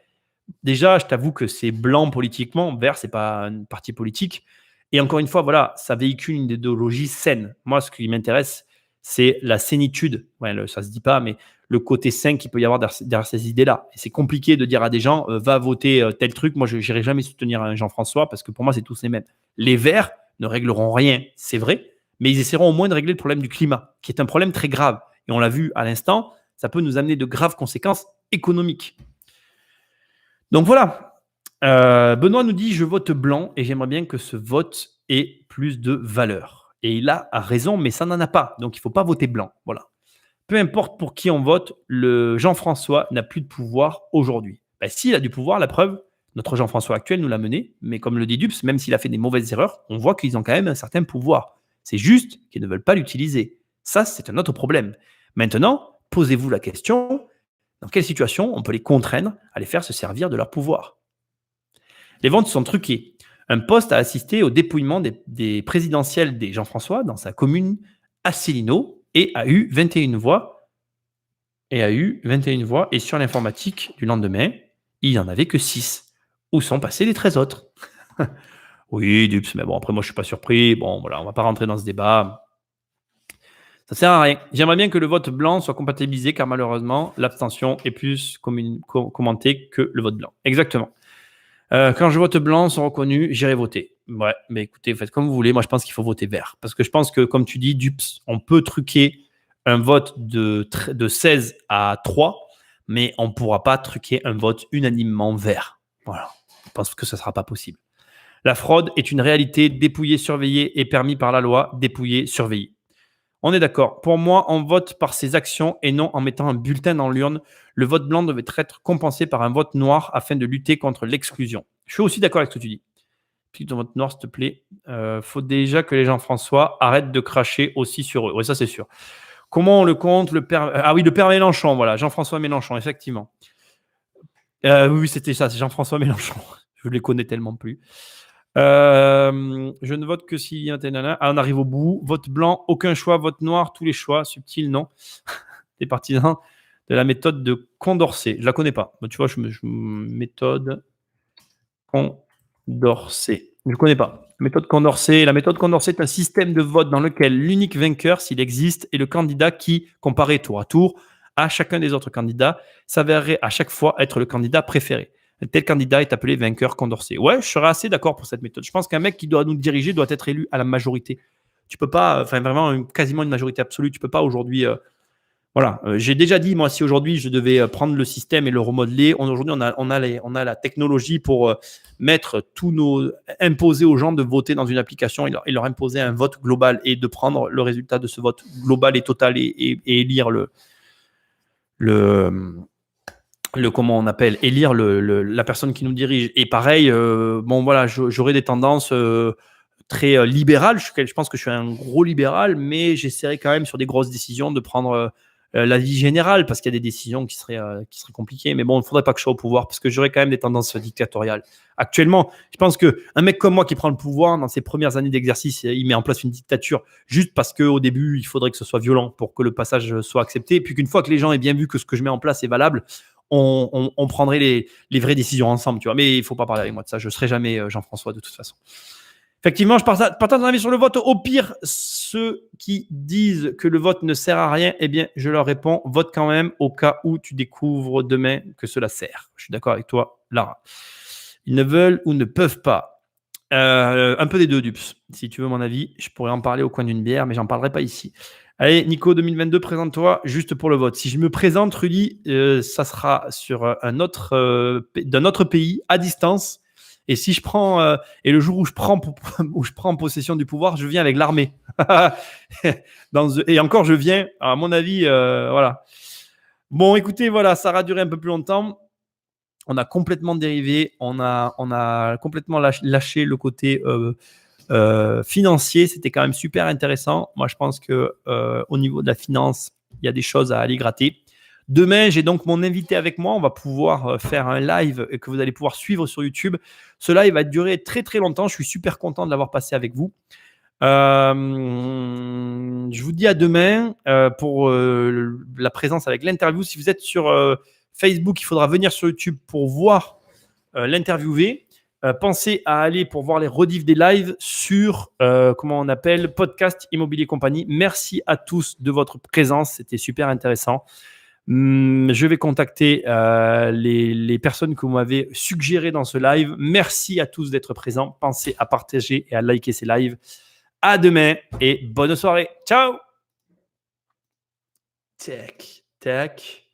déjà, je t'avoue que c'est blanc politiquement. Vert, c'est pas un parti politique. Et encore une fois, voilà, ça véhicule une idéologie saine. Moi, ce qui m'intéresse, c'est la sénitude. Ouais, ça se dit pas, mais le côté sain qu'il peut y avoir derrière ces idées-là. Et c'est compliqué de dire à des gens, va voter tel truc. Moi, je n'irai jamais soutenir un Jean-François parce que pour moi, c'est tous les mêmes. Les Verts ne régleront rien, c'est vrai, mais ils essaieront au moins de régler le problème du climat, qui est un problème très grave. Et on l'a vu à l'instant, ça peut nous amener de graves conséquences économiques. Donc voilà, Benoît nous dit « Je vote blanc et j'aimerais bien que ce vote ait plus de valeur ». Et il a raison, mais ça n'en a pas. Donc il ne faut pas voter blanc. Voilà. Peu importe pour qui on vote, le Jean-François n'a plus de pouvoir aujourd'hui. Ben, s'il a du pouvoir, la preuve, notre Jean-François actuel nous l'a mené. Mais comme le dit Dupes, même s'il a fait des mauvaises erreurs, on voit qu'ils ont quand même un certain pouvoir. C'est juste qu'ils ne veulent pas l'utiliser. Ça, c'est un autre problème. Maintenant, posez-vous la question, dans quelle situation on peut les contraindre à les faire se servir de leur pouvoir? Les ventes sont truquées. Un poste a assisté au dépouillement des présidentielles des Jean-François dans sa commune Asselineau et a eu 21 voix. Et sur l'informatique du lendemain, il n'y en avait que 6. Où sont passés les 13 autres? Oui, Dupes, mais bon, après moi je ne suis pas surpris. Bon, voilà, on ne va pas rentrer dans ce débat. Ça ne sert à rien. J'aimerais bien que le vote blanc soit compatibilisé car malheureusement, l'abstention est plus commentée que le vote blanc. Exactement. Quand je vote blanc, sont reconnus, j'irai voter. Ouais, mais écoutez, faites comme vous voulez. Moi, je pense qu'il faut voter vert. Parce que je pense que, comme tu dis, Dupes, on peut truquer un vote de 16 à 3, mais on ne pourra pas truquer un vote unanimement vert. Voilà. Je pense que ce ne sera pas possible. La fraude est une réalité dépouillée, surveillée et permis par la loi, dépouillée, surveillée. On est d'accord. Pour moi, on vote par ses actions et non en mettant un bulletin dans l'urne. Le vote blanc devait être compensé par un vote noir afin de lutter contre l'exclusion. Je suis aussi d'accord avec ce que tu dis. Clique ton vote noir, s'il te plaît. Faut déjà que les Jean-François arrêtent de cracher aussi sur eux. Oui, ça c'est sûr. Comment on le compte le père... Ah oui, le père Mélenchon, voilà. Jean-François Mélenchon, effectivement. Oui, c'était ça, c'est Jean-François Mélenchon. Je ne les connais tellement plus. Je ne vote que s'il y a un... Ah, on arrive au bout. Vote blanc, aucun choix. Vote noir, tous les choix. Subtil, non. Des partisans de la méthode de Condorcet. Je ne la connais pas. Tu vois, méthode Condorcet. Je ne connais pas. Méthode Condorcet. La méthode Condorcet est un système de vote dans lequel l'unique vainqueur, s'il existe, est le candidat qui, comparé tour à tour à chacun des autres candidats, s'avérerait à chaque fois être le candidat préféré. Un tel candidat est appelé vainqueur Condorcet. Ouais, je serais assez d'accord pour cette méthode. Je pense qu'un mec qui doit nous diriger doit être élu à la majorité. Tu peux pas, enfin vraiment quasiment une majorité absolue. Tu peux pas aujourd'hui. Voilà, j'ai déjà dit moi si aujourd'hui je devais prendre le système et le remodeler. Aujourd'hui on a la technologie pour imposer aux gens de voter dans une application et leur imposer un vote global et de prendre le résultat de ce vote global et total et élire comment on appelle, élire la personne qui nous dirige. Et pareil, bon voilà, j'aurais des tendances très libérales. Je pense que je suis un gros libéral, mais j'essaierai quand même sur des grosses décisions de prendre la vie générale, parce qu'il y a des décisions qui seraient compliquées. Mais bon, il ne faudrait pas que je sois au pouvoir, parce que j'aurais quand même des tendances dictatoriales. Actuellement, je pense qu'un mec comme moi qui prend le pouvoir, dans ses premières années d'exercice, il met en place une dictature, juste parce qu'au début, il faudrait que ce soit violent pour que le passage soit accepté. Et puis qu'une fois que les gens aient bien vu que ce que je mets en place est valable, on prendrait les vraies décisions ensemble, tu vois. Mais il ne faut pas parler avec moi de ça. Je ne serai jamais Jean-François de toute façon. Effectivement, je partage ton avis sur le vote. Au pire, ceux qui disent que le vote ne sert à rien, eh bien, je leur réponds, vote quand même au cas où tu découvres demain que cela sert. Je suis d'accord avec toi, Lara. Ils ne veulent ou ne peuvent pas. Un peu des deux, Dups. Si tu veux mon avis, je pourrais en parler au coin d'une bière, mais j'en parlerai pas ici. Allez, Nico 2022, présente-toi juste pour le vote. Si je me présente, Rudy, ça sera sur d'un autre pays, à distance. Et si je prends et le jour où je prends possession du pouvoir, je viens avec l'armée. Et encore, je viens, à mon avis, voilà. Bon, écoutez, voilà, ça aura duré un peu plus longtemps. On a complètement dérivé, on a complètement lâché le côté financier. C'était quand même super intéressant. Moi, je pense que au niveau de la finance, il y a des choses à aller gratter. Demain, j'ai donc mon invité avec moi. On va pouvoir faire un live que vous allez pouvoir suivre sur YouTube. Ce live va durer très très longtemps. Je suis super content de l'avoir passé avec vous. Je vous dis à demain pour la présence avec l'interview. Si vous êtes sur Facebook, il faudra venir sur YouTube pour voir l'interviewé. Pensez à aller pour voir les rediffs des lives sur comment on appelle Podcast Immobilier Compagnie. Merci à tous de votre présence. C'était super intéressant. Je vais contacter les personnes que vous m'avez suggérées dans ce live. Merci à tous d'être présents. Pensez à partager et à liker ces lives. À demain et bonne soirée. Ciao. Tac, tac.